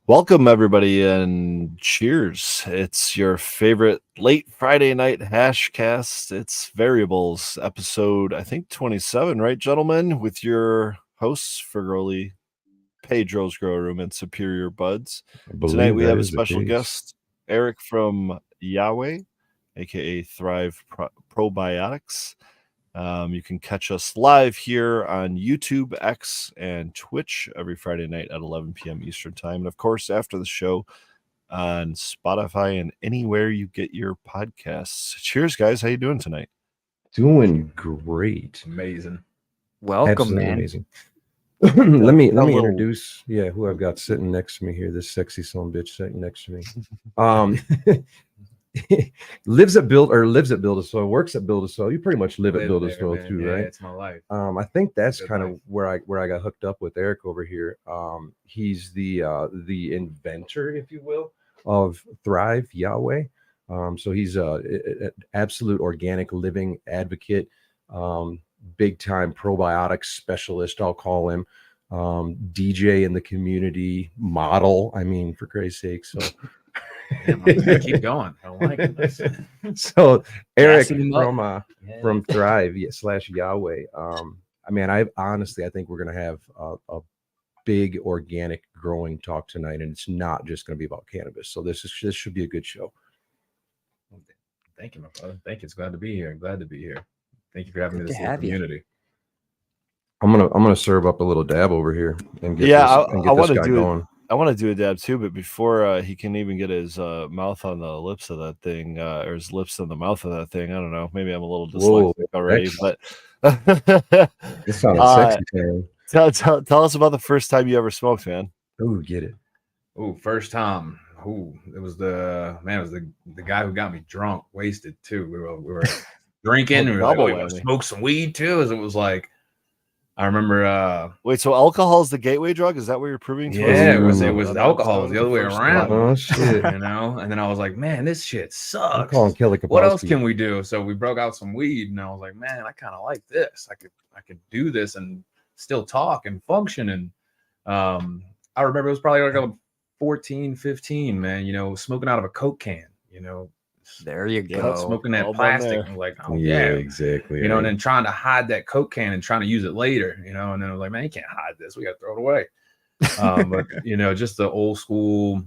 Welcome, everybody, and cheers. It's your favorite late Friday night hash cast. It's Variables, episode, I think, 27, right, gentlemen? With your hosts, Fergoli, Pedro's Grow Room, and Superior Buds. Tonight, we have a special guest, Eric from Yah-Whey, a.k.a. Thrive Probiotics. You can catch us live here on YouTube, X, and Twitch every Friday night at 11 p.m. Eastern Time. And, of course, after the show on Spotify and anywhere you get your podcasts. Cheers, guys. How you doing tonight? Doing great. Amazing. Welcome, Absolutely man. Amazing. let me introduce who I've got sitting next to me here, this sexy son bitch sitting next to me. lives at Build a Soil, works at Build a Soil. You pretty much live at Build a Soil too, yeah, right? It's my life. I think that's kind of where I got hooked up with Eric over here. He's the inventor, if you will, of Thrive Yah-Whey. So he's an absolute organic living advocate, big time probiotics specialist, I'll call him. DJ in the community, model. I mean, for Christ's sake. So keep going. I don't like it. So Eric from Thrive / Yah-Whey. I mean, I think we're gonna have a big organic growing talk tonight, and it's not just gonna be about cannabis. So this should be a good show. Thank you, my brother. Thank you. It's glad to be here. Glad to be here. Thank you for having me in this community. I'm gonna serve up a little dab over here and get I want to guy going. I want to do a dab too, but before he can even get his mouth on the lips of that thing, or his lips on the mouth of that thing, I don't know. Maybe I'm a little dyslexic already, but this sounds sexy. Tell us about the first time you ever smoked, man. Oh, get it. Oh, first time. It was the guy who got me drunk, wasted too. We were drinking. We were like, we smoke some weed too. As it was like, I remember. Wait, so alcohol is the gateway drug? Is that what you're proving to us? Yeah, it was alcohol. It was the other way around. Oh shit! You know, and then I was like, man, this shit sucks. What else can we do? So we broke out some weed, and I was like, man, I kind of like this. I could do this and still talk and function. And I remember it was probably like a 14, 15, man. You know, smoking out of a Coke can. You know. There you go. Smoking that plastic. I'm like, oh yeah, exactly. You know, and then trying to hide that Coke can and trying to use it later, you know, and then I was like, man, you can't hide this. We got to throw it away. But, you know, just the old school,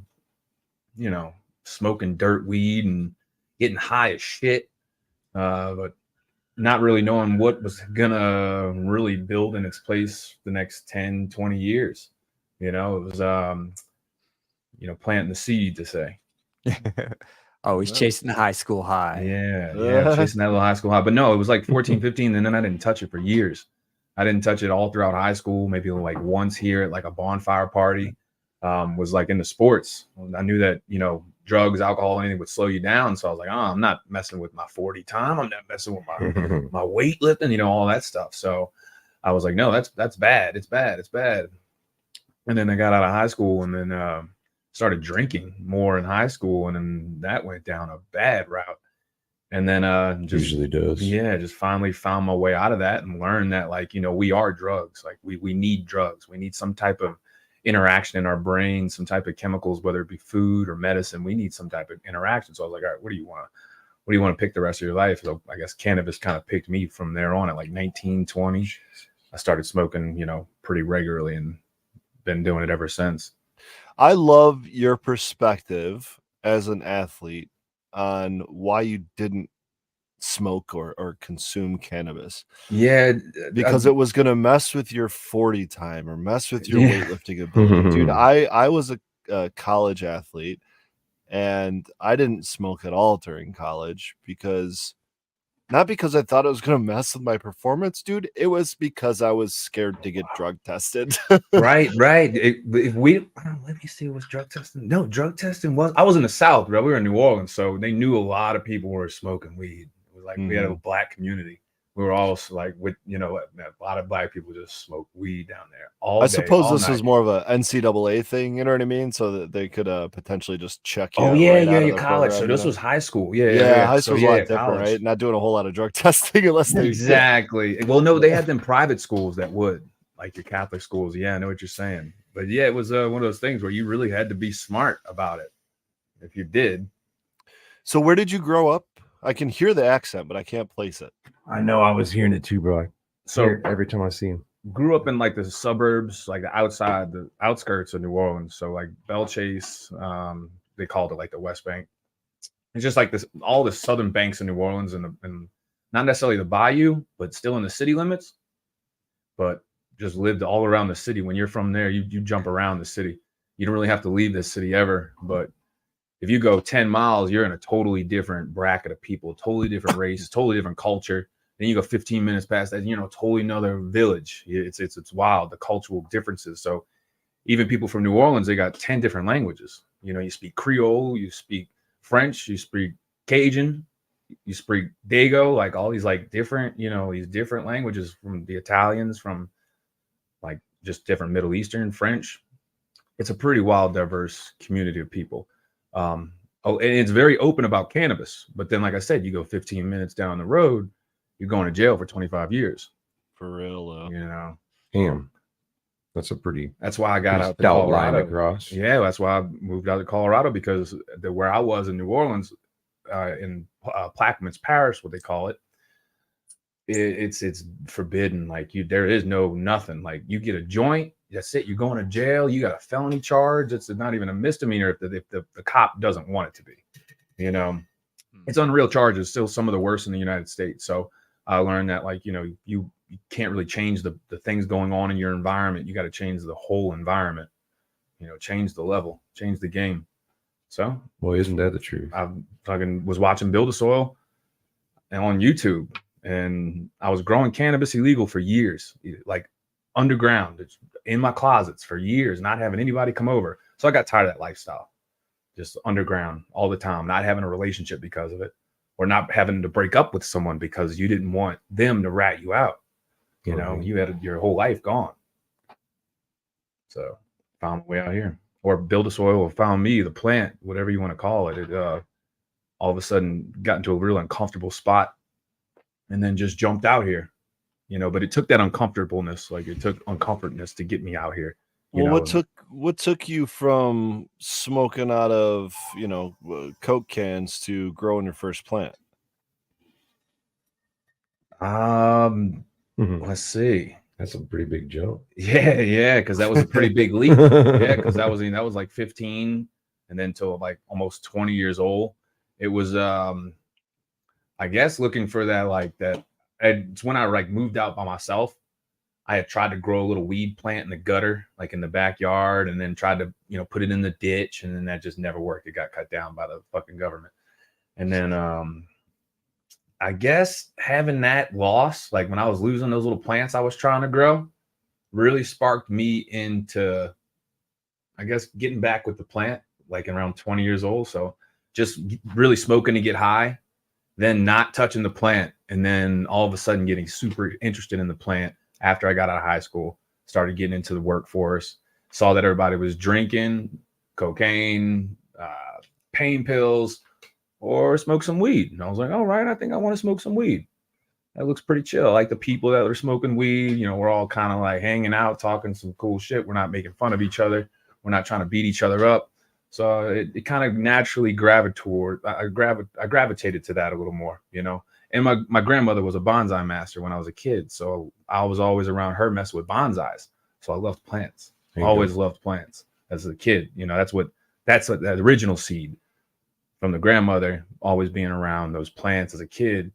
you know, smoking dirt weed and getting high as shit, but not really knowing what was going to really build in its place the next 10, 20 years. You know, it was, you know, planting the seed to say. Oh, he's chasing the high school high. Yeah, chasing that little high school high. But no, it was like 14, 15, and then I didn't touch it for years. I didn't touch it all throughout high school, maybe like once here at like a bonfire party, was like in the sports. I knew that, you know, drugs, alcohol, anything would slow you down. So I was like, oh, I'm not messing with my 40 time. I'm not messing with my weightlifting, you know, all that stuff. So I was like, no, that's bad. It's bad. And then I got out of high school and then started drinking more in high school, and then that went down a bad route. And then just usually does. Yeah, just finally found my way out of that and learned that, like, you know, we are drugs. Like we need drugs. We need some type of interaction in our brain, some type of chemicals, whether it be food or medicine. We need some type of interaction. So I was like, all right, what do you want to pick the rest of your life? So I guess cannabis kind of picked me from there on. At like 19, 20, I started smoking, you know, pretty regularly and been doing it ever since. I love your perspective as an athlete on why you didn't smoke or consume cannabis. Yeah, because it was going to mess with your 40 time or mess with your weightlifting ability. Dude, I was a college athlete, and I didn't smoke at all during college not because I thought it was going to mess with my performance, dude. It was because I was scared to get drug tested. Right. Let me see, was drug testing? No, drug testing I was in the South, bro. We were in New Orleans, so they knew a lot of people were smoking weed. It was like we had a black community. We were all like, with, you know, a lot of black people just smoke weed down there all day. I suppose this was more of a NCAA thing, you know what I mean? So that they could potentially just check you. Oh, yeah, college. So this was high school. Yeah, high school's a lot different, right? Not doing a whole lot of drug testing unless they... Exactly. Well, no, they had them private schools that would, like your Catholic schools. Yeah, I know what you're saying. But yeah, it was one of those things where you really had to be smart about it. If you did. So where did you grow up? I can hear the accent, but I can't place it. I know I was hearing it too, bro. So Every time I see him. Grew up in like the suburbs, like the outskirts of New Orleans. So like Belle Chase, they called it like the West Bank. It's just like this, all the southern banks in New Orleans and not necessarily the bayou, but still in the city limits. But just lived all around the city. When you're from there, you jump around the city. You don't really have to leave this city ever. But if you go 10 miles, you're in a totally different bracket of people, totally different race, totally different culture. Then you go 15 minutes past that, totally another village. It's wild, the cultural differences. So even people from New Orleans, they got 10 different languages. You speak Creole, you speak French, you speak Cajun, you speak Dago, like all these like different, these different languages from the Italians, from like just different Middle Eastern, French. It's a pretty wild, diverse community of people. And it's very open about cannabis. But then, like I said, you go 15 minutes down the road, you're going to jail for 25 years. For real, Damn. That's why I got out to Colorado. Across. Yeah, that's why I moved out to Colorado, because where I was in New Orleans, in Plaquemines Parish, what they call it, it's forbidden. Like there is nothing. Like you get a joint, that's it. You're going to jail. You got a felony charge. It's not even a misdemeanor if the cop doesn't want it to be. It's unreal charges. Still some of the worst in the United States. So I learned that you can't really change the things going on in your environment. You got to change the whole environment. Change the level, change the game. So, well, isn't that the truth? I fucking was watching Build a Soil on YouTube, and I was growing cannabis illegal for years, like underground, in my closets for years, not having anybody come over. So I got tired of that lifestyle, just underground all the time, not having a relationship because of it, or not having to break up with someone because you didn't want them to rat you out. You had your whole life gone. So found my way out here, or Build a Soil, or found me, the plant, whatever you want to call it. It all of a sudden got into a real uncomfortable spot, and then just jumped out here. But it took that uncomfortableness, like it took uncomfortness to get me out here. What took you from smoking out of Coke cans to growing your first plant? Let's see. That's a pretty big jump. Yeah, because that was a pretty big leap. Yeah, because that was like 15, and then till like almost 20 years old. It was I guess looking for that. It's when I moved out by myself. I had tried to grow a little weed plant in the gutter, like in the backyard, and then tried to put it in the ditch, and then that just never worked. It got cut down by the fucking government. And then I guess having that loss, like when I was losing those little plants I was trying to grow, really sparked me into, I guess, getting back with the plant, like around 20 years old. So just really smoking to get high, then not touching the plant, and then all of a sudden getting super interested in the plant after I got out of high school, started getting into the workforce, saw that everybody was drinking cocaine, pain pills, or smoke some weed. And I was like, all right, I think I want to smoke some weed. That looks pretty chill. I like the people that are smoking weed. We're all kind of like hanging out, talking some cool shit. We're not making fun of each other. We're not trying to beat each other up. So it kind of naturally I gravitated to that a little more, And my grandmother was a bonsai master when I was a kid. So I was always around her messing with bonsais. So I loved plants. Always loved plants as a kid. That's that original seed from the grandmother, always being around those plants as a kid,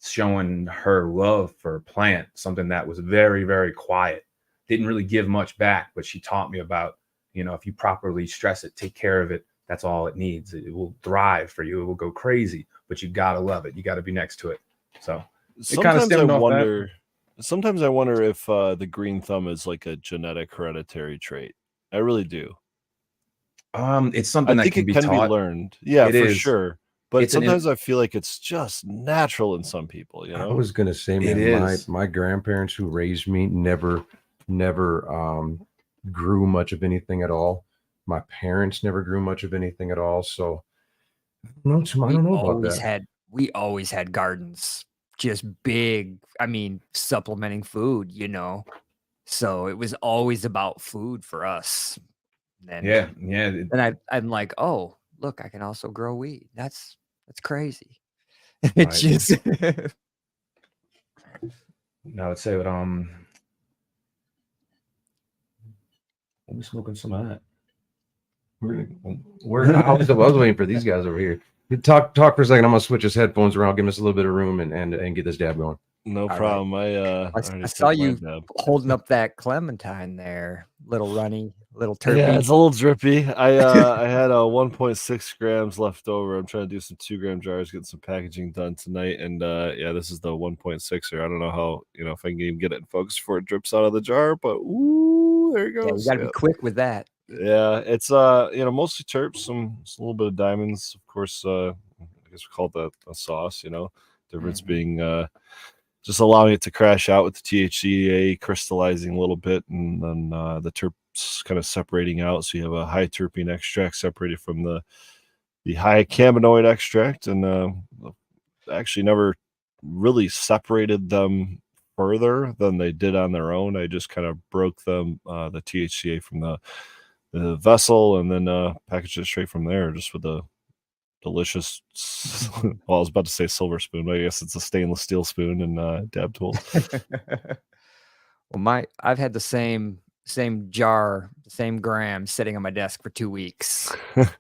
showing her love for a plant, something that was very, very quiet, didn't really give much back, but she taught me about, if you properly stress it, take care of it, that's all it needs. It will thrive for you. It will go crazy, but you got to love it. You got to be next to it. So sometimes I wonder if the green thumb is like a genetic hereditary trait. I really do. It's something that can be learned. Yeah, for sure. But sometimes I feel like it's just natural in some people, I was gonna say, man, my grandparents who raised me never grew much of anything at all. My parents never grew much of anything at all. So I don't know about that. We always had gardens, just big. I mean, supplementing food, So it was always about food for us. And Yeah. then I'm like, oh, look, I can also grow weed. That's crazy. It's Right. just I would say, but we'll be smoking some of that. I was waiting for these guys over here. Talk for a second. I'm gonna switch his headphones around, give us a little bit of room, and get this dab going. No All right. problem. I I saw you holding up that clementine there, little runny, little terpene. Yeah, it's a little drippy. I had 1.6 grams left over. I'm trying to do some 2-gram jars, get some packaging done tonight, and yeah, this is the 1.6er. I don't know how if I can even get it in focus before it drips out of the jar, but ooh, there it Yeah, goes. you got to be quick with that. Yeah, it's mostly terps, some a little bit of diamonds, of course. I guess we call that a sauce. Difference being just allowing it to crash out with the THCA crystallizing a little bit, and then the terps kind of separating out. So you have a high terpene extract separated from the high cannabinoid extract, and actually never really separated them further than they did on their own. I just kind of broke them, the THCA from the vessel, and then packaged it straight from there, just with a delicious well, I was about to say silver spoon, but I guess it's a stainless steel spoon and dab tool. Well, I've had the same jar, same gram sitting on my desk for 2 weeks. It's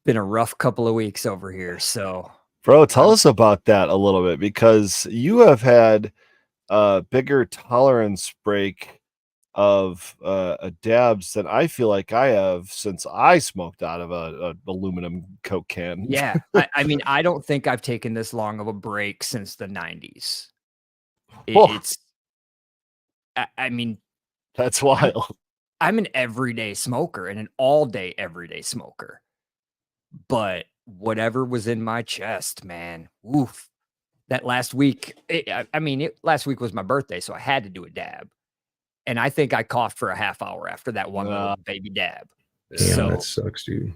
been a rough couple of weeks over here. So bro, tell us about that a little bit, because you have had a bigger tolerance break of dabs than I feel like I have since I smoked out of a aluminum Coke can. Yeah, I mean, I don't think I've taken this long of a break since the 90s. It's, I mean, that's wild. I'm an everyday smoker and an all-day everyday smoker, but whatever was in my chest, man, oof. That last week, last week was my birthday, so I had to do a dab. And I think I coughed for a half hour after that one little baby dab. Damn, so, that sucks, dude.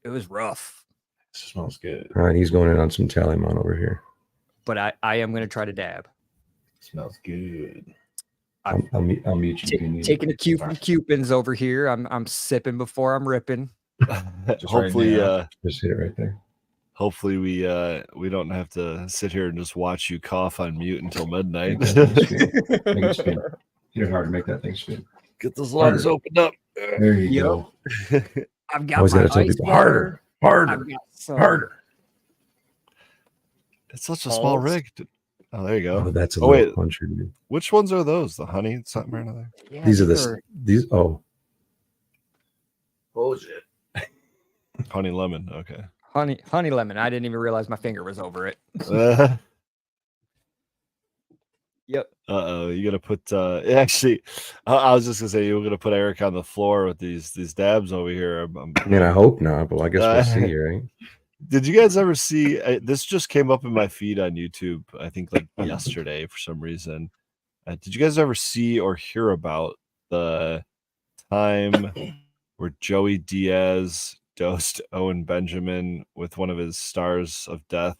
It was rough. It smells good. All right, he's going in on some Talimon over here. But I am going to try to dab. It smells good. I'll mute you. Taking a cue from Cupins over here. I'm sipping before I'm ripping. Hopefully, just hit it right there. Hopefully we don't have to sit here and just watch you cough on mute until midnight. Make it spin. Hit it hard to make that thing spin. Get those lungs opened up. There you go. I've got my ice harder. Harder. It's such a small rig. Oh, there you go. Oh, that's a little puncher, dude. Which ones are those? The honey something right there? Yeah, these are these. Oh, bullshit. Honey lemon. Okay. Honey lemon. I didn't even realize my finger was over it. Yep. Uh-oh, you gotta put actually I was just gonna say you were gonna put Eric on the floor with these dabs over here. I mean, I hope not, but I guess we'll see, right? Did you guys ever see this just came up in my feed on YouTube, I think like yesterday for some reason. Did you guys ever see or hear about the time where Joey Diaz dosed Owen Benjamin with one of his stars of death,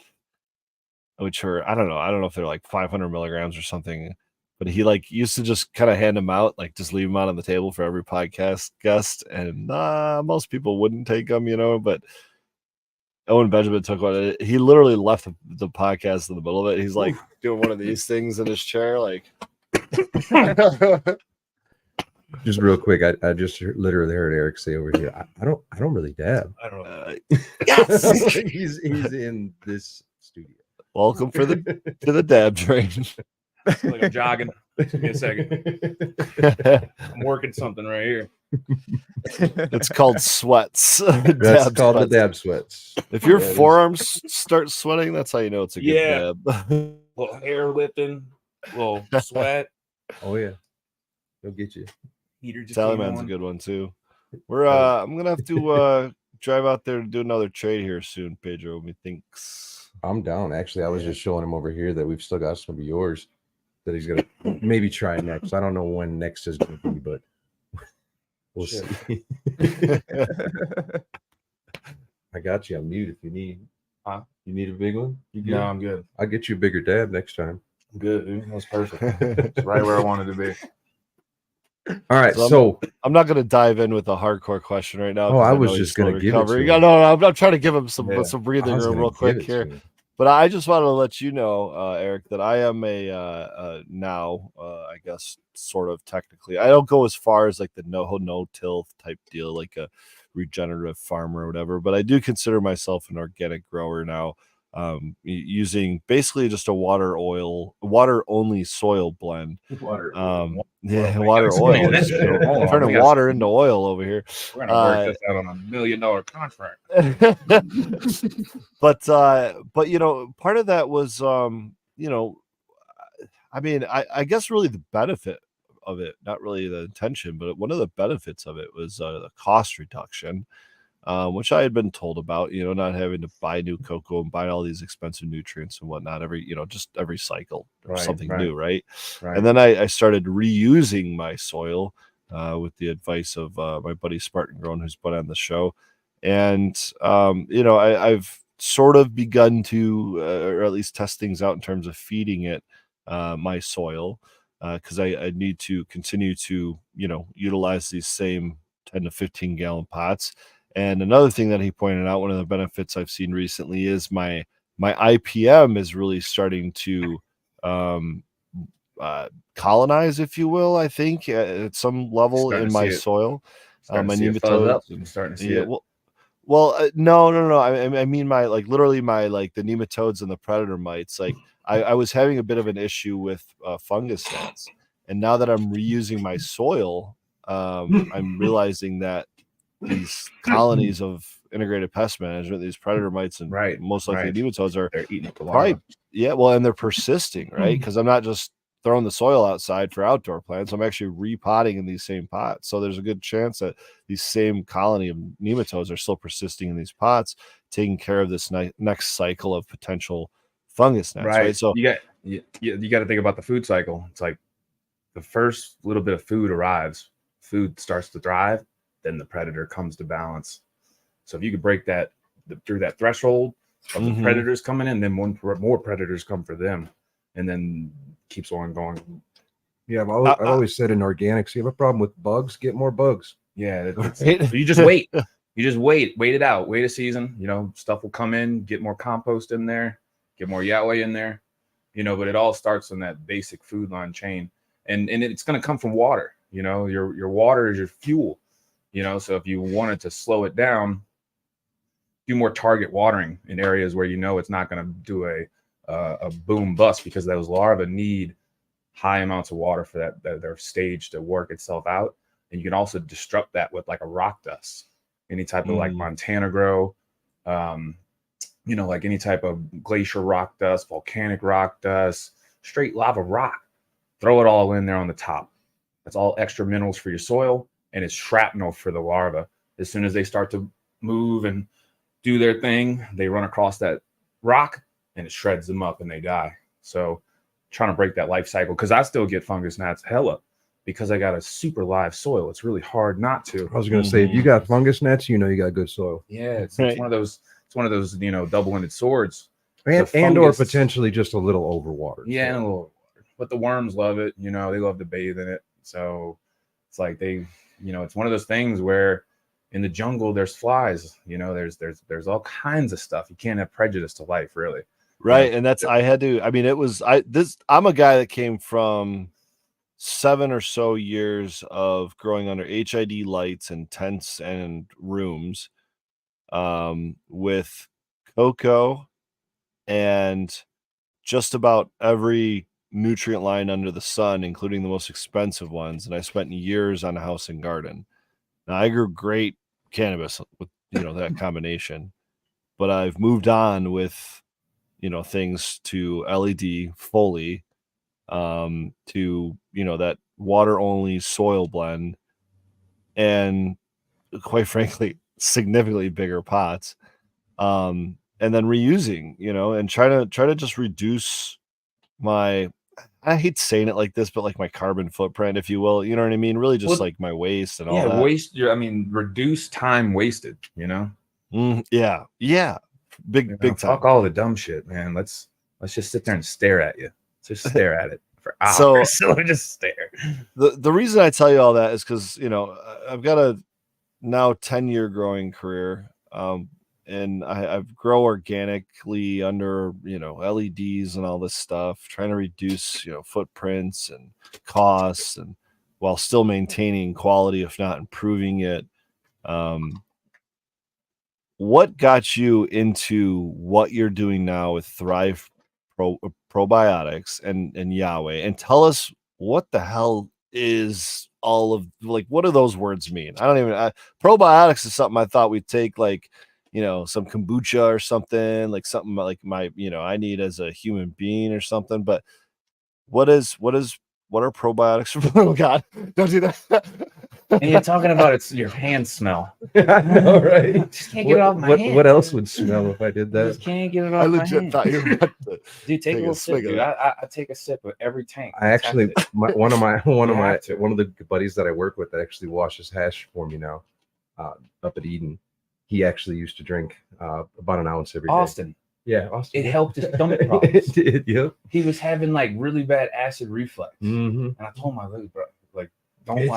which are I don't know if they're like 500 milligrams or something, but he like used to just kind of hand them out, like just leave them out on the table for every podcast guest, and most people wouldn't take them, but Owen Benjamin took one. He literally left the podcast in the middle of it. He's like doing one of these things in his chair, like. Just real quick, I just literally heard Eric say over here, I don't really dab. I don't know. Yes, he's in this studio. Welcome to the dab train. Like I'm jogging. Give me a second. I'm working something right here. It's called sweats. That's called the dab sweats. If your forearms start sweating, that's how you know it's a good dab. Little hair lifting, little sweat. Oh yeah, they'll get you. Tallyman's a good one too. I'm gonna have to drive out there to do another trade here soon, Pedro. Methinks I'm down. Actually, I was just showing him over here that we've still got some of yours that he's gonna maybe try next. I don't know when next is gonna be, but we'll see. I got you. I'm mute if you need. You need a big one? You good? No, I'm good. I'll get you a bigger dab next time. I'm good, dude. That was perfect. It's right where I wanted to be. All right, So I'm not going to dive in with a hardcore question right now. Oh, I know was he's just still going to give it to recovering. him. No, I'm trying to give him some Yeah, breathing I was room gonna real give quick it here. to him. But I just wanted to let you know, Eric, that I am now, I guess, sort of technically. I don't go as far as like the no-till type deal, like a regenerative farmer or whatever. But I do consider myself an organic grower now, using basically just a water only soil blend. Water. Water oil. Explain that shit. Hold on, Turning water into oil over here. We're gonna work this out on $1 million contract. but part of that was I mean, I guess really the benefit of it, not really the intention, but one of the benefits of it was the cost reduction, which I had been told about, not having to buy new cocoa and buy all these expensive nutrients and whatnot just every cycle, something new, right? And then I started reusing my soil with the advice of my buddy Spartan Grown, who's been on the show. And, I've sort of begun to, or at least test things out in terms of feeding it my soil, because I need to continue to, utilize these same 10 to 15 gallon pots. And another thing that he pointed out, one of the benefits I've seen recently is my IPM is really starting to colonize, if you will, I think, at some level in my soil. My nematodes. I'm starting to see it. Well, no. I mean literally the nematodes and the predator mites. Like I was having a bit of an issue with fungus gnats, and now that I'm reusing my soil, I'm realizing that these colonies of integrated pest management, these predator mites and most likely nematodes they're eating up the probably, and they're persisting, right? Because I'm not just throwing the soil outside for outdoor plants. I'm actually repotting in these same pots. So there's a good chance that these same colony of nematodes are still persisting in these pots, taking care of this next cycle of potential fungus gnats, right? So you got to think about the food cycle. It's like the first little bit of food arrives, food starts to thrive, then the predator comes to balance. So if you could break that through that threshold of the predators coming in, then more predators come for them, and then keeps on going. Yeah, I've always said in organics, you have a problem with bugs, get more bugs. Yeah, you just wait. You just wait it out. Wait a season. Stuff will come in. Get more compost in there. Get more Yah-Whey in there. But it all starts on that basic food line chain, and it's going to come from water. Your water is your fuel. So if you wanted to slow it down, do more target watering in areas where it's not going to do a boom bust, because those larvae need high amounts of water for their stage to work itself out. And you can also disrupt that with like a rock dust, any type of like Montana grow, like any type of glacier rock dust, volcanic rock dust, straight lava rock. Throw it all in there on the top. That's all extra minerals for your soil, and it's shrapnel for the larva. As soon as they start to move and do their thing, they run across that rock and it shreds them up and they die. So trying to break that life cycle, because I still get fungus gnats hella because I got a super live soil. It's really hard not to. I was going to say, if you got fungus gnats, you got good soil. Yeah, it's one of those. It's one of those double-ended swords, and or potentially just a little overwatered. Yeah, and a little overwatered. But the worms love it. They love to bathe in it. So it's like it's one of those things where in the jungle there's flies. There's all kinds of stuff. You can't have prejudice to life, really. Right. And that's, I'm a guy that came from 7 or so years of growing under HID lights and tents and rooms, with cocoa and just about every nutrient line under the sun, including the most expensive ones. And I spent years on a house and garden. Now I grew great cannabis with, that combination, but I've moved on with, things to LED Foley, to, that water only soil blend, and quite frankly, significantly bigger pots. And then reusing, and try to just reduce my, I hate saying it like this, but like my carbon footprint, if you will, you know what I mean? Really just like my waste and all that. Reduce time wasted, Yeah. Big time. Fuck all the dumb shit, man. Let's just sit there and stare at you. Just stare at it. for hours. So- So I just stare. The reason I tell you all that is because, you know, I've got a now 10-year growing career. And I've grow organically under, you know, LEDs and all this stuff, trying to reduce, you know, footprints and costs, and while still maintaining quality, if not improving it. What got you into what you're doing now with Thrive probiotics and Yah-Whey? And tell us, what the hell is all of, like, what do those words mean? I don't even, probiotics is something I thought we'd take, like, you know, some kombucha or something, like something like my, you know, I need as a human being or something. But what are probiotics? Oh God, don't do that. And you're talking about it's your hand smell. I know, right? Just can't get it off my hand. What else would smell if I did I just that? can't get it I off my legit hand. thought you were about to Dude, take a little sip, swig of dude. that. I take a sip of every tank. I actually, Test it. one of to. the buddies that I work with that actually washes hash for me now, up at Eden. He actually used to drink about an ounce every day. Austin. Yeah, Austin. It yeah. helped his stomach It problems. did, yep. He was having like really bad acid reflux. Mm-hmm. And I told my little bro, like, don't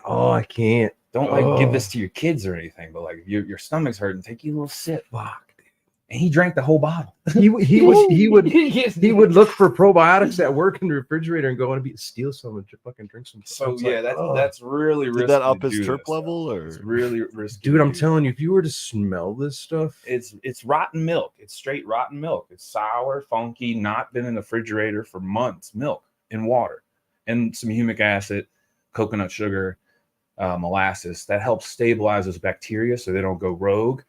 Oh, I can't. give this to your kids or anything, but like if your stomach's hurting, take you a little sip. Fuck. And he drank the whole bottle. He would look for probiotics at work in the refrigerator and go and steal some and fucking drink some. So It's yeah, like, that's really risky. Did that up to his do terp this, level, though. or It's really risky. dude, to I'm do telling you, if you were to smell this stuff, it's rotten milk. It's straight rotten milk. It's sour, funky, not been in the refrigerator for months. Milk and water and some humic acid, coconut sugar, molasses that helps stabilize those bacteria so they don't go rogue.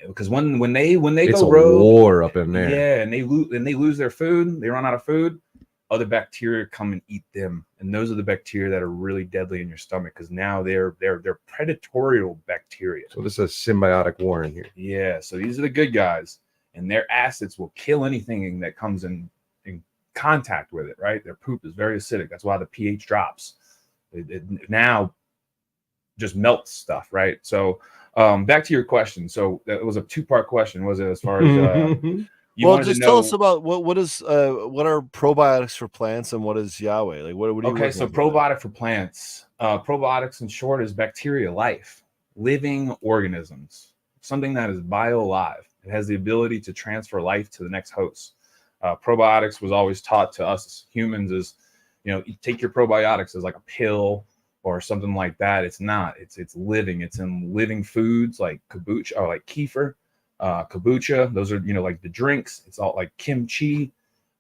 Because when they it's go a rogue, war up in there. yeah, and they lose their food, they run out of food. Other bacteria come and eat them, and those are the bacteria that are really deadly in your stomach because now they're predatorial bacteria. So this is a symbiotic war in here. Yeah, so these are the good guys, and their acids will kill anything that comes in contact with it, right? Their poop is very acidic. That's why the pH drops. It now just melts stuff, right? So back to your question. So that was a two-part question, was it, as far as you well, wanted just to tell know, us about what are probiotics for plants and what is Yah-Whey? Like what are you okay, working so with there? probiotic for plants. Probiotics in short is bacteria life, living organisms, something that is bio-alive. It has the ability to transfer life to the next host. Probiotics was always taught to us as humans as, you know, you take your probiotics as like a pill or something like that. It's not. It's living. It's in living foods like kombucha or like kefir, kombucha. Those are, you know, like the drinks. It's all like kimchi.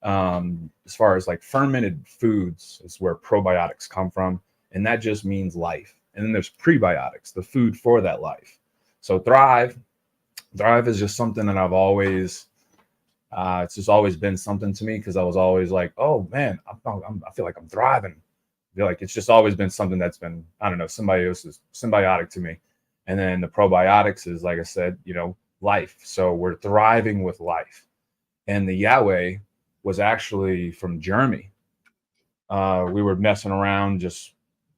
As far as like fermented foods is where probiotics come from, and that just means life. And then there's prebiotics, the food for that life. So Thrive is just something that I've always. It's just always been something to me because I was always like, oh man, I feel like I'm thriving. I feel like it's just always been something that's been, I don't know, somebody else's symbiotic to me. And then the probiotics is, like I said, you know, life. So we're thriving with life. And the Yah-Whey was actually from Germany. We were messing around, just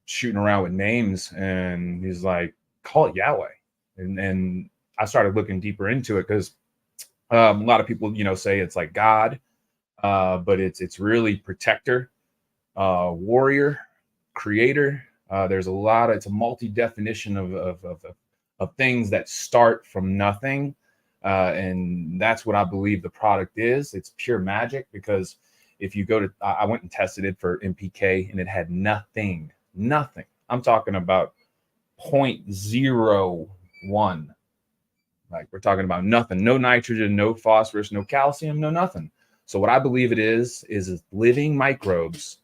shooting around with names, and he's like, call it Yah-Whey. And I started looking deeper into it because a lot of people, you know, say it's like God, but it's really protector, warrior, creator. There's it's a multi-definition of things that start from nothing. And that's what I believe the product is. It's pure magic because if you go to, I went and tested it for MPK and it had nothing. I'm talking about 0.01. Like we're talking about nothing, no nitrogen, no phosphorus, no calcium, no nothing. So what I believe it is living microbes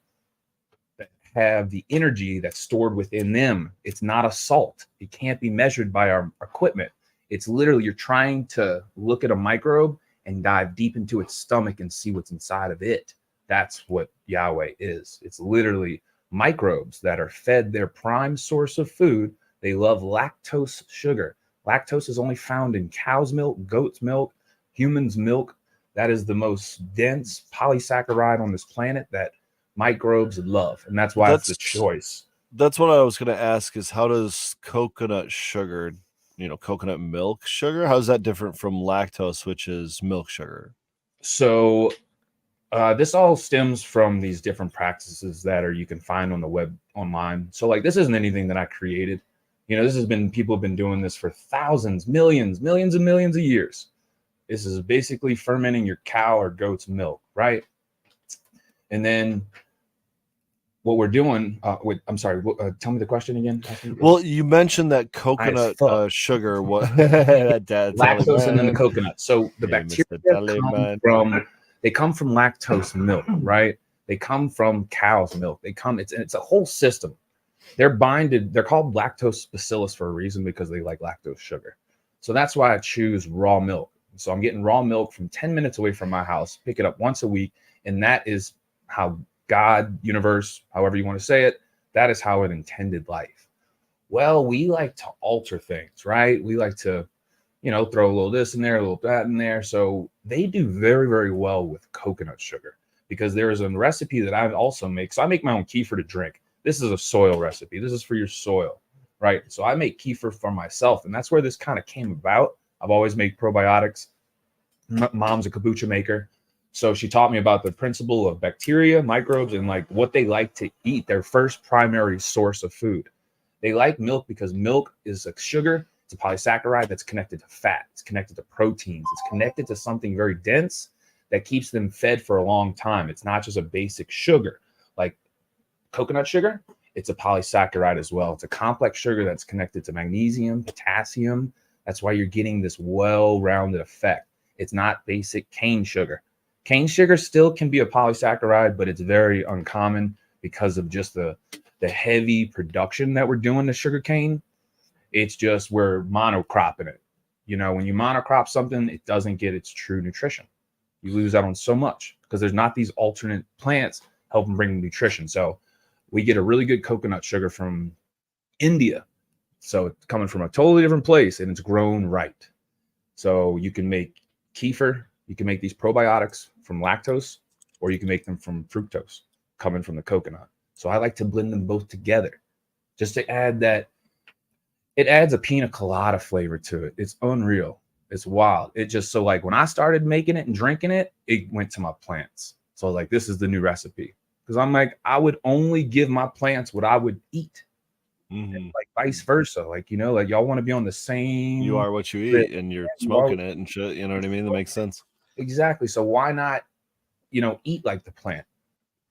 that have the energy that's stored within them. It's not a salt. It can't be measured by our equipment. It's literally, you're trying to look at a microbe and dive deep into its stomach and see what's inside of it. That's what Yah-Whey is. It's literally microbes that are fed their prime source of food. They love lactose sugar. Lactose is only found in cow's milk, goat's milk, human's milk. That is the most dense polysaccharide on this planet that microbes love. And that's why it's the choice. That's what I was going to ask is how does coconut sugar, you know, coconut milk sugar, how is that different from lactose, which is milk sugar? So This all stems from these different practices that you can find on the web online. So like this isn't anything that I created. This has been, people have been doing this for thousands, millions and millions of years. This is basically fermenting your cow or goat's milk, right? And then what we're doing, I'm sorry, tell me the question again. Well, you mentioned that coconut sugar. What lactose in the coconut. So the bacteria come from lactose milk, right? They come from cow's milk. It's a whole system. They're called lactose bacillus for a reason, because they like lactose sugar. So that's why I choose raw milk. So I'm getting raw milk from 10 minutes away from my house, pick it up once a week. And that is how God, universe, however you want to say it, that is how it intended life. Well, we like to alter things, right? We like to, throw a little this in there, a little that in there. So they do very, very well with coconut sugar, because there is a recipe that I also make. So I make my own kefir to drink. This is a soil recipe. This is for your soil, right? So I make kefir for myself, and that's where this kind of came about. I've always made probiotics. Mom's a kombucha maker. So she taught me about the principle of bacteria, microbes, and like what they like to eat, their first primary source of food. They like milk because milk is a sugar. It's a polysaccharide that's connected to fat. It's connected to proteins. It's connected to something very dense that keeps them fed for a long time. It's not just a basic sugar like coconut sugar. It's a polysaccharide as well. It's a complex sugar that's connected to magnesium, potassium. That's why you're getting this well-rounded effect. It's not basic cane sugar. Cane sugar still can be a polysaccharide, but it's very uncommon because of just the heavy production that we're doing to sugar cane. It's just we're monocropping it. When you monocrop something, it doesn't get its true nutrition. You lose out on so much because there's not these alternate plants helping bring nutrition. So we get a really good coconut sugar from India. So it's coming from a totally different place, and it's grown right. So you can make kefir. You can make these probiotics from lactose, or you can make them from fructose coming from the coconut. So I like to blend them both together just to add that. It adds a pina colada flavor to it. It's unreal. It's wild. It just, so like when I started making it and drinking it, it went to my plants. So like, this is the new recipe. Because I'm like, I would only give my plants what I would eat. Mm-hmm. And like vice versa. Like, like y'all want to be on the same. You are what you eat, and you're smoking it and shit. You know what I mean? That makes sense. Exactly. So why not, eat like the plant?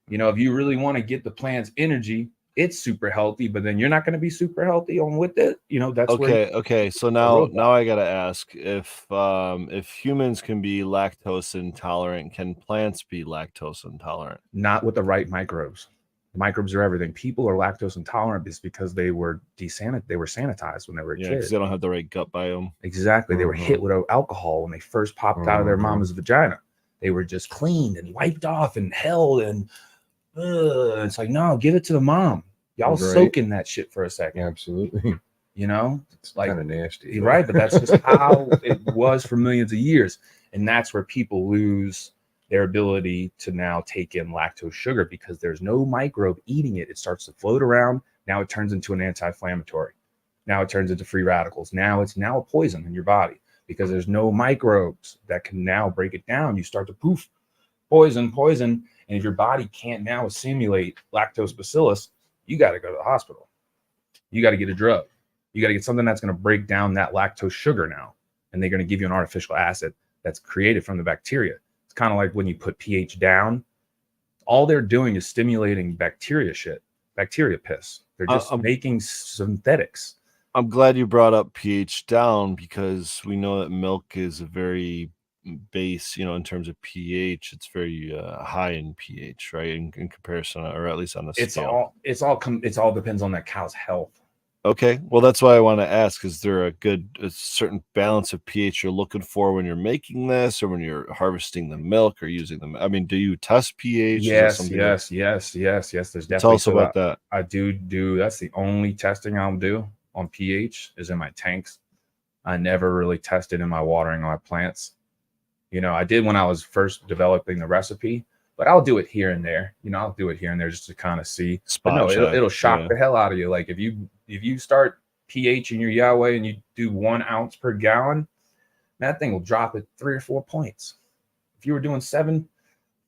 If you really want to get the plant's energy, it's super healthy, but then you're not going to be super healthy on with it. That's okay. So now I got to ask, if humans can be lactose intolerant, can plants be lactose intolerant? Not with the right microbes. The microbes are everything. People are lactose intolerant because they were sanitized when they were a kid. Because they don't have the right gut biome. Exactly. They were hit with alcohol when they first popped out of their mama's vagina. They were just cleaned and wiped off and held, and it's like, no, give it to the mom. Y'all soak in that shit for a second. Absolutely. It's like kind of nasty. Right. But that's just how it was for millions of years. And that's where people lose their ability to now take in lactose sugar, because there's no microbe eating it. It starts to float around. Now it turns into an anti-inflammatory. Now it turns into free radicals. Now it's a poison in your body, because there's no microbes that can now break it down. You start to poof, poison. And if your body can't now assimilate lactose bacillus, you got to go to the hospital. You got to get a drug. You got to get something that's going to break down that lactose sugar now. And they're going to give you an artificial acid that's created from the bacteria. It's kind of like when you put pH down, all they're doing is stimulating bacteria piss. They're just making synthetics. I'm glad you brought up pH down, because we know that milk is a very base, in terms of pH, it's very high in pH, right? In comparison, or at least on the scale. It all depends on that cow's health. Okay, well, that's why I want to ask: is there a certain balance of pH you're looking for when you're making this, or when you're harvesting the milk or using them? I mean, do you test pH? Yes. There's definitely. Tell us about that. I do. That's the only testing I'll do on pH is in my tanks. I never really tested in my watering on my plants. I did when I was first developing the recipe, but I'll do it here and there. I'll do it here and there just to kind of see. But no, it'll shock the hell out of you. Like if you start pH in your Yah-Whey and you do 1 ounce per gallon, that thing will drop at 3 or 4 points. If you were doing 7,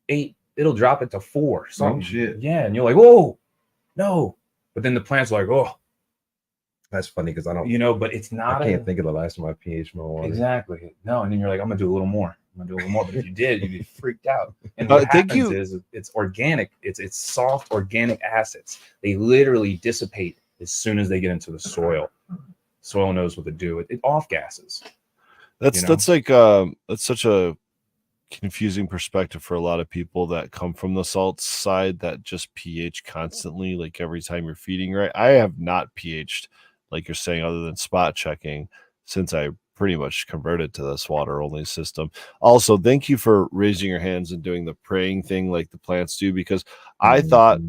8 it'll drop it to 4. Something. shit. Yeah, and you're like, whoa, no. But then the plant's like, oh, That's funny because I don't. but it's not. I can't think of the last time I pH my water. Exactly. No, and then you're like, I'm gonna do a little more. I'm gonna do a little more. But if you did, you'd be freaked out. And what happens is it's organic. It's soft organic acids. They literally dissipate as soon as they get into the soil. Soil knows what to do. It off gases. That's like that's such a confusing perspective for a lot of people that come from the salt side that just pH constantly, like every time you're feeding, right? I have not pH'd like you're saying, other than spot checking, since I pretty much converted to this water only system. Also, thank you for raising your hands and doing the praying thing like the plants do, because I thought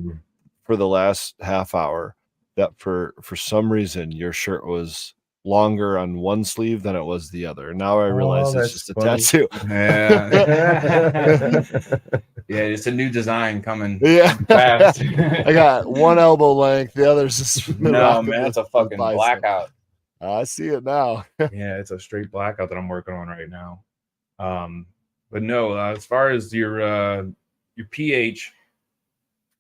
for the last half hour that for some reason your shirt was longer on one sleeve than it was the other. Now I realize it's just a tattoo. Yeah. Yeah, it's a new design coming. Yeah. Fast. I got one elbow length, the other's just no, man, it's a fucking blackout. I see it now. Yeah, it's a straight blackout that I'm working on right now. But no, as far as your pH,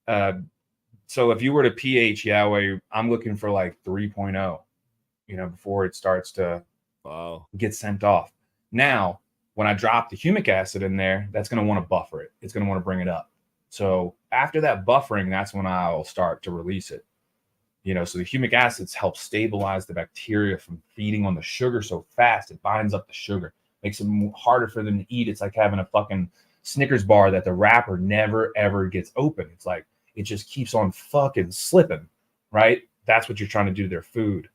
so if you were to pH Yah-Whey, I'm looking for like 3.0, before it starts to get sent off. Now, when I drop the humic acid in there, that's going to want to buffer it. It's going to want to bring it up. So after that buffering, that's when I'll start to release it. So the humic acids help stabilize the bacteria from feeding on the sugar so fast. It binds up the sugar, makes it harder for them to eat. It's like having a fucking Snickers bar that the wrapper never, ever gets open. It's like it just keeps on fucking slipping, right? That's what you're trying to do to their food.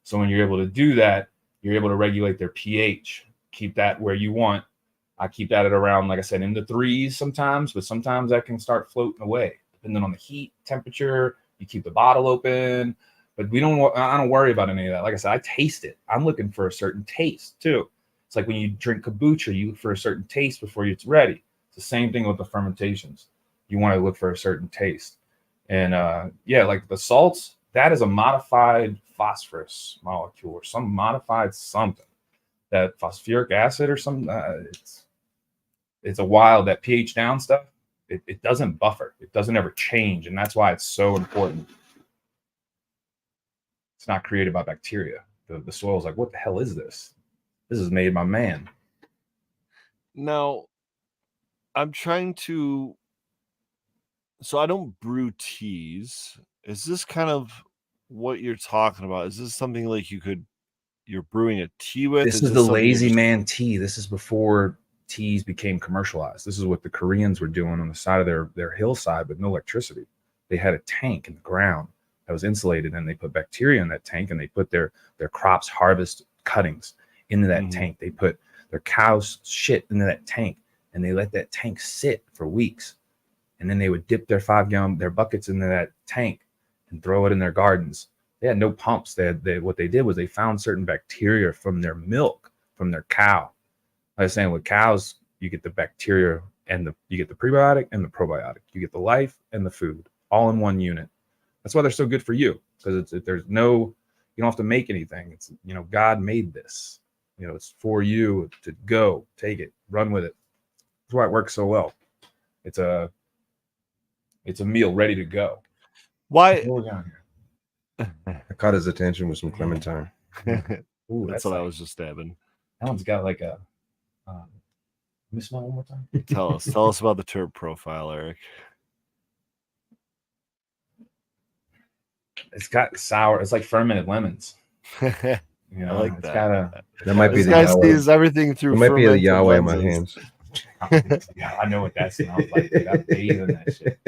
So when you're able to do that, you're able to regulate their pH, keep that where you want. I keep that at around, like I said, in the 3s sometimes, but sometimes that can start floating away, depending on the heat, temperature. You keep the bottle open, but I don't worry about any of that. Like I said, I taste it. I'm looking for a certain taste too. It's like when you drink kombucha, you look for a certain taste before it's ready. It's the same thing with the fermentations. You want to look for a certain taste. And like the salts, that is a modified phosphorus molecule or some modified something. That phosphoric acid or something, it's a wild, that pH down stuff. It doesn't buffer. It doesn't ever change. And that's why it's so important. It's not created by bacteria. The soil's like, what the hell is this? This is made by man. Now, I'm trying to... So I don't brew teas. Is this kind of what you're talking about? Is this something like you're brewing a tea with? This is the lazy man tea. This is before teas became commercialized. This is what the Koreans were doing on the side of their hillside with no electricity. They had a tank in the ground that was insulated, and they put bacteria in that tank, and they put their crops harvest cuttings into that tank. They put their cows' shit into that tank, and they let that tank sit for weeks. And then they would dip their 5-gallon buckets into that tank and throw it in their gardens. They had no pumps. What they did was they found certain bacteria from their milk, from their cow. I was saying with cows, you get the bacteria and you get the prebiotic and the probiotic. You get the life and the food all in one unit. That's why they're so good for you, because you don't have to make anything. It's, God made this. It's for you to go, take it, run with it. That's why it works so well. It's a meal ready to go. Why? What we got here? I caught his attention with some clementine. Ooh, that's what I was just stabbing. That one's got like a. Let me smell one more time. Tell us about the terp profile, Eric. It's got sour. It's like fermented lemons. I like that. That might be this the guy Yah-Whey. sees everything through. It might be the Yah-Whey in my lenses. hands. Yeah, I know what that smells like. Dude. I bathe in that shit.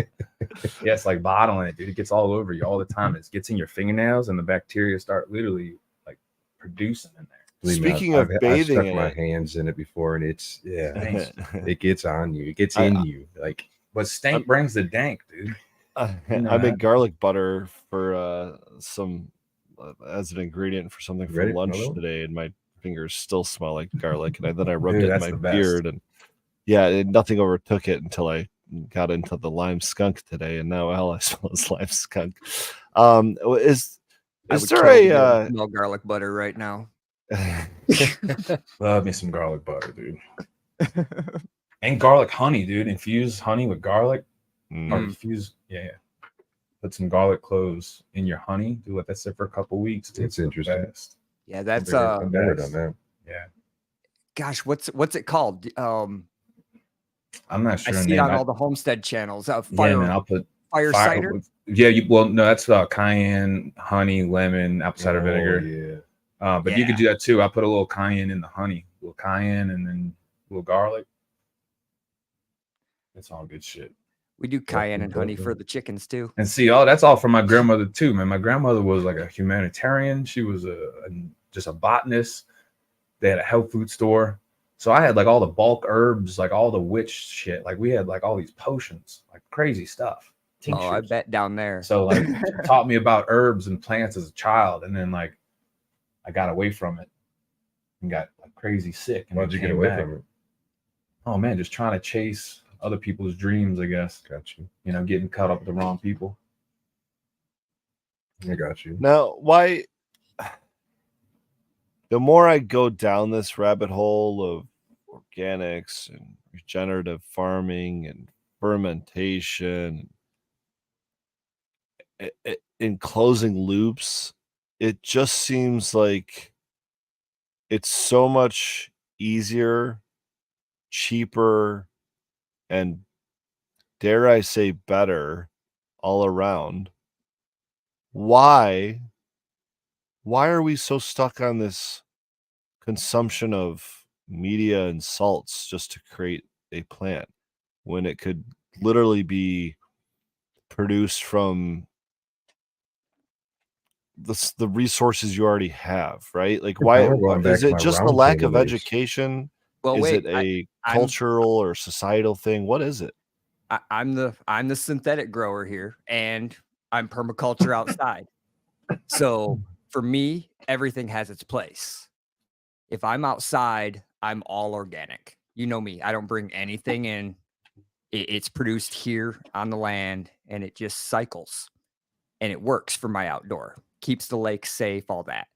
Yeah, it's like bottling it, dude. It gets all over you all the time. It gets in your fingernails, and the bacteria start literally like producing in there. Speaking of bathing, I've stuck my hands in it before, and it's it gets on you. It gets in you. Like, but stank brings the dank, dude. I make garlic butter for some as an ingredient for something for lunch today, and my fingers still smell like garlic. And then I rubbed it in my beard, and nothing overtook it until I got into the lime skunk today, and now I smell this lime skunk. Is there a smell garlic butter right now? Love me some garlic butter, dude. And garlic honey, dude. Infuse honey with garlic. Or Mm. infuse, yeah. Put some garlic cloves in your honey. Do let that sit for a couple weeks. Dude. It's interesting. Best. Yeah, that's I've never done that. Yeah. gosh, what's it called? I'm not I sure. the see it name. on all the homestead channels. Yeah, Fire man, I'll put fire fire. cider. Yeah, well, no, that's cayenne, honey, lemon, apple cider vinegar. Yeah. But you could do that too. I put a little cayenne in the honey, a little cayenne, and then a little garlic. It's all good shit. We do cayenne and honey for the chickens too. And see, that's all from my grandmother too, man. My grandmother was like a humanitarian. She was just a botanist. They had a health food store. So I had like all the bulk herbs, like all the witch shit. Like we had like all these potions, like crazy stuff. Tinctures. Oh, I bet down there. So like she taught me about herbs and plants as a child, and then like I got away from it and got like crazy sick. And Why'd you get away from it? Oh man, just trying to chase other people's dreams, I guess. Got you. You know, getting caught up with the wrong people. I got you. Now, why? The more I go down this rabbit hole of organics and regenerative farming and fermentation, in closing loops, it just seems like it's so much easier, cheaper, and dare I say better all around. Why are we so stuck on this consumption of media and salts just to create a plant when it could literally be produced from the resources you already have, right? Like, why is it just a lack of education? Well, is wait, it a cultural or societal thing? What is it? I'm the synthetic grower here, and I'm permaculture outside. So for me, everything has its place. If I'm outside, I'm all organic. You know me. I don't bring anything in. It's produced here on the land, and it just cycles. And it works for my outdoor. Keeps the lake safe, all that.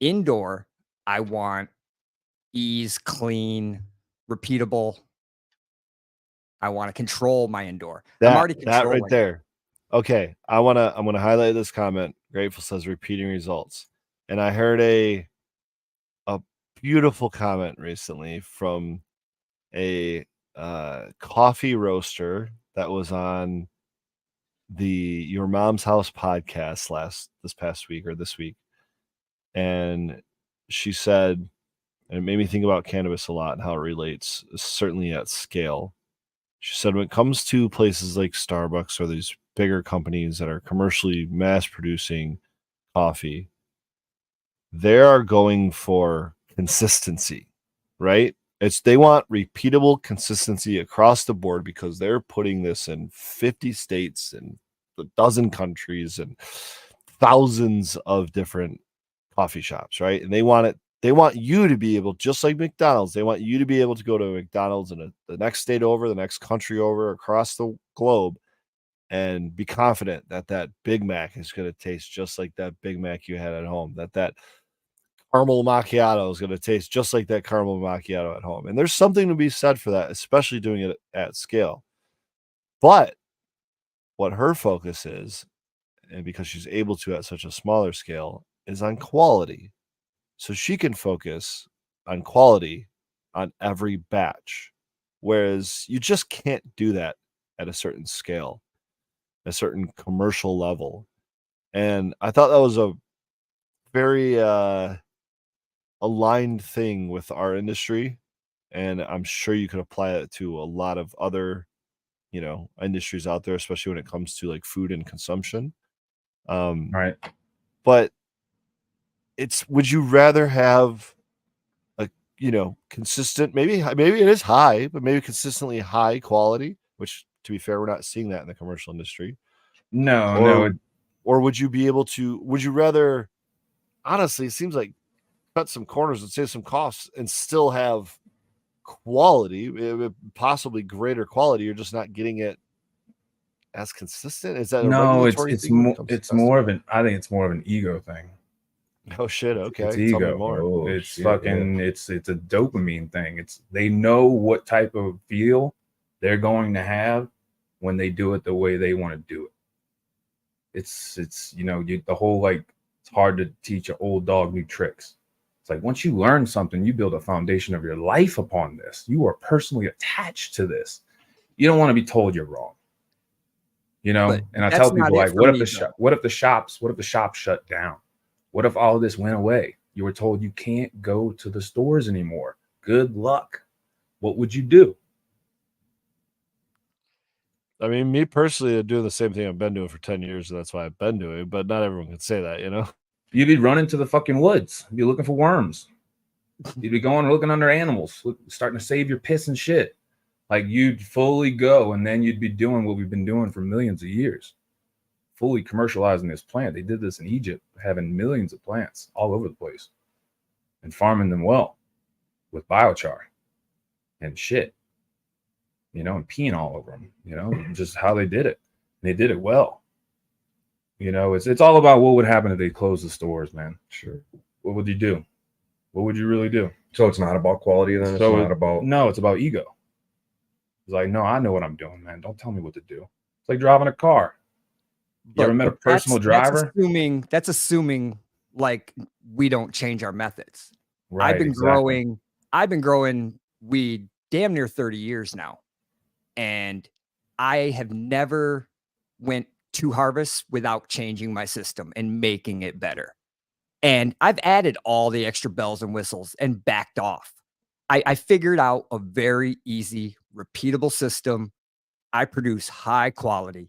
Indoor, I want ease, clean, repeatable. I want to control my indoor. I'm already controlling. That right there. Okay, I'm gonna highlight this comment. Grateful says repeating results, and I heard a beautiful comment recently from a coffee roaster that was on the Your Mom's House podcast this past week or this week, and she said, and it made me think about cannabis a lot and how it relates, certainly at scale. She said, when it comes to places like Starbucks or these bigger companies that are commercially mass producing coffee, they are going for consistency, right? They want repeatable consistency across the board because they're putting this in 50 states and a dozen countries and thousands of different coffee shops, right? And they want you to be able, just like McDonald's, they want you to be able to go to McDonald's in the next state over, the next country over, across the globe, and be confident that Big Mac is going to taste just like that Big Mac you had at home, that caramel macchiato is going to taste just like that caramel macchiato at home. And there's something to be said for that, especially doing it at scale. But what her focus is, and because she's able to at such a smaller scale, is on quality. So she can focus on quality on every batch, whereas you just can't do that at a certain scale, a certain commercial level. And I thought that was a very aligned thing with our industry, and I'm sure you could apply it to a lot of other, industries out there, especially when it comes to like food and consumption. Right. But would you rather have a consistent, maybe it is high, but maybe consistently high quality, which, to be fair, we're not seeing that in the commercial industry. No. Or would you rather, honestly, it seems like, cut some corners and save some costs and still have quality, possibly greater quality? You're just not getting it as consistent. Is that no? I think it's more of an ego thing. Oh shit. It's Okay. Tell ego. me more. Oh, It's shit, fucking it's a dopamine thing. They know what type of feel they're going to have when they do it the way they want to do it. It's the whole like it's hard to teach an old dog new tricks. It's like once you learn something, you build a foundation of your life upon this. You are personally attached to this. You don't want to be told you're wrong. But And I that's tell people not it like, for me, though. what if the shops shut down? What if all of this went away? You were told you can't go to the stores anymore. Good luck. What would you do? I mean, me personally, I'm doing the same thing I've been doing for 10 years, and that's why I've been doing it, but not everyone can say that, you know? You'd be running to the fucking woods. You'd be looking for worms. You'd be going and looking under animals, starting to save your piss and shit. Like you'd fully go, and then you'd be doing what we've been doing for millions of years, fully commercializing this plant. They did this in Egypt, having millions of plants all over the place and farming them well with biochar and shit, and peeing all over them, just how they did it. And they did it well. It's all about what would happen if they closed the stores, man. Sure. What would you do? What would you really do? So it's not about quality, then. It's not about. No, it's about ego. It's like, no, I know what I'm doing, man. Don't tell me what to do. It's like driving a car. You ever met a personal driver? That's assuming like we don't change our methods. Right. I've been growing weed damn near 30 years now. And I have never went to harvest without changing my system and making it better. And I've added all the extra bells and whistles and backed off. I figured out a very easy, repeatable system. I produce high quality.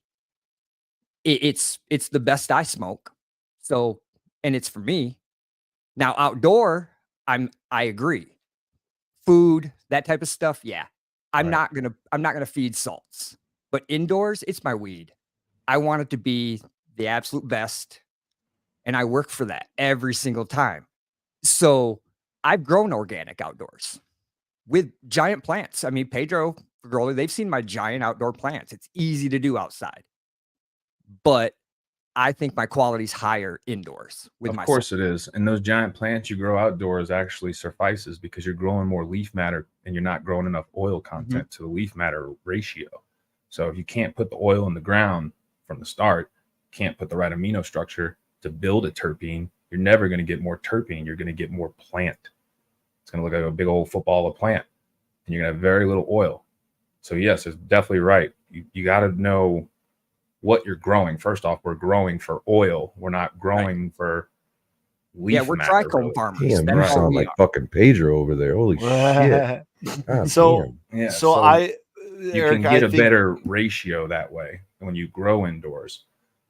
It's the best I smoke. So, and it's for me. Now outdoor, I agree. Food, that type of stuff, yeah. I'm not gonna feed salts. But indoors, it's my weed. I want it to be the absolute best. And I work for that every single time. So I've grown organic outdoors with giant plants. I mean, Pedro, Growler, they've seen my giant outdoor plants. It's easy to do outside. But I think my quality's higher indoors with my. Of course it is. And those giant plants you grow outdoors actually suffices because you're growing more leaf matter and you're not growing enough oil content to the leaf matter ratio. So if you can't put the oil in the ground from the start, can't put the right amino structure to build a terpene, you're never going to get more terpene. You're going to get more plant. It's going to look like a big old football of plant, and you're going to have very little oil. So yes, it's definitely right. You got to know what you're growing. First off, we're growing for oil. We're not growing for leaf. Yeah, we're trichome farmers. Damn, you sound like fucking Pedro over there. Holy shit. God So damn. Yeah. You Eric, can get a better ratio that way when you grow indoors.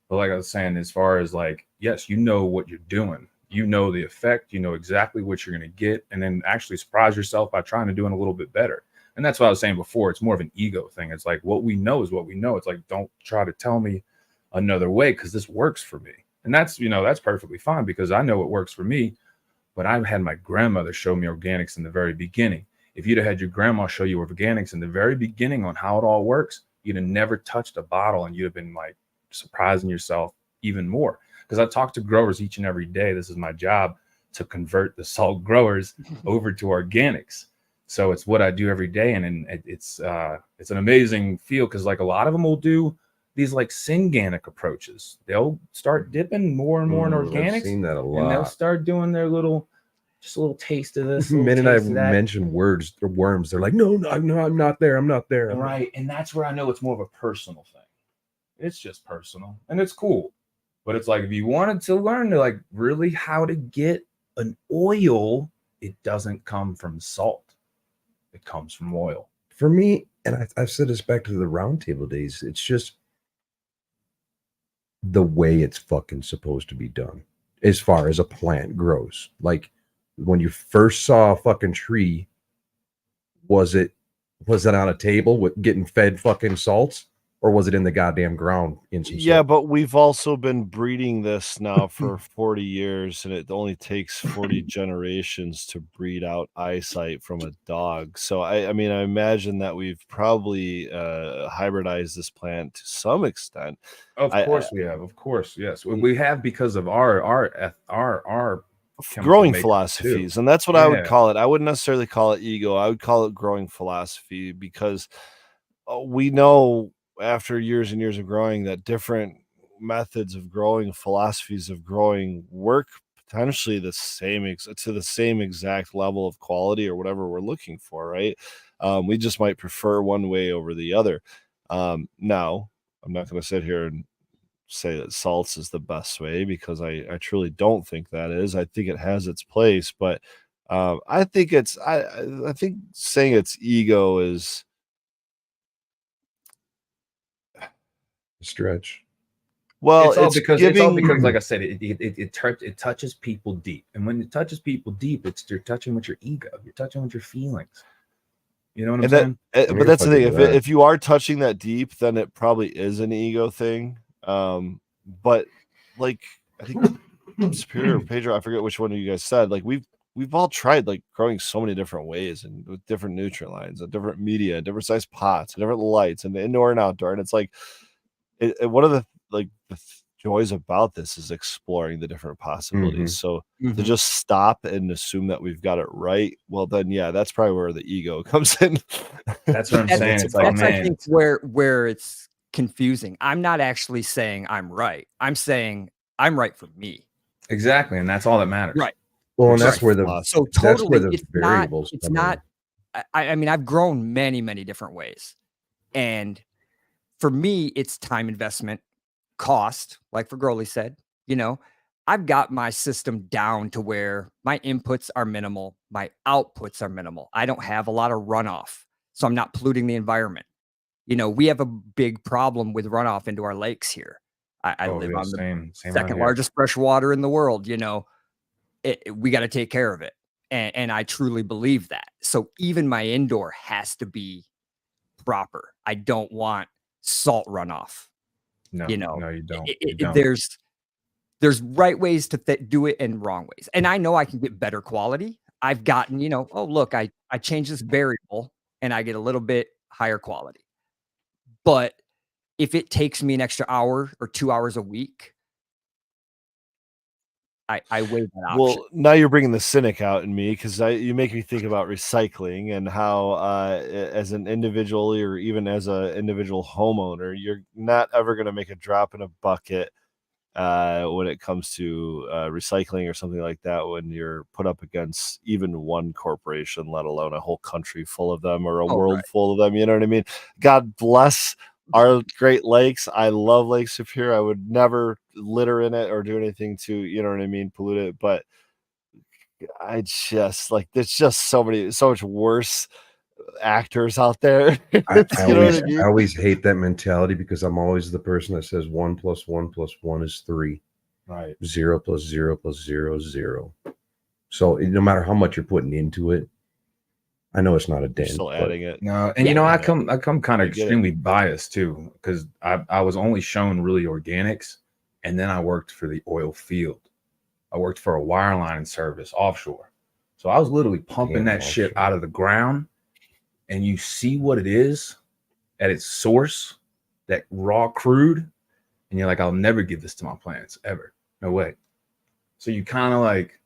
But like I was saying, as far as like, yes, you know what you're doing. You know the effect. You know exactly what you're going to get. And then actually surprise yourself by trying to do it a little bit better. And that's what I was saying before. It's more of an ego thing. It's like what we know is what we know. It's like, don't try to tell me another way because this works for me. And that's perfectly fine because I know what works for me. But I've had my grandmother show me organics in the very beginning. If you'd have had your grandma show you organics in the very beginning on how it all works, you'd have never touched a bottle and you'd have been like surprising yourself even more. Because I talk to growers each and every day. This is my job, to convert the salt growers over to organics. So it's what I do every day. And it's an amazing feel because like a lot of them will do these like synganic approaches. They'll start dipping more and more in organics. I've seen that a lot. And they'll start doing their just a little taste of this. The minute I mention worms, they're like, no, I'm not there. I'm not there. Right. And that's where I know it's more of a personal thing. It's just personal and it's cool. But it's like, if you wanted to learn to like really how to get an oil, it doesn't come from salt. It comes from oil. For me, and I've said this back to the roundtable days, it's just the way it's fucking supposed to be done as far as a plant grows. Like when you first saw a fucking tree, was it on a table with getting fed fucking salts? Or was it in the goddamn ground in some Yeah, salt? but we've also been breeding this now for 40 years, and it only takes 40 generations to breed out eyesight from a dog. So, I mean, I imagine that we've probably hybridized this plant to some extent. Of course we have. Of course, yes. We have because of our chemical growing makeup, too. philosophies, and that's what I would Yeah. call it. I wouldn't necessarily call it ego. I would call it growing philosophy because we know after years and years of growing that different methods of growing, philosophies of growing work potentially the same to the same exact level of quality or whatever we're looking for, right? We just might prefer one way over the other. Now, I'm not going to sit here and say that salts is the best way because I truly don't think that is. I think it has its place, but I think I think saying it's ego is Stretch. well, It's all it's because giving. like I said, it touches people deep, and when it touches people deep, you're touching with your ego, you're touching with your feelings. You know what I'm And that, saying? I but can that's the fucking thing. do If that. if you are touching that deep, then it probably is an ego thing. But like I think Superior or Pedro, I forget which one of you guys said. Like we've all tried like growing so many different ways and with different nutrient lines and different media, different size pots, and different lights, and indoor and outdoor. And it's like one of the joys about this is exploring the different possibilities. So to just stop and assume that we've got it right, well, then yeah, that's probably where the ego comes in. That's what I'm That's, saying. It's like, that's I man, think where it's confusing. I'm not actually saying I'm right. I'm saying I'm right for me. exactly, and that's all that matters. Right. Well, and Which that's is where the philosophy. So that's where totally, the it's not. variables It's come not. in. I mean, I've grown many different ways, and for me, it's time investment, cost. Like for Growley said, I've got my system down to where my inputs are minimal, my outputs are minimal. I don't have a lot of runoff, so I'm not polluting the environment. We have a big problem with runoff into our lakes here. I Oh live yeah, on the same out second here. largest fresh water in the world. We got to take care of it. And I truly believe that. So even my indoor has to be proper. I don't want salt runoff. No, You know, no, you don't. it- You it- don't. there's right ways to do it and wrong ways. And I know I can get better quality. I've gotten, oh, look, I changed this variable and I get a little bit higher quality. But if it takes me an extra hour or 2 hours a week, I weigh that option. Well, now you're bringing the cynic out in me because you make me think about recycling and how, as an individual or even as an individual homeowner, you're not ever going to make a drop in a bucket when it comes to recycling or something like that. When you're put up against even one corporation, let alone a whole country full of them or a world right. full of them, you know what I mean? God bless our Great Lakes. I love Lake Superior. I would never litter in it or do anything to, you know what I mean, pollute it. But I just like there's just so much worse actors out there. I You know what I mean? always hate that mentality because I'm always the person that says 1 + 1 + 1 is 3. Right. 0 + 0 + 0 is 0. So no matter how much you're putting into it, I know it's not a You're dent. still but adding it. No, and Yeah. I come kind I of get it. extremely biased too, because I was only shown really organics, and then I worked for the oil field. I worked for a wireline service offshore. So I was literally pumping Damn, that shit offshore. out of the ground, and you see what it is at its source, that raw crude, and you're like, I'll never give this to my plants ever. No way. So you kind of like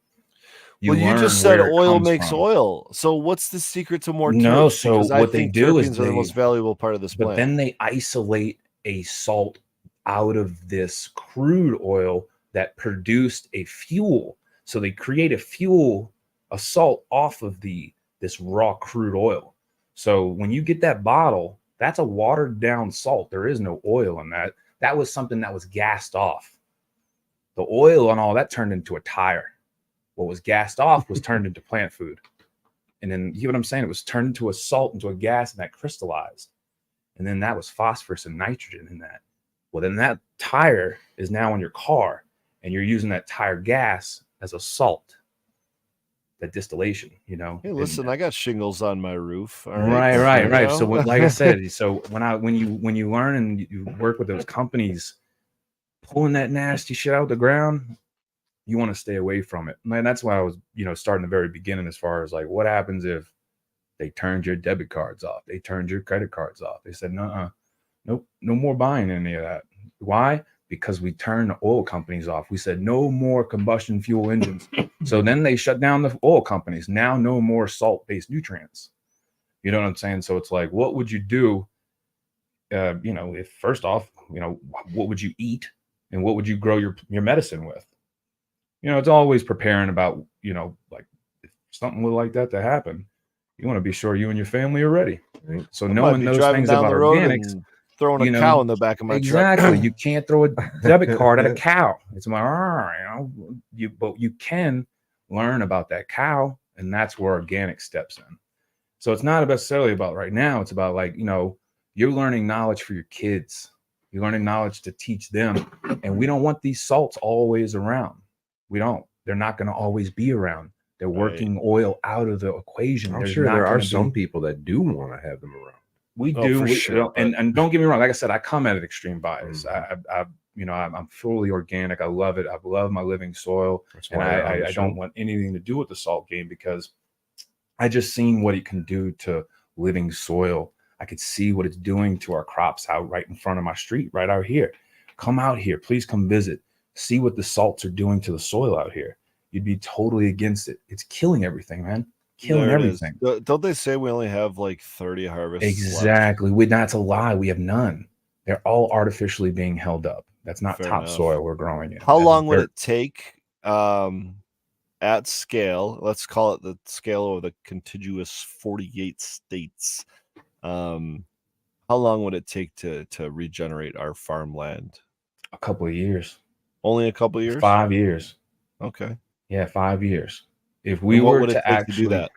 Well, you learn just said where it oil comes makes from. oil. So what's the secret to more No, terps? so Because I what they think do is terpenes are the most valuable part of this but plant. then they isolate a salt out of this crude oil that produced a fuel. So they create a fuel, a salt off of this raw crude oil. So when you get that bottle, that's a watered down salt. There is no oil in that. That was something that was gassed off. The oil and all that turned into a tire. What was gassed off was turned into plant food. And then you hear what I'm saying? It was turned into a salt, into a gas, and that crystallized. And then that was phosphorus and nitrogen in that. Well, then that tire is now in your car, and you're using that tire gas as a salt, that distillation, Hey, listen, I got shingles on my roof. All Right. right. You So know? like I said, so when you learn and you work with those companies pulling that nasty shit out of the ground, you want to stay away from it. Man, that's why I was, starting the very beginning as far as like what happens if they turned your debit cards off, they turned your credit cards off. They said, nope, no more buying any of that. Why? because we turned the oil companies off. We said no more combustion fuel engines. So then they shut down the oil companies. Now no more salt-based nutrients. You know what I'm saying? So it's like, what would you do? If first off, what would you eat and what would you grow your medicine with? It's always preparing about, like if something like that to happen, you want to be sure you and your family are ready. Right? So knowing those things about organics, throwing a cow in the back of my truck. Exactly. You can't throw a debit card at a cow. It's like, but you can learn about that cow, and that's where organic steps in. So it's not necessarily about right now. It's about like, you're learning knowledge for your kids. You're learning knowledge to teach them. And we don't want these salts always around. We don't. They're not going to always be around. They're working oil out of the equation. I'm sure there are some people that do want to have them around. We do, sure, and don't get me wrong. Like I said, I come at it extreme bias. I'm fully organic. I love it. I love my living soil, and I don't want anything to do with the salt game because I just seen what it can do to living soil. I could see what it's doing to our crops out right in front of my street, right out here. Come out here, please come visit. See what the salts are doing to the soil out here. You'd be totally against it. It's killing everything, man. Killing everything. Don't they say we only have like 30 harvests? Exactly. That's a lie. We have none. They're all artificially being held up. That's not topsoil we're growing in. How long would it take at scale? Let's call it the scale of the contiguous 48 states. How long would it take to regenerate our farmland? A couple of years. Only a couple of years? 5 years. Okay. Yeah, 5 years. If we were to actually do that,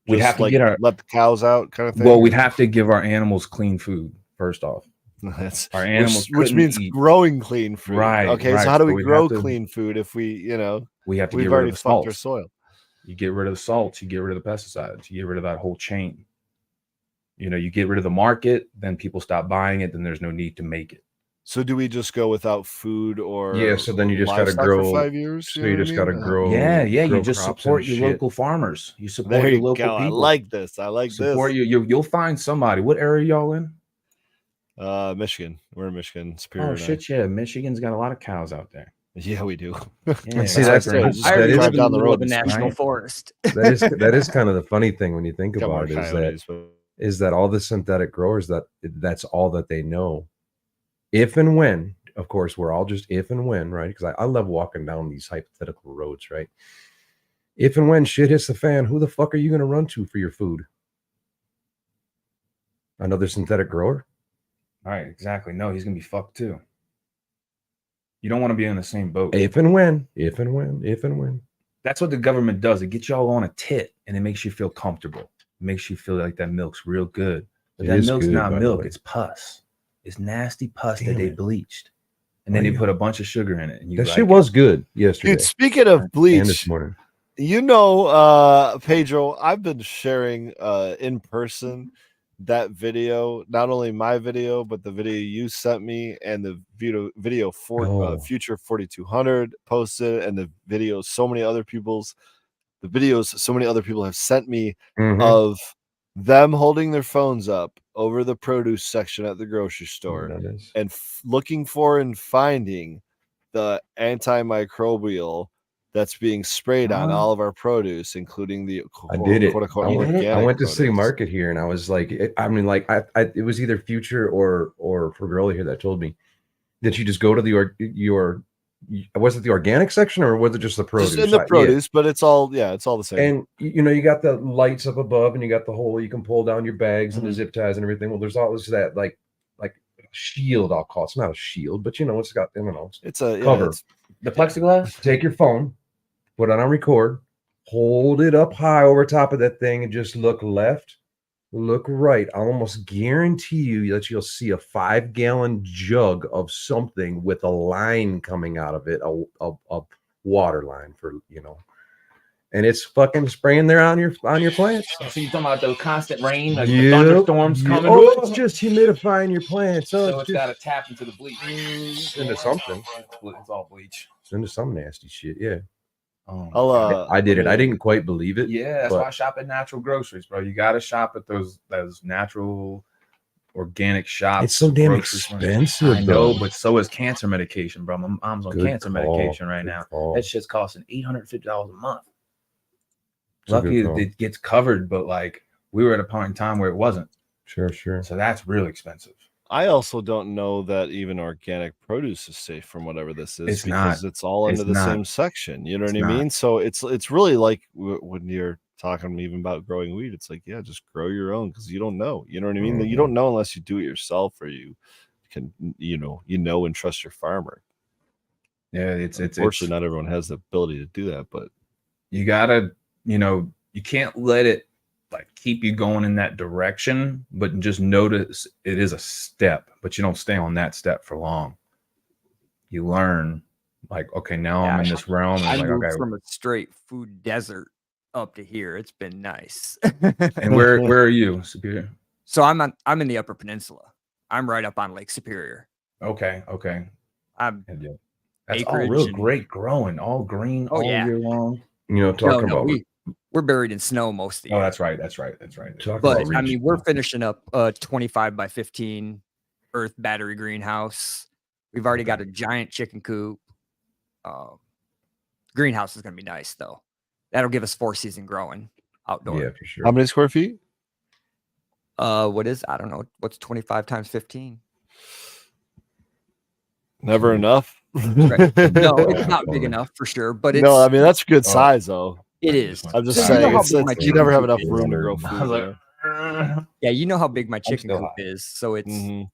we'd have to let the cows out kind of thing. Well, we'd have to give our animals clean food first off. That's our animals, which means growing clean food. Right. Okay. Right. So how do we grow clean food if we have to we've get already rid of the fucked our salts. soil? You get rid of the salts. You get rid of the pesticides. You get rid of that whole chain. You get rid of the market, then people stop buying it. Then there's no need to make it. So do we just go without food or? Yeah. So then you just got to grow for 5 years. So you just got to grow. Yeah. You just support your local farmers. You support your local people. I like this. Support you'll find somebody. What area y'all in? Michigan. We're in Michigan. Superior. Oh shit, yeah. Michigan's got a lot of cows out there. Yeah, we do. Yeah, see, that's I already live in the middle of the national forest. That is kind of the funny thing when you think about it is that all the synthetic growers that's all that they know. If and when, of course, we're all just if and when, right? Because I love walking down these hypothetical roads, right? If and when shit hits the fan, who the fuck are you going to run to for your food? Another synthetic grower? All right, exactly. No, he's going to be fucked too. You don't want to be in the same boat. If and when. That's what the government does. It gets y'all on a tit and it makes you feel comfortable. It makes you feel like that milk's real good. But that milk's not milk. It's pus. It's nasty pus that they bleached. And then they put a bunch of sugar in it. And that shit was good yesterday. Dude, speaking of bleach, and this morning. Pedro, I've been sharing in person that video, not only my video, but the video you sent me and the video for Future 4200 posted, and the videos so many other people have sent me of them holding their phones up over the produce section at the grocery store and looking for and finding the antimicrobial that's being sprayed on all of our produce, including the I went to City Market here, and I was like, it was either Future or Fergoli here that told me that you just go to was it the organic section or was it just the produce? Just in the produce, but it's all the same. And you got the lights up above, and you got the hole you can pull down your bags and the zip ties and everything. Well, there's always that like shield, I'll call it. It's not a shield, but it's got it's a cover. The plexiglass. Take your phone, put it on record, hold it up high over top of that thing, and just look left, look right. I almost guarantee you that you'll see a 5-gallon jug of something with a line coming out of it, a water line for and it's fucking spraying there on your plants. So you're talking about the constant rain, like the thunderstorms coming. Oh, it's just humidifying your plants. So it's got to tap into the bleach. Into something. It's all bleach. It's into some nasty shit. Yeah. I did it. I didn't quite believe it. Yeah, that's why I shop at natural groceries, bro. You got to shop at those natural, organic shops. It's so damn grocery stores. expensive. I know, though. but so is cancer medication, bro. My mom's on Good cancer call. medication right Good now. call. That shit's costing $850 a month. It's a good Lucky call. it gets covered, but like we were at a point in time where it wasn't. Sure. So that's really expensive. I also don't know that even organic produce is safe from whatever this is It's because not. it's all It's under the not. same section. You know It's what I not. mean? So it's really like when you're talking even about growing weed, it's like, yeah, just grow your own because you don't know. You know what I mean? You don't know unless you do it yourself or you can, and trust your farmer. Yeah, it's Unfortunately, not everyone has the ability to do that, but you gotta, you can't let it like keep you going in that direction, but just notice it is a step, but you don't stay on that step for long. You learn like, okay, now I'm in this realm. I And like, moved okay, from a straight food desert up to here. It's been nice. and where are you, Superior? So I'm in the Upper Peninsula. I'm right up on Lake Superior. Okay. I'm That's all acreage real and- great growing, all green, all yeah. year long. Talking about we're buried in snow most of the year. Oh, that's right. Talk But about I mean, we're finishing up a 25 by 15 earth battery greenhouse. We've already got a giant chicken coop. Greenhouse is going to be nice though. That'll give us 4-season growing outdoor. Yeah, for sure. how many square feet? I don't know. What's 25 times 15? Never enough. Right. No, it's not big enough for sure, but it's No, I mean that's a good size though. it is. I'm just So you know saying, how it's, big my it's, you never chicken have coop enough is. room to grow I was food. like, there. Yeah, you know how big my chicken still coop high. is, so it's Mhm.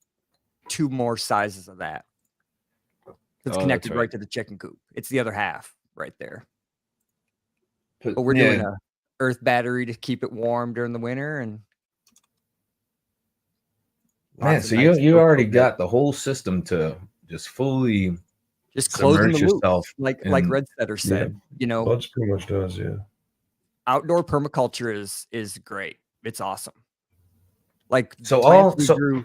2 more sizes of that. It's Oh, that's connected right. right to the chicken coop. It's the other half right there. But But we're doing a earth battery to keep it warm during the winter and man, lots of so nice you cocoa already bed. got the whole system to just fully just closing the submerge loop, yourself like in- Redsetter said. Buds pretty much does, yeah. Outdoor permaculture is great. It's awesome. Like So plants all- we so- grew,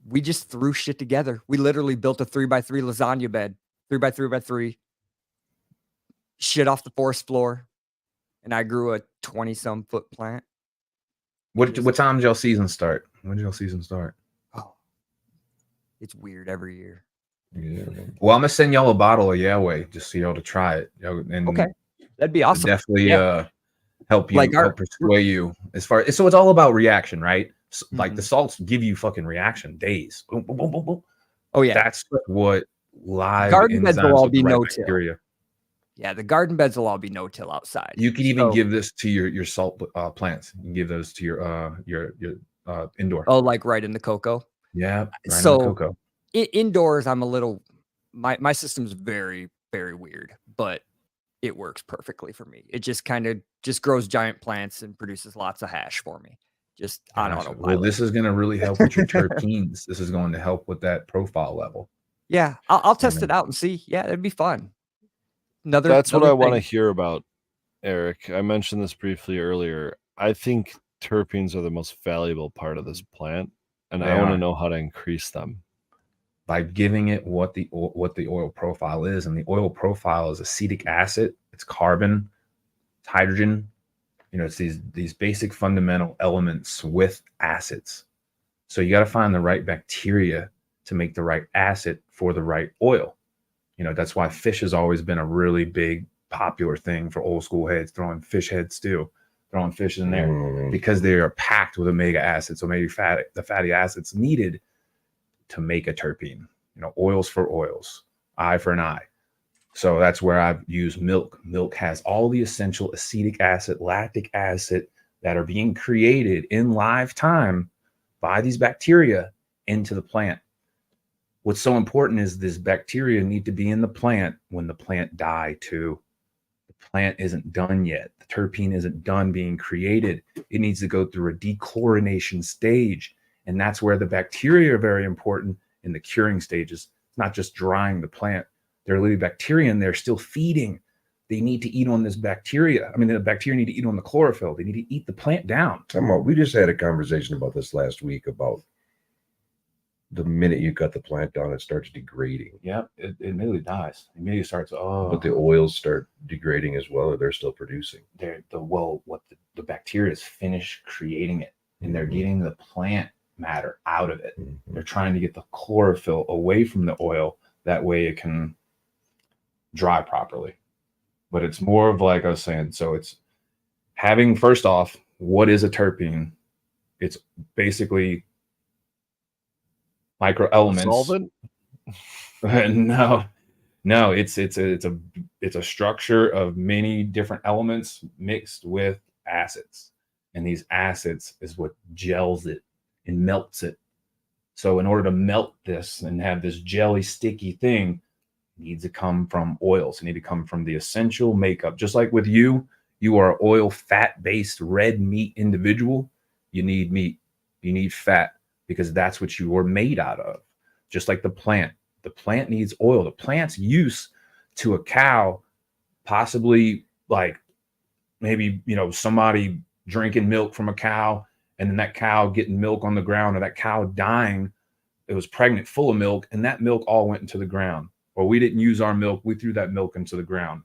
we just threw shit together. We literally built a 3x3 lasagna bed, 3x3x3, shit off the forest floor, and I grew a 20-some foot plant. What time did y'all season start? When did y'all season start? Oh, it's weird every year. Yeah. Well, I'm gonna send y'all a bottle of Yah-Whey just so y'all to try it. And Okay, that'd be awesome. definitely help you Like help persuade you as far. So it's all about reaction, right? Like the salts give you fucking reaction days. Boom, boom, boom, boom, boom. Oh yeah, That's what live Garden beds will enzymes all with be the right no-till. bacteria. yeah. The garden beds will all be no-till outside. You can even So- give this to your salt plants. You can give those to your indoor. Oh, like right in the cocoa. Yeah, right in So- the cocoa. Indoors, I'm a little. My system's very, very weird, but it works perfectly for me. It just kind of just grows giant plants and produces lots of hash for me. Just on Gotcha. autopilot. Well, this is going to really help with your terpenes. This is going to help with that profile level. Yeah, I'll test it out and see. Yeah, it'd be fun. That's what another I want to thing- hear about, Eric. I mentioned this briefly earlier. I think terpenes are the most valuable part of this plant, and They I want to are. know how to increase them. By giving it what the oil profile is, and the oil profile is acetic acid, it's carbon, it's hydrogen. It's these basic fundamental elements with acids. So you got to find the right bacteria to make the right acid for the right oil. That's why fish has always been a really big popular thing for old school heads, throwing fish heads too, throwing fish in there because they are packed with omega acids, the fatty acids needed to make a terpene. Oils for oils, eye for an eye. So that's where I've used milk. Milk has all the essential acetic acid, lactic acid that are being created in live time by these bacteria into the plant. What's so important is this bacteria need to be in the plant when the plant die too. The plant isn't done yet. The terpene isn't done being created. It needs to go through a dechlorination stage. And that's where the bacteria are very important in the curing stages. It's not just drying the plant. There are living bacteria in there still feeding. They need to eat on this bacteria. I mean, the bacteria need to eat on the chlorophyll. They need to eat the plant down. We just had a conversation about this last week about the minute you cut the plant down, it starts degrading. Yeah, it immediately dies. It immediately starts, But the oils start degrading as well, or they're still producing. the bacteria is finished creating it, and they're getting the plant matter out of it. They're trying to get the chlorophyll away from the oil. That way it can dry properly. But it's more of like I was saying. So it's having, first off, what is a terpene? It's basically microelements. Solvent? No, it's a structure of many different elements mixed with acids. And these acids is what gels it and melts it. So in order to melt this and have this jelly sticky thing, it needs to come from oils. It needs to come from the essential makeup. Just like with you are an oil fat-based red meat individual. You need meat. You need fat because that's what you are made out of. Just like the plant. The plant needs oil. The plant's use to a cow, possibly like maybe, somebody drinking milk from a cow and then that cow getting milk on the ground, or that cow dying. It was pregnant, full of milk, and that milk all went into the ground. Or we didn't use our milk. We threw that milk into the ground.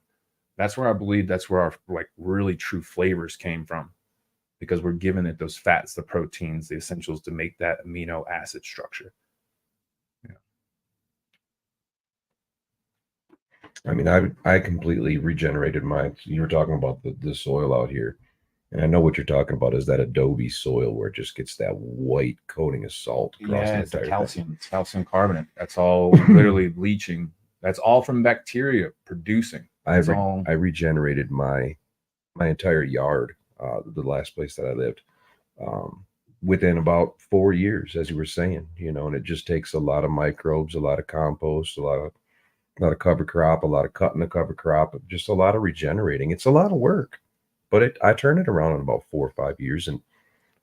That's where I believe that's where our like really true flavors came from, because we're giving it those fats, the proteins, the essentials to make that amino acid structure. I mean, I completely regenerated my. You were talking about the soil out here, and I know what you're talking about is that adobe soil where it just gets that white coating of salt across Yeah, the it's the entire calcium. thing. It's calcium carbonate. That's all literally leaching. That's all from bacteria producing. I regenerated my entire yard, the last place that I lived, within about 4 years, as you were saying, and it just takes a lot of microbes, a lot of compost, a lot of cover crop, a lot of cutting the cover crop, just a lot of regenerating. It's a lot of work, but I turned it around in about 4 or 5 years, and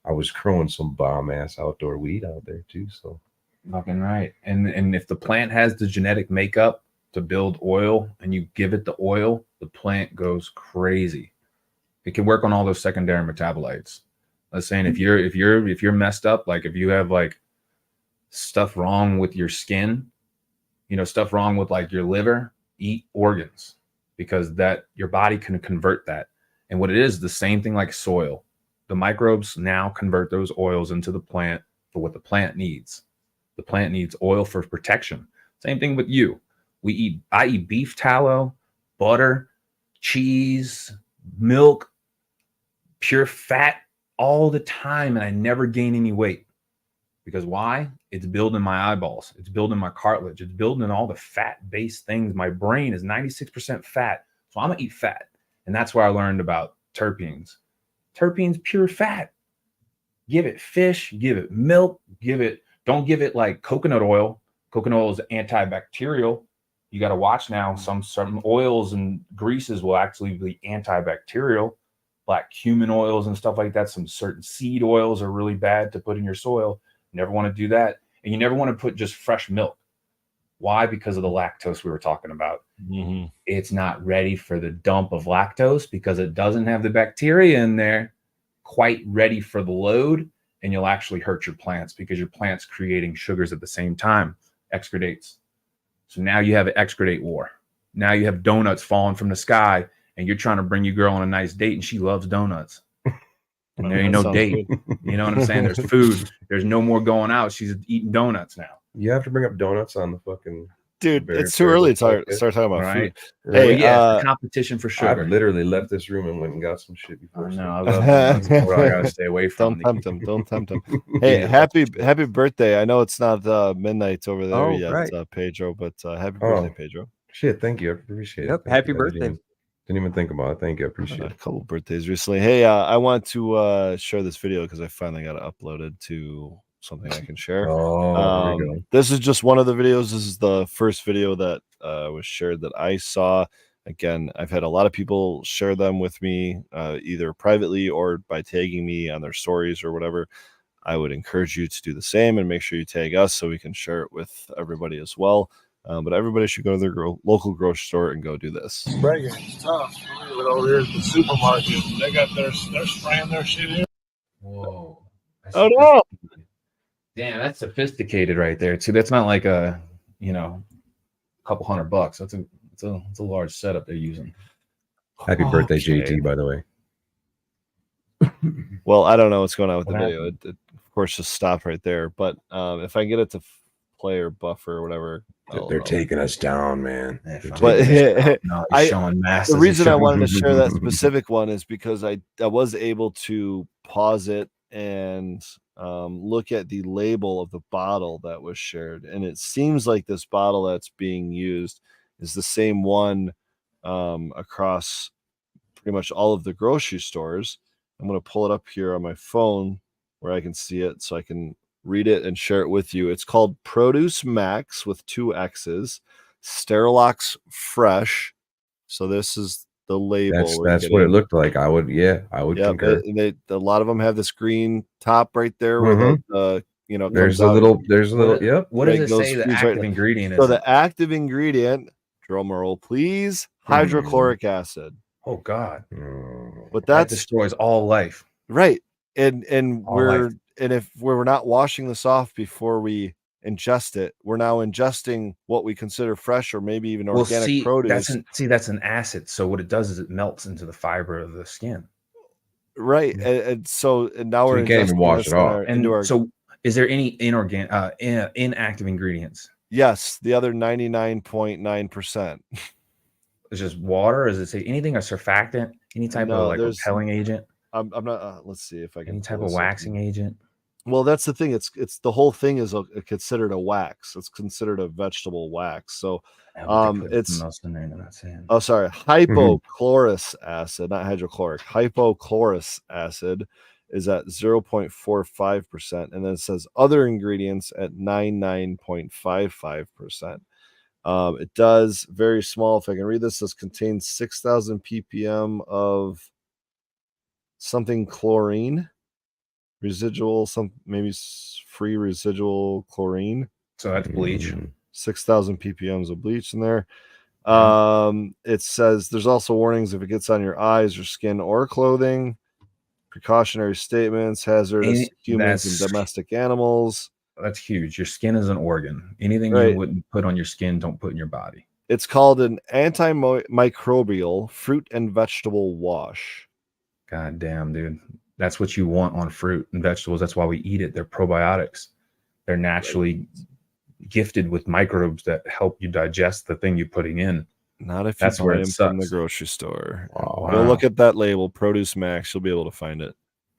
I was growing some bomb ass outdoor weed out there too. So fucking right. And if the plant has the genetic makeup to build oil and you give it the oil, the plant goes crazy. It can work on all those secondary metabolites. Let's say if you're messed up, like if you have like stuff wrong with your skin, stuff wrong with like your liver, eat organs, because that your body can convert that. And what it is, the same thing like soil. The microbes now convert those oils into the plant for what the plant needs. The plant needs oil for protection. Same thing with you. I eat beef tallow, butter, cheese, milk, pure fat all the time, and I never gain any weight. Because why? It's building my eyeballs. It's building my cartilage. It's building all the fat-based things. My brain is 96% fat. So I'm going to eat fat. And that's where I learned about terpenes. Terpenes, pure fat. Give it fish. Give it milk. Don't give it like coconut oil. Coconut oil is antibacterial. You got to watch now. Some oils and greases will actually be antibacterial. Black cumin oils and stuff like that. Some certain seed oils are really bad to put in your soil. Never want to do that. And you never want to put just fresh milk. Why? Because of the lactose we were talking about. Mm-hmm. It's not ready for the dump of lactose because it doesn't have the bacteria in there quite ready for the load. And you'll actually hurt your plants because your plant's creating sugars at the same time, excredates. So now you have an excredate war. Now you have donuts falling from the sky and you're trying to bring your girl on a nice date and she loves donuts. And there ain't no date. You know what I'm saying? There's food. There's no more going out. She's eating donuts now. you have to bring up donuts on the fucking Dude, it's too early to start talking about Right. food. Hey, yeah, it's a competition for sugar. I've literally left this room and went and got some shit before. I know. I love donuts. That's what I gotta stay away from. Don't tempt him. Hey, happy birthday. I know it's not midnight over there yet, right. Pedro, but happy birthday, Pedro. Shit, thank you. I appreciate it. Happy birthday. Didn't even think about it. Thank you. I appreciate A it. couple birthdays recently. Hey, I want to share this video because I finally got it uploaded to something I can share. Oh, there we go. This is just one of the videos. This is the first video that was shared that I saw. Again, I've had a lot of people share them with me, either privately or by tagging me on their stories or whatever. I would encourage you to do the same and make sure you tag us so we can share it with everybody as well. But everybody should go to their local grocery store and go do this. It's tough. Over here at the supermarket, they're spraying their shit in. Whoa. Oh no! Damn, that's sophisticated right there too. That's not like a couple $100. That's a large setup they're using. Happy birthday, JT, by the way. Well, I don't know what's going on with What the video. happened? Of course, just stop right there. But if I get it to play or buffer or whatever, They're taking us down, man. But no, he's showing masses. the reason I wanted to share that specific one is because I was able to pause it and look at the label of the bottle that was shared, and it seems like this bottle that's being used is the same one across pretty much all of the grocery stores. I'm going to pull it up here on my phone where I can see it so I can read it and share it with you. It's called Produce Max with 2 X's, Sterilox Fresh. So this is the label. That's what it looked like. I would concur. A lot of them have this green top right there where there's a little yep. What does it say the active ingredient is? So the active ingredient, drum roll please, hydrochloric acid. Oh God. But that destroys all life. Right. And if we're not washing this off before we ingest it, we're now ingesting what we consider fresh or maybe even organic produce. That's an acid. So what it does is it melts into the fiber of the skin. Right. And now we're you can't even wash it off. So is there any inactive ingredients? Yes, the other 99.9%. It's just water? Does it say anything, a surfactant, any type of repelling agent? I'm not. Let's see if I can. Any type of waxing agent. Well, that's the thing. It's the whole thing is considered a wax. It's considered a vegetable wax. So, it's in there, they're not saying. Oh, sorry, hypochlorous acid, not hydrochloric. Hypochlorous acid is at 0.45%, and then it says other ingredients at 99.55%. It does very small. If I can read this, this contains 6,000 ppm of something chlorine, residual, maybe free residual chlorine. So that's bleach. 6,000 ppms of bleach in there. It says there's also warnings if it gets on your eyes or skin or clothing. Precautionary statements, hazardous to humans and domestic animals. That's huge. Your skin is an organ. Anything you wouldn't put on your skin, don't put in your body. It's called an antimicrobial fruit and vegetable wash. God damn, dude. That's what you want on fruit and vegetables. That's why we eat it. They're probiotics. They're naturally gifted with microbes that help you digest the thing you're putting in. Not if that's where it's from the grocery store. Wow. Go look at that label, Produce Max. You'll be able to find it.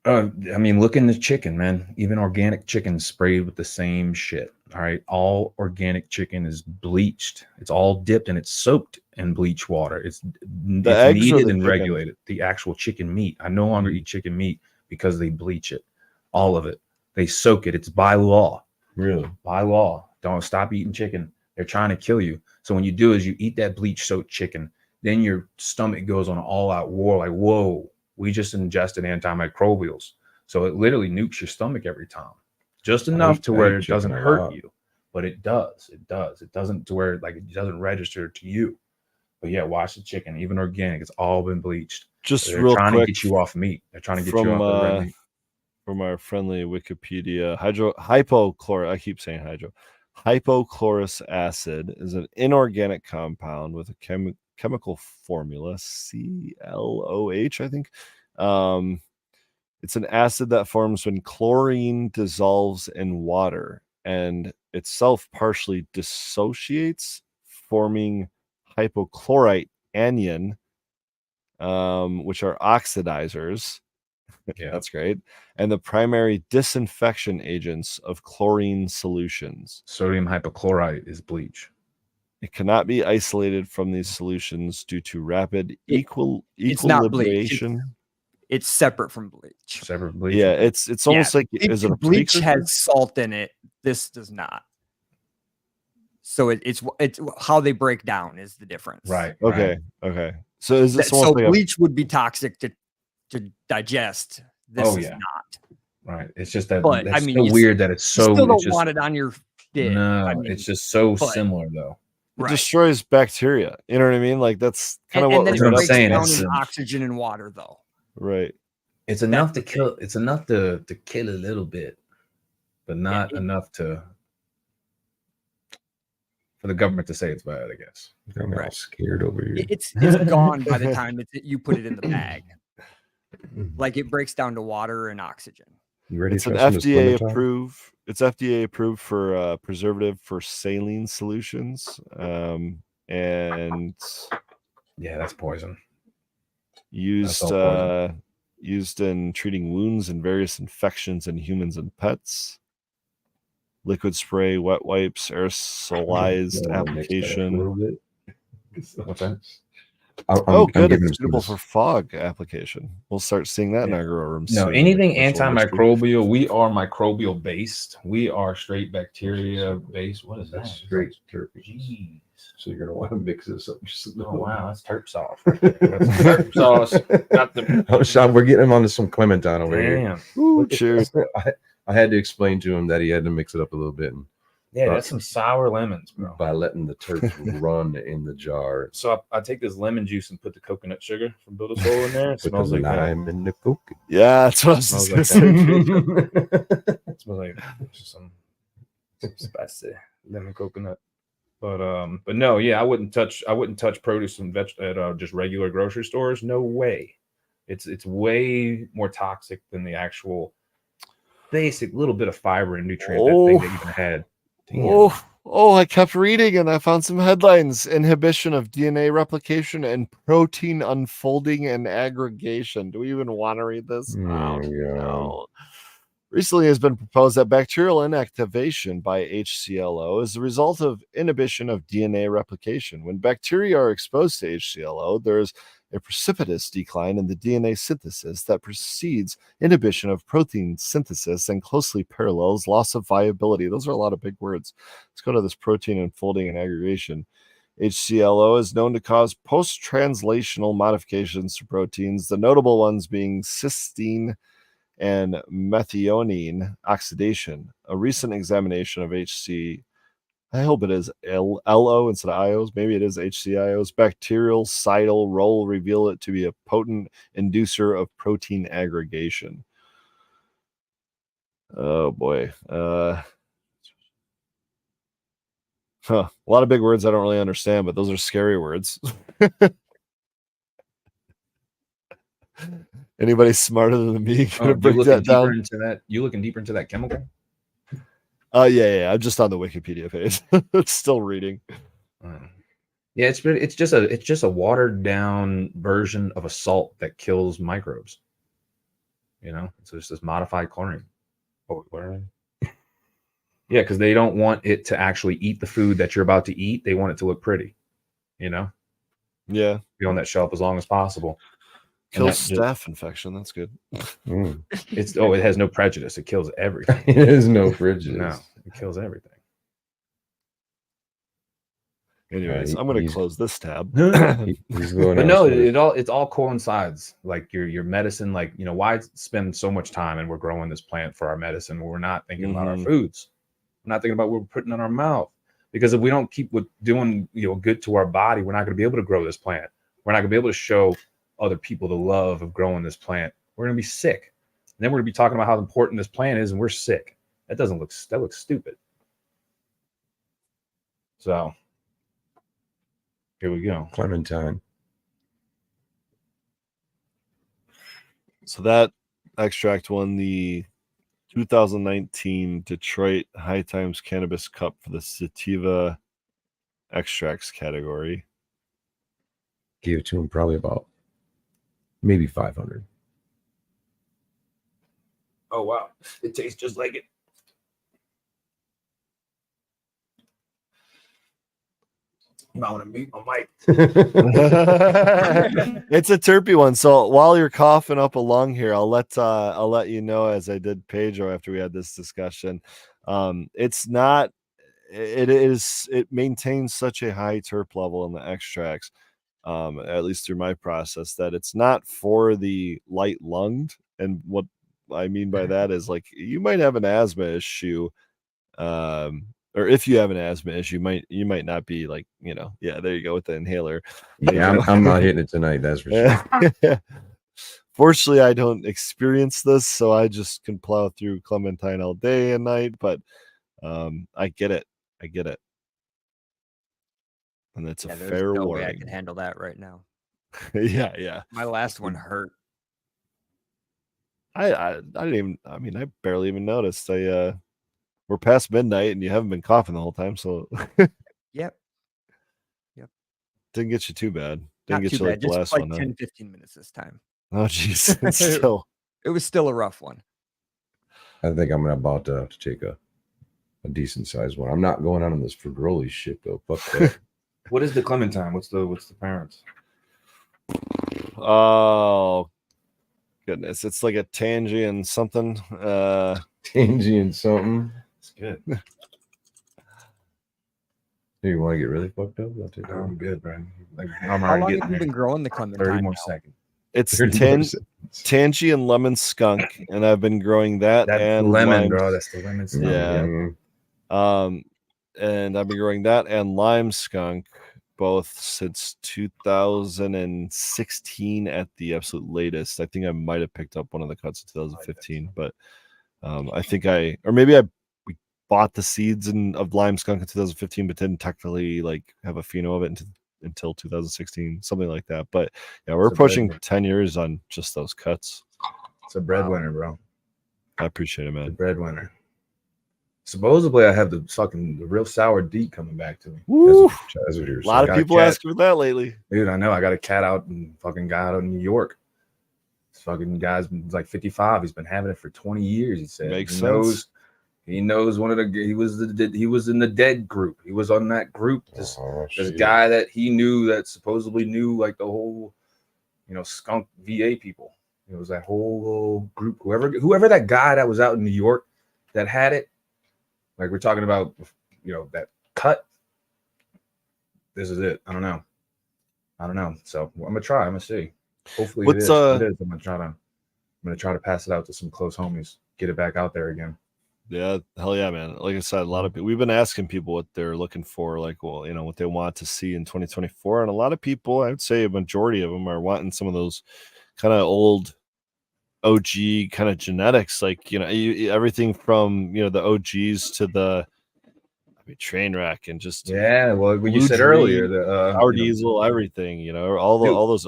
I mean, look in the chicken, man. Even organic chicken sprayed with the same shit. All right. All organic chicken is bleached. It's all dipped and it's soaked in bleach water. It's needed and regulated. The actual chicken meat. I no longer eat chicken meat because they bleach it. All of it. They soak it. It's by law. Really? By law. Don't stop eating chicken. They're trying to kill you. So when you do is you eat that bleach soaked chicken, then your stomach goes on an all out war. Like, whoa, we just ingested antimicrobials. So it literally nukes your stomach every time. Just enough to where it doesn't hurt you. But it does. It does. It doesn't to where it doesn't register to you. But yeah, watch the chicken, even organic. It's all been bleached. Just they're real trying quick, to get you off meat. They're trying to get you off the red meat. From our friendly Wikipedia, hypochlorous acid is an inorganic compound with a chemical formula ClOH, I think. It's an acid that forms when chlorine dissolves in water and itself partially dissociates, forming hypochlorite anion, which are oxidizers. Yeah, that's great. And the primary disinfection agents of chlorine solutions. Sodium hypochlorite is bleach. It cannot be isolated from these solutions due to rapid equilibration. It's separate from bleach. Separate from bleach. Yeah, it's almost like is it a bleach has salt in it. This does not. So it's how they break down is the difference. Right. Okay. So is this so bleach would be toxic to digest? This is not. Right. It's just that. But I mean, so weird that it's so. You still don't want it on your skin. No, it's just so similar though. It destroys bacteria. You know what I mean? Like that's kind of what I'm saying. It's oxygen and water, though. Right. It's enough to kill. It's enough to kill a little bit, but not enough for the government to say it's bad. I guess. I'm all scared over here. It's gone by the time you put it in the bag. Like it breaks down to water and oxygen. You ready It's to an try some of this FDA Clementine? approved. It's FDA approved for preservative for saline solutions, and Yeah, that's poison. used all poison. used in treating wounds and various infections in humans and pets. Liquid spray, wet wipes, aerosolized I wanna mix that up a application. little bit. What's that? Oh, I'm good. giving It's him some suitable of for this. fog application. We'll start seeing that in our grow rooms. No, soon in the anything commercial industry. antimicrobial. We are microbial based. We are straight bacteria based. What is that? That's straight turkey. Jeez. So you're gonna want to mix this up just a Oh little. wow, that's terp sauce. Right there. That's terp sauce. Got the Oh, Sean, we're getting him onto some Clementine over here. damn. Ooh, Look at cheers. I had to explain to him that he had to mix it up a little bit, and Yeah, that's some sour lemons, bro. by letting the terps run in the jar. So I take this lemon juice and put the coconut sugar from Build a Soul in there. It Put smells the like that. lime in the coke. Yeah, that's what I was Smells just like gonna that. say. It smells like some spicy lemon coconut. But no, yeah, I wouldn't touch produce and veg at just regular grocery stores. No way. It's way more toxic than the actual basic little bit of fiber and nutrient that thing that even had. Damn. I kept reading and I found some headlines. Inhibition of DNA replication and protein unfolding and aggregation. Do we even want to read this? Oh, yeah. No. Recently, it has been proposed that bacterial inactivation by HCLO is the result of inhibition of DNA replication. When bacteria are exposed to HCLO, there is a precipitous decline in the DNA synthesis that precedes inhibition of protein synthesis and closely parallels loss of viability. Those are a lot of big words. Let's go to this protein unfolding and aggregation. HCLO is known to cause post-translational modifications to proteins, the notable ones being cysteine and methionine oxidation. A recent examination of I hope it is LO instead of IOs. Maybe it is HCIOs. Bactericidal role reveal it to be a potent inducer of protein aggregation. Oh boy. A lot of big words I don't really understand, but those are scary words. Anybody smarter than me gonna break that down? You looking deeper into that chemical? Yeah. I'm just on the Wikipedia page. It's still reading. Yeah, it's just a watered down version of a salt that kills microbes. You know, so it's just modified chlorine. Oh, what? Yeah, because they don't want it to actually eat the food that you're about to eat. They want it to look pretty. You know. Yeah. Be on that shelf as long as possible. Kills staph infection. That's good. It has no prejudice. It kills everything. It has no prejudice. No, it kills everything. Anyways, I'm going to close this tab. He's going But no, it all coincides. Like your medicine, like, you know, why spend so much time and we're growing this plant for our medicine when we're not thinking about our foods? We're not thinking about what we're putting in our mouth. Because if we don't keep doing, you know, good to our body, we're not going to be able to grow this plant. We're not going to be able to show other people the love of growing this plant. We're going to be sick. And then we're going to be talking about how important this plant is, and we're sick. That looks stupid. So here we go. Clementine. So that extract won the 2019 Detroit High Times Cannabis Cup for the sativa extracts category. Gave it to him probably about maybe 500. Oh wow, it tastes just like it. You might want to mute my mic. It's a terpy one. So while you're coughing up a lung here, I'll let you know, as I did Pedro after we had this discussion. It's not. It maintains such a high terp level in the extracts, at least through my process, that it's not for the light lunged. And what I mean by that is, like, you might have an asthma issue, or if you have an asthma issue, you might not be, like, you know, yeah, there you go with the inhaler. Yeah, I'm not hitting it tonight, that's for sure. Fortunately, I don't experience this, so I just can plow through Clementine all day and night, but I get it. And it's a fair no warning. way I can handle that right now. Yeah. My last one hurt. I didn't even. I mean, I barely even noticed. We're past midnight, and you haven't been coughing the whole time, so Yep. didn't get you too bad. Didn't Not get too you like bad. the Just last like one. 10, 15 minutes this time. Oh, jeez, it's still. It was still a rough one. I think I'm about to take a decent sized one. I'm not going on this Frugroli shit though. Fuck that. What is the Clementine? What's the parents? Oh goodness, it's like a tangy and something. Tangy and something. It's good. Hey, you want to get really fucked up? I'll take No, I'm good, man. Like, I'm How already long getting have you there. been growing the 30 Clementine more now? seconds. It's 30 more seconds. tangy and lemon skunk, and I've been growing that That's and lemon, lime. bro. That's the lemon stuff. Yeah. And I've been growing that and lime skunk both since 2016 at the absolute latest. I think I might have picked up one of the cuts in 2015, but I think we bought the seeds of lime skunk in 2015, but didn't technically like have a pheno of it until 2016, something like that. But yeah, we're pushing 10 years on just those cuts. It's a breadwinner, bro. I appreciate it, The man. breadwinner. Supposedly, I have the real sour deep coming back to me. Woo! That's what you're A lot of Got a people cat. asking for that lately. Dude, I know. I got a cat out and fucking guy out in New York. This fucking guy's been like 55. He's been having it for 20 years. He said Makes he sense. knows one of the he was in the dead group. He was on that group. This guy that he knew that supposedly knew like the whole, skunk VA people. It was that whole little group. Whoever that guy that was out in New York that had it. Like we're talking about, that cut. This is it. I don't know. So I'm gonna try. I'm gonna see. Hopefully it is. It is. I'm gonna try to pass it out to some close homies. Get it back out there again. Yeah, hell yeah, man. Like I said, a lot of people, we've been asking people what they're looking for, like, well, what they want to see in 2024. And a lot of people, I would say a majority of them are wanting some of those kind of old OG kind of genetics, like, everything from, the OGs to the train wreck and just Yeah, well, when you Blue said Dream, earlier, the Our Diesel, everything, all Dude. those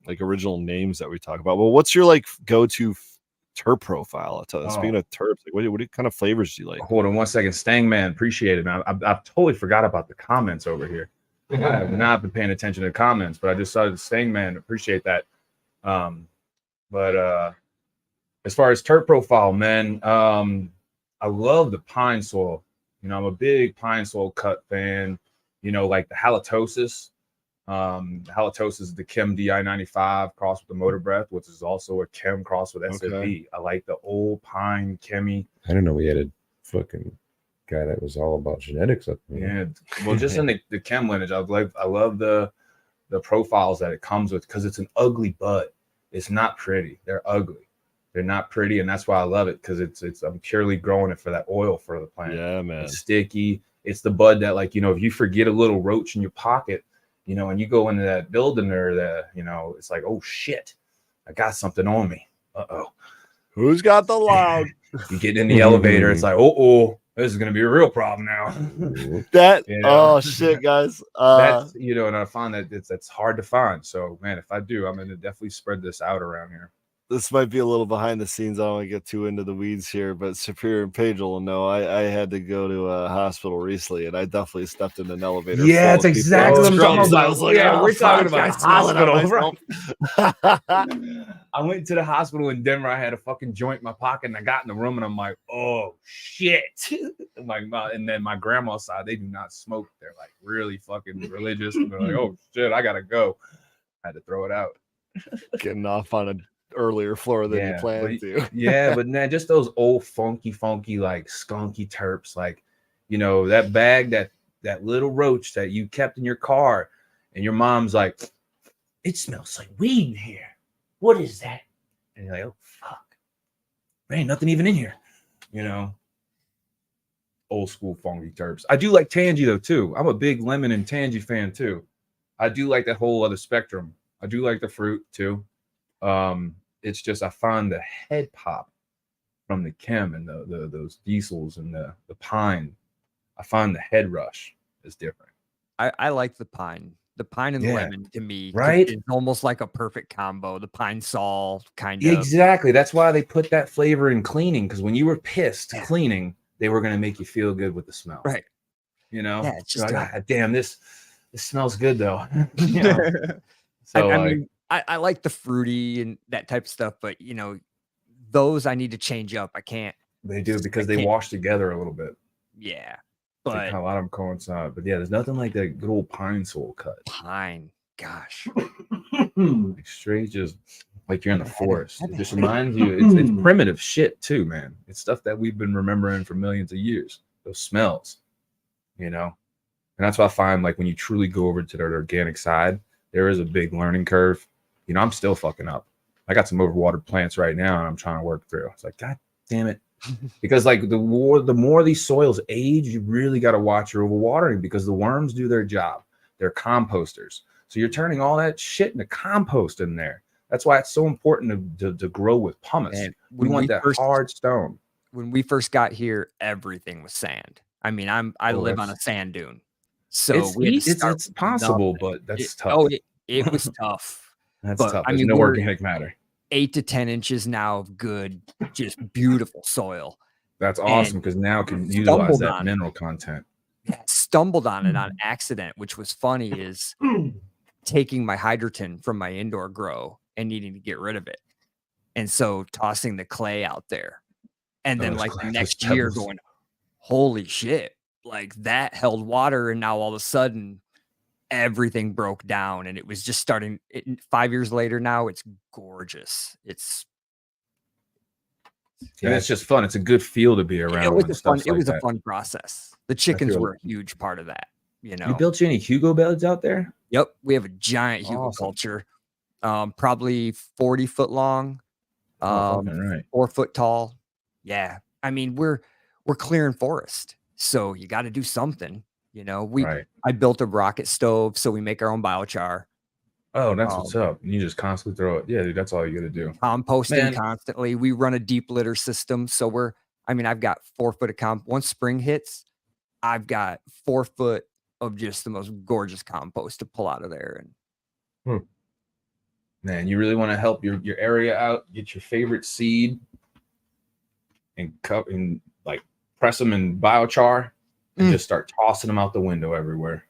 like original names that we talk about. Well, what's your like go-to terp profile? Speaking of terps, like what kind of flavors do you like? Hold on 1 second, Stang Man, appreciate it, man. I've totally forgot about the comments over here. I have not been paying attention to the comments, but I just saw the Stang Man, appreciate that. But as far as terp profile, man, I love the pine soil. I'm a big pine soil cut fan. Like the halitosis. Halitosis is the Chem DI95 crossed with the Motor Breath, which is also a Chem cross with SFB. Okay. I like the old pine Chemi. I didn't know we had a fucking guy that was all about genetics up there. Yeah, well, just in the Chem lineage, I love the profiles that it comes with because it's an ugly bud. It's not pretty. They're ugly. They're not pretty, and that's why I love it because I'm purely growing it for that oil for the plant. Yeah, man. It's sticky. It's the bud that, like, if you forget a little roach in your pocket, and you go into that building there, it's like, oh shit, I got something on me. Uh-oh. Who's got the loud? You get in the elevator, it's like, oh, this is gonna be a real problem now. Oh shit, guys. That's and I find that that's hard to find. So man, if I do, I'm gonna definitely spread this out around here. This might be a little behind the scenes. I don't want to get too into the weeds here, but Superior and Page will know I had to go to a hospital recently, and I definitely stepped in an elevator. Yeah, it's exactly what I'm talking about. I was like, we're talking about hospital, right? I went to the hospital in Denver. I had a fucking joint in my pocket, and I got in the room, and I'm like, oh shit! And then my grandma's side, they do not smoke. They're like really fucking religious. And they're like, oh shit, I gotta go. I had to throw it out. Getting off on an earlier floor than you planned to. Yeah, but man, just those old funky, like skunky terps, like that bag, that little roach that you kept in your car, and your mom's like, it smells like weed in here. What is that? And you're like, oh fuck, there ain't nothing even in here. Old school funky terps. I do like tangy though too. I'm a big lemon and tangy fan too. I do like that whole other spectrum. I do like the fruit too. It's just I find the head pop from the Chem and those diesels and the pine. I find the head rush is different. I like the pine. The pine and the Yeah. lemon to me, Right? is almost like a perfect combo. The pine sol kind Yeah, of. exactly. That's why they put that flavor in cleaning, because when you were pissed Yeah. cleaning, they were going to make you feel good with the smell. Right. You know? Yeah, it's You're just like, "Ah, damn, this smells good though." You know? So I like, mean, I like the fruity and that type of stuff, but those I need to change up. I can't. they do, because I they can't- wash together a little bit. Yeah, They but kinda, a lot of them coincide. But yeah, there's nothing like that good old pine sol cut. pine, gosh, Like straight, just like you're in the Haven't had it- forest. It haven't just had it. reminds you, it's primitive shit too, man. It's stuff that we've been remembering for millions of years. Those smells, and that's why I find, like, when you truly go over to that organic side, there is a big learning curve. I'm still fucking up. I got some overwatered plants right now, and I'm trying to work through. It's like, God damn it. Because like the more these soils age, you really got to watch your overwatering, because the worms do their job. They're composters. So you're turning all that shit into compost in there. That's why it's so important to grow with pumice. And We want that hard stone. When we first got here, everything was sand. I mean, I live on a sand dune, so It's possible, but that's tough. It was tough. That's but, tough. I There's mean, no we're organic matter. 8 to 10 inches now of good, just beautiful soil. That's awesome, because now it can utilize that mineral content. Yeah, stumbled on it on accident, which was funny, is taking my hydroton from my indoor grow and needing to get rid of it. And so tossing the clay out there. And then like the next year going, holy shit, like that held water. And now all of a sudden everything broke down, and it was just starting 5 years later. Now it's gorgeous. It's just fun. It's a good feel to be around. It was a fun process. The chickens were a huge part of that. You built you any Hugo beds out there? Yep. We have a giant Hugo culture, probably 40 foot long, 4 foot tall. Yeah. I mean, we're clearing forest, so you got to do something. I built a rocket stove, so we make our own biochar. Oh, that's what's up. You just constantly throw it. Yeah, dude, that's all you got to do. Composting constantly. We run a deep litter system, so I've got 4 foot of comp. Once spring hits, I've got 4 foot of just the most gorgeous compost to pull out of there. And man, you really want to help your area out. Get your favorite seed and cup and like press them in biochar and just start tossing them out the window everywhere.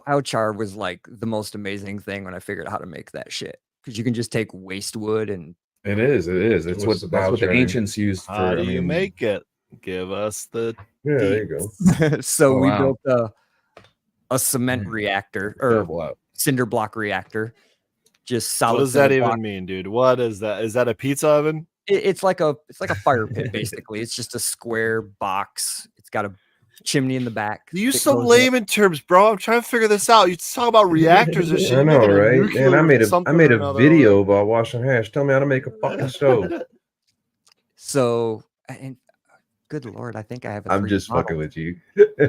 Biochar was like the most amazing thing when I figured out how to make that shit, because you can just take waste wood and it is. That's what the ancients used. How do you make it? Give us the there you go. So we built a cement reactor or cinder block reactor. Just solid. What does that even mean, dude? What is that? Is that a pizza oven? It's like a fire pit, basically. It's just a square box. It's got a chimney in the back. Use some layman terms, bro. I'm trying to figure this out. You talk about reactors and shit. I know, right? And I made a video about washing hash. Tell me how to make a fucking stove. So, and good Lord, I think I have. I'm just fucking with you.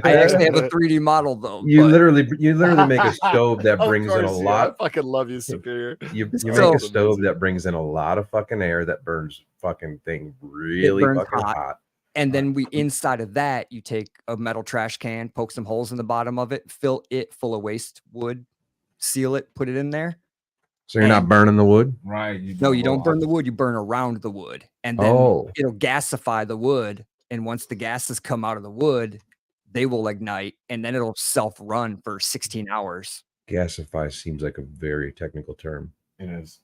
I actually have a 3D model though. You literally make a stove that brings in a lot. I fucking love you, Superior. You make a stove that brings in a lot of fucking air that burns fucking thing really fucking hot. And then inside of that, you take a metal trash can, poke some holes in the bottom of it, fill it full of waste wood, seal it, put it in there. So you're not burning the wood? Right. No, you don't burn the wood. You burn around the wood. And then it'll gasify the wood. And once the gases come out of the wood, they will ignite. And then it'll self-run for 16 hours. Gasify seems like a very technical term. It is.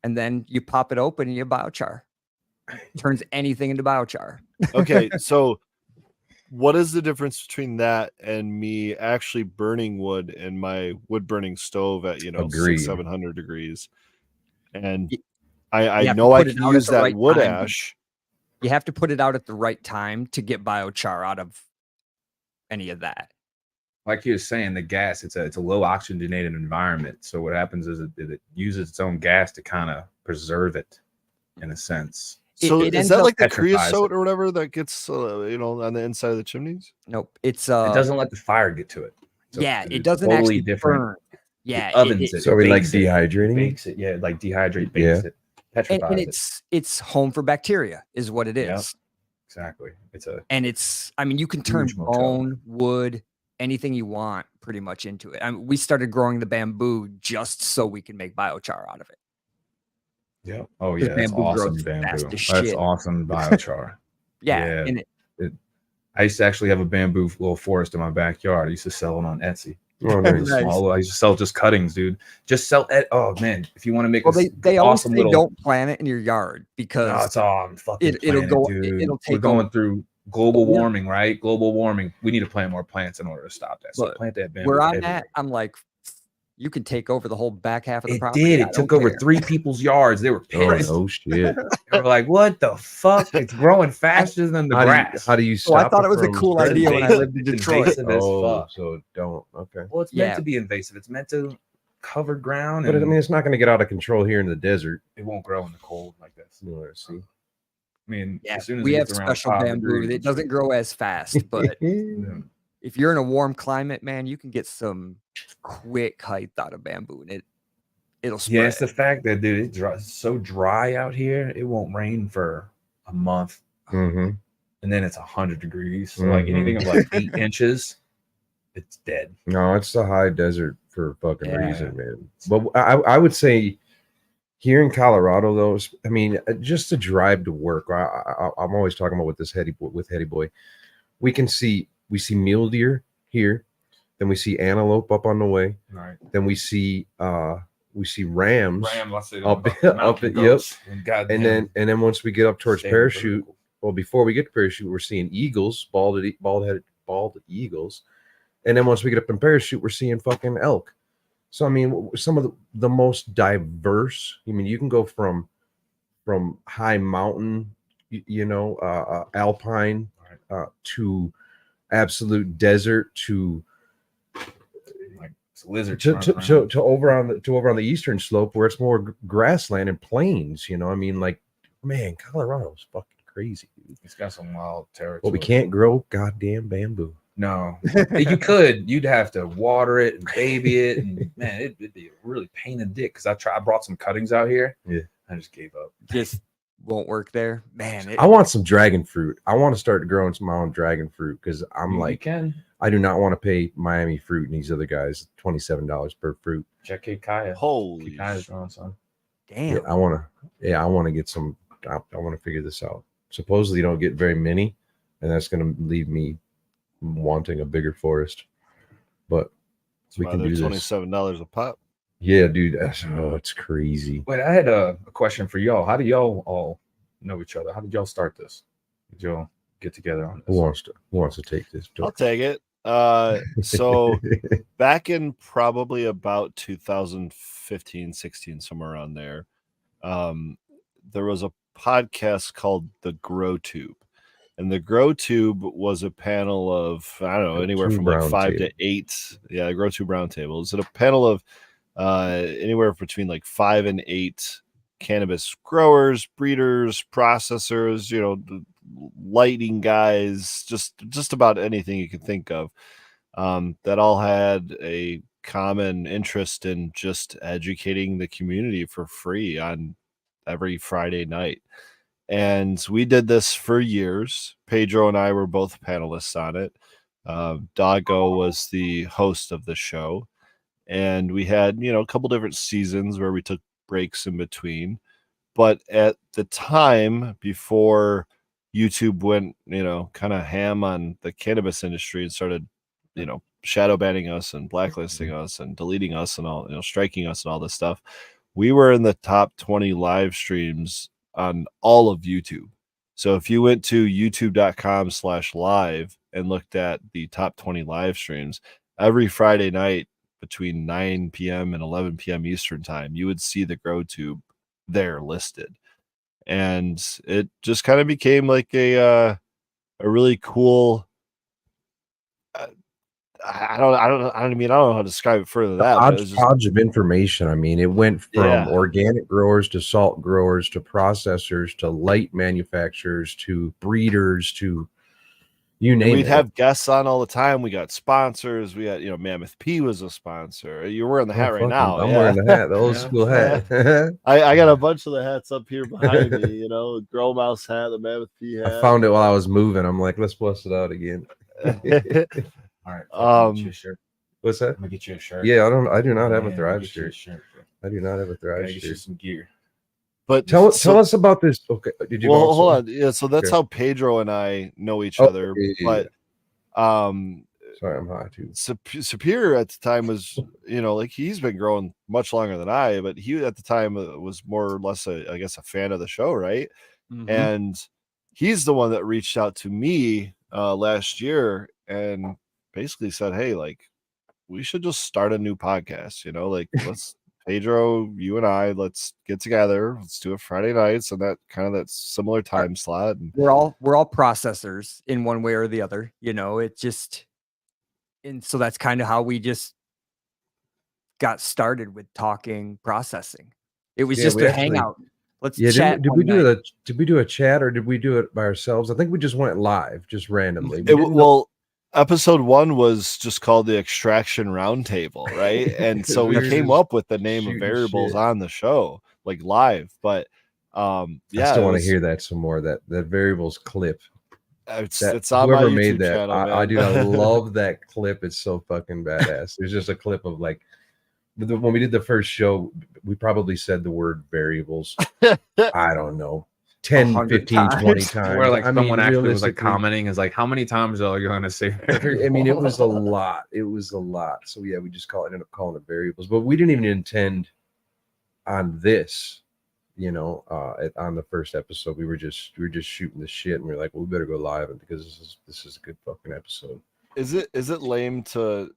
And then you pop it open and you biochar. Turns anything into biochar. Okay, so what is the difference between that and me actually burning wood in my wood burning stove at 600-700 degrees? And I know I can use that wood ash. You have to put it out at the right time to get biochar out of any of that. Like you were saying, the gas, it's a low oxygenated environment. So what happens is it uses its own gas to kind of preserve it in a sense. So is that like the creosote or whatever that gets on the inside of the chimneys? Nope. It doesn't let the fire get to it. So it doesn't actually burn. Yeah, ovens it. So we like dehydrating, bakes it. Yeah, like dehydrate, bakes it, petrifies and it's home for bacteria, is what it is. Yep. Exactly. You can turn bone, wood, anything you want pretty much into it. I mean, we started growing the bamboo just so we can make biochar out of it. Yeah. Oh 'Cause yeah, that's bamboo grows awesome fast bamboo. as That's shit. awesome biochar. Yeah. Yeah. And I used to actually have a bamboo little forest in my backyard. I used to sell it on Etsy. Oh, It was nice. Nice. small. I used to sell just cuttings, dude. Just sell it. Oh man, if you want to make well, they always awesome say little. don't plant it in your yard No, because it's all I'm fucking it'll planning, go. dude. It'll We're take going over. through global Yeah. warming, right? Global warming. We need to plant more plants in order to stop that. So But plant that bamboo. Where I'm everywhere. at, I'm like, you can take over the whole back half of the It property. did. I It took don't over care. 3 people's yards. They were Oh, pissed. no shit. They were like, "What the fuck? It's growing faster than the grass." How do you So I stop thought it was a from cool spreading? idea when I Invasive. lived in It's Detroit. invasive as Oh, fuck. so don't. Okay. Well, it's meant Yeah. to be invasive. It's meant to cover ground, But and I mean, it's not going to get out of control here in the desert. it won't grow in the cold like this. You know what I see? I mean, Yeah, as soon as we it have gets around special 5 bamboo. degrees, It doesn't grow as fast, but yeah. if you're in a warm climate, man, you can get some quick height out of bamboo, and it'll spread. Yeah, it's the fact that, dude, it's so dry out here. It won't rain for a month, Mhm. and then it's 100 degrees. So like Mhm. anything of like 8 inches, it's dead. No, it's the high desert for a fucking Yeah. reason, man. But I would say here in Colorado, though, I mean, just to drive to work. I'm always talking about with Heady Boy. We see mule deer here, then we see antelope up on the way, Right. then we see rams, Let's say up- the up- mountain yep. goats, and goddamn, and then once we get up towards stay Parachute, vertical. well, before we get to Parachute, we're seeing eagles, bald eagles, and then once we get up in Parachute, we're seeing fucking elk. So I mean, some of the most diverse. I mean, you can go from high mountain, alpine, to absolute desert, to Like it's lizards. to over on the eastern slope where it's more grassland and plains. You know, I mean, like, man, Colorado's fucking crazy, dude. It's got some wild territory. But we can't grow goddamn bamboo. No, you could. You'd have to water it and baby it, and man, it'd be a really pain in the dick. Because I brought some cuttings out here. Yeah, I just gave up. just won't work there, man. I want some dragon fruit. I want to start growing some of my own dragon fruit because I'm You like, can I do not want to pay Miami Fruit and these other guys $27 per fruit. check Kaya. Holy Kaya's sh- growing some. damn. Yeah, I want to get some. I want to figure this out. Supposedly, you don't get very many, and that's going to leave me wanting a bigger forest. But we can do this. $27 a pop. Yeah, dude. It's crazy. Wait, I had a question for y'all. How do y'all all know each other? How did y'all start this? Did y'all get together on Who this? wants to take this? I'll take it. So back in probably about 2015, 16, somewhere around there, there was a podcast called The Grow Tube. And the Grow Tube was a panel of, I don't know, anywhere from like 5 to 8. Yeah, the Grow Tube Roundtable. It's a panel of anywhere between like 5 and 8 cannabis growers, breeders, processors, lighting guys, just about anything you can think of, that all had a common interest in just educating the community for free on every Friday night. And we did this for years. Pedro and I were both panelists on it. Dago was the host of the show. And we had, a couple different seasons where we took breaks in between. But at the time, before YouTube went, kind of ham on the cannabis industry and started, shadow banning us and blacklisting us and deleting us and all, striking us and all this stuff, we were in the top 20 live streams on all of YouTube. So if you went to youtube.com/live and looked at the top 20 live streams, every Friday night between 9 p.m. and 11 p.m. Eastern time, you would see the Grow Tube there listed. And it just kind of became like a really cool, I don't know how to describe it further than that. But it was just, Hodgepodge of information. I mean, it went from Yeah. organic growers to salt growers to processors to light manufacturers to breeders to you name we'd it. have guests on all the time. We got sponsors. We got, Mammoth P was a sponsor. You're wearing the hat right now. I'm yeah. wearing the hat, the old Yeah. school hat. I got a bunch of the hats up here behind me, Grow Mouse hat, the Mammoth P hat. I found it while I was moving. I'm like, let's bust it out again. All right. I'll get you a Um, shirt. What's that? I'm gonna get you a shirt. Yeah, I do not have a Yeah, Thrive get you a shirt. bro. I do not have a Thrive Gotta get you shirt. some gear. but Tell so, us about this. Okay, did you well, also? hold on. Yeah, so that's Okay. how Pedro and I know each Oh, other. yeah. But Sorry, I'm high too. Superior at the time was, like he's been growing much longer than I, but he at the time was more or less I guess a fan of the show, right? Mhm. And he's the one that reached out to me last year and basically said, "Hey, like we should just start a new podcast, like let's Pedro, you and I, let's get together, let's do it Friday nights and that similar time slot." And we're all processors in one way or the other, it just, and so that's kind of how we just got started with talking processing. It was Yeah, just we a actually- hangout. Let's Yeah, chat. did we do a chat or did we do it by ourselves? I think we just went live, just randomly. We didn't know- well, episode 1 was just called the Extraction Roundtable, right? And so we We were came just up with the name of shooting variables shit. on the show, like live. But I yeah, still it want to was- hear that some more. That variables clip. it's That on my whoever YouTube made that, channel, I man. do. I love that clip. It's so fucking badass. There's just a clip of like when we did the first show, we probably said the word variables. I don't know. 10, 100 15, 20 times. times. Where like I mean, someone actually was like realistically, commenting is like, how many times are you gonna say? I mean, it was a lot. It was a lot. So yeah, we just ended up calling it variables, but we didn't even intend on this. On the first episode, we were just shooting the shit, and we were like, well, we better go live, and because this is a good fucking episode. Is it lame to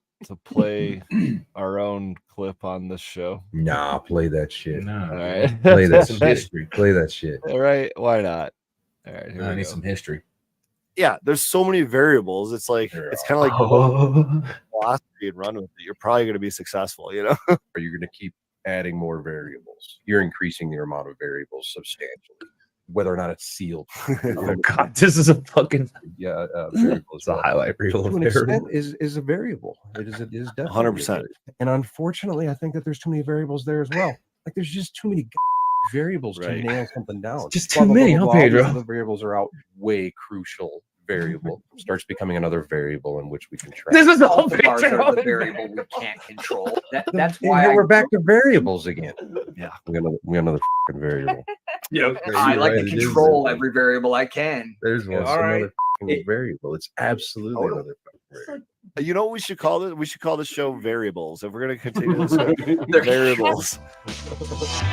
play our own clip on this show? Nah, play that shit. No, All right. Play that some shit. history. Play that shit. All right, why not? All right, here I we need go. some history. Yeah, there's so many variables. It's like it's kind of like philosophy and run with it. You're probably going to be successful, Or you're going to keep adding more variables. You're increasing your amount of variables substantially, whether or not it's sealed. Oh god, this is a fucking Variable it's a highlight reel. to an extent is a variable. It is definitely 100%. a variable. And unfortunately, I think that there's too many variables there as well. Like there's just too many variables Right. to nail something down. Just too many, huh, Pedro? The variables are outweigh crucial variable. Starts becoming another variable in which we can track. This is all The bars are Pedro. the variable we can't control. That's And why here we're back to variables again. Yeah. We got another fucking variable. Yo, I like Right, to it is control variable. every variable I can. There's one. All right. Another fucking variable. It's absolutely another fucking variable. You know what we should call it? We should call this show Variables. If we're going to continue this show, Variables.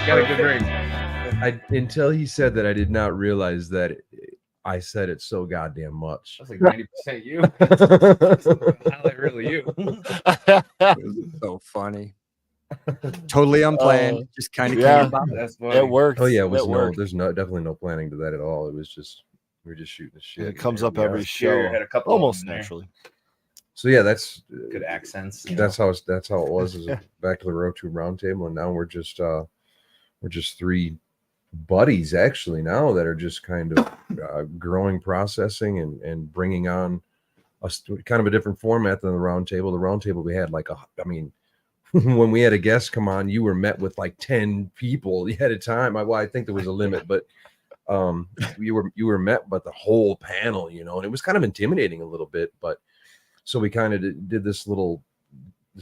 got a good ring. Until he said that, I did not realize that I said it so goddamn much. That's like 90% you. Highlight reel you. So funny. Totally unplanned. Just kind of yeah. came about. That's funny. It worked. Oh yeah, it was It worked. there's definitely no planning to that at all. It was just we were just shooting the shit. It comes and up there we every are. show, Had a couple of almost them there. naturally. So yeah, that's Good accents. that's how it was. Is back to the Road to Roundtable, and now we're just three buddies actually now that are just kind of growing, processing, and bringing on kind of a different format than the Roundtable. The Roundtable we had when we had a guest come on, you were met with like 10 people at a time. I think there was a limit, but you were met by the whole panel, and it was kind of intimidating a little bit. But so we kind of did this little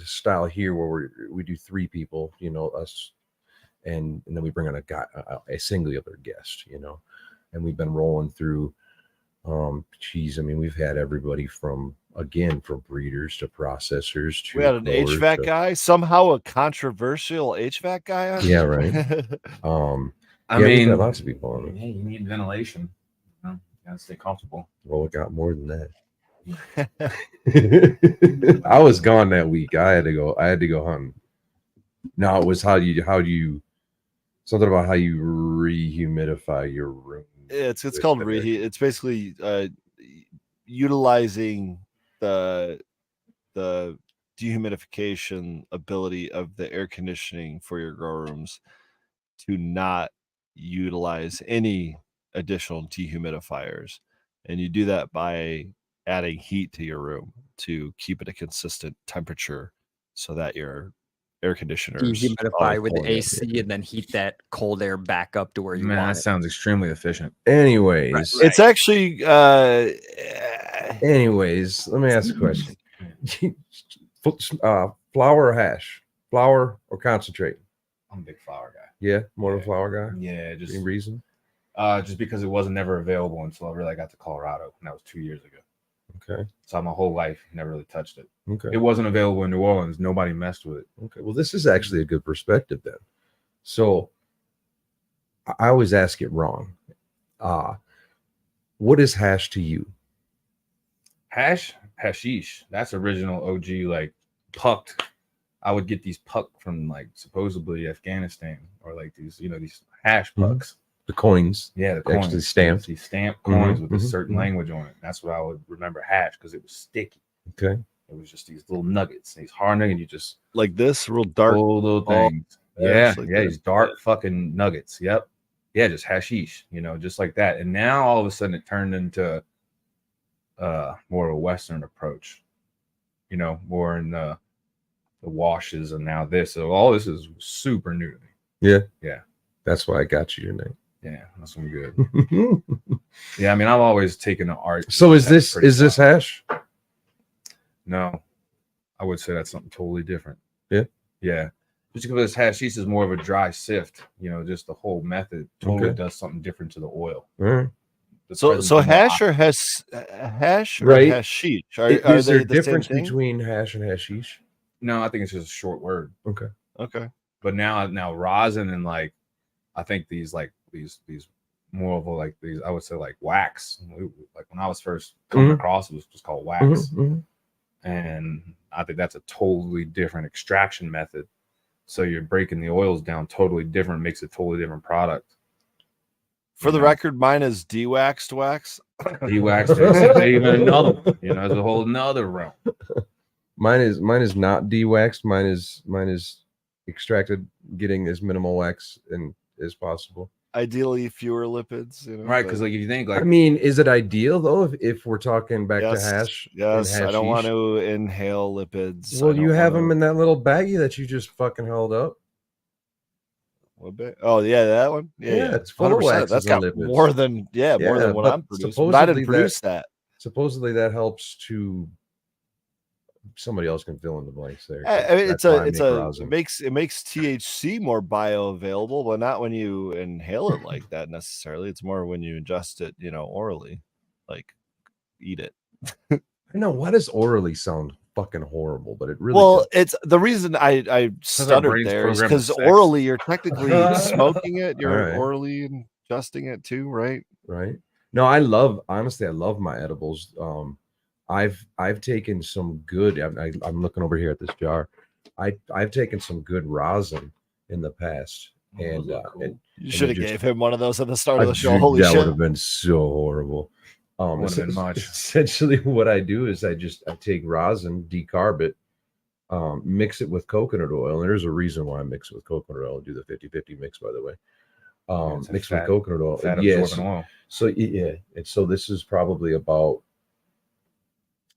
style here where we do 3 people, us, and then we bring on a singular guest, and we've been rolling through. We've had everybody from breeders to processors to We had an growers HVAC guy, somehow a controversial HVAC guy on. Yeah, right. I we've mean, got lots of people on it. hey, you need ventilation. You gotta stay comfortable. Well, it got more than that. I was gone that week. I had to go hunting. No, it was how do you something about how you rehumidify your room. It's called reheat. It's basically utilizing the dehumidification ability of the air conditioning for your grow rooms to not utilize any additional dehumidifiers, and you do that by adding heat to your room to keep it a consistent temperature so that your air conditioners Dehumidify with the AC and then heat that cold air back up to where you Man, want that it. sounds extremely efficient. Anyways, It's actually anyways, let me ask a question. Flour or hash? Flour or concentrate? I'm a big flour guy. Yeah, more of a flour guy. Yeah, just Any reason? just because it wasn't never available until I really got to Colorado, and that was 2 years ago. Okay. So my whole life never really touched it. Okay. It wasn't available in New Orleans. Nobody messed with it. Okay. Well, this is actually a good perspective then. So I always ask it wrong. What is hash to you? Hashish. That's original OG, like pucked. I would get these pucked from like supposedly Afghanistan, or like these, these hash pucks. The coins. Yeah, the coins. Actually stamped. These stamped coins with a mhm, certain language on it. That's what I would remember hash, because it was sticky. Okay. It was just these little nuggets, these hard nuggets. You just Like this, real dark. little things. Yeah, Yeah, like yeah, that. these dark fucking nuggets. Yep. Yeah, just hashish, just like that. And now all of a sudden it turned into more of a Western approach, more in the washes, and now this. So all this is super new to me. Yeah. Yeah. That's why I got you your name. Yeah, that's one good. Yeah, I mean, I've always taken the art. So is this hash? No, I would say that's something totally different. Yeah. Yeah. Just because hashish is more of a dry sift, just the whole method totally does something different to the oil. All right. So hash or hash or Right. hashish? Is they there a the same difference thing? between hash and hashish? No, I think it's just a short word. Okay. But now rosin and like, I think these more of a, like these, I would say like wax. Like when I was first coming across, it was just called wax. Mhm. And I think that's a totally different extraction method. So you're breaking the oils down totally different, makes a totally different product. For the record, mine is de-waxed wax. De-waxed is even another one. It's a whole nother realm. Mine is not de-waxed. Mine is extracted, getting as minimal wax as possible. Ideally, fewer lipids. Right, because like if you think like, I mean, is it ideal though if we're talking back to hash? Yes, and I don't want hashish? to inhale lipids. Well, you have them in that little baggie that you just fucking held up. What bit? Oh yeah, that one. Yeah, it's full of 100%. waxes That's and got lipids. more than more than what but I'm producing. But I didn't produce that. Supposedly that helps to. Somebody else can fill in the blanks there. I mean, it makes THC more bioavailable, but not when you inhale it like that necessarily. It's more when you ingest it, orally, like eat it. I know, why does orally sound fucking horrible, but it really well, it's the reason I stuttered there is because orally you're technically smoking it, you're orally ingesting it too, right? Right. No, I love my edibles. I've taken some good. I'm looking over here at this jar. I've taken some good rosin in the past, and you should have gave him one of those at the start of the show. Holy shit, that would have been so horrible. Would have been much. Essentially, what I do is I take rosin, decarb it, mix it with coconut oil, and there's a reason why I mix it with coconut oil. Do the 50-50 mix, by the way. Mixed with coconut oil. Yes. Oil. So yeah, and so this is probably about.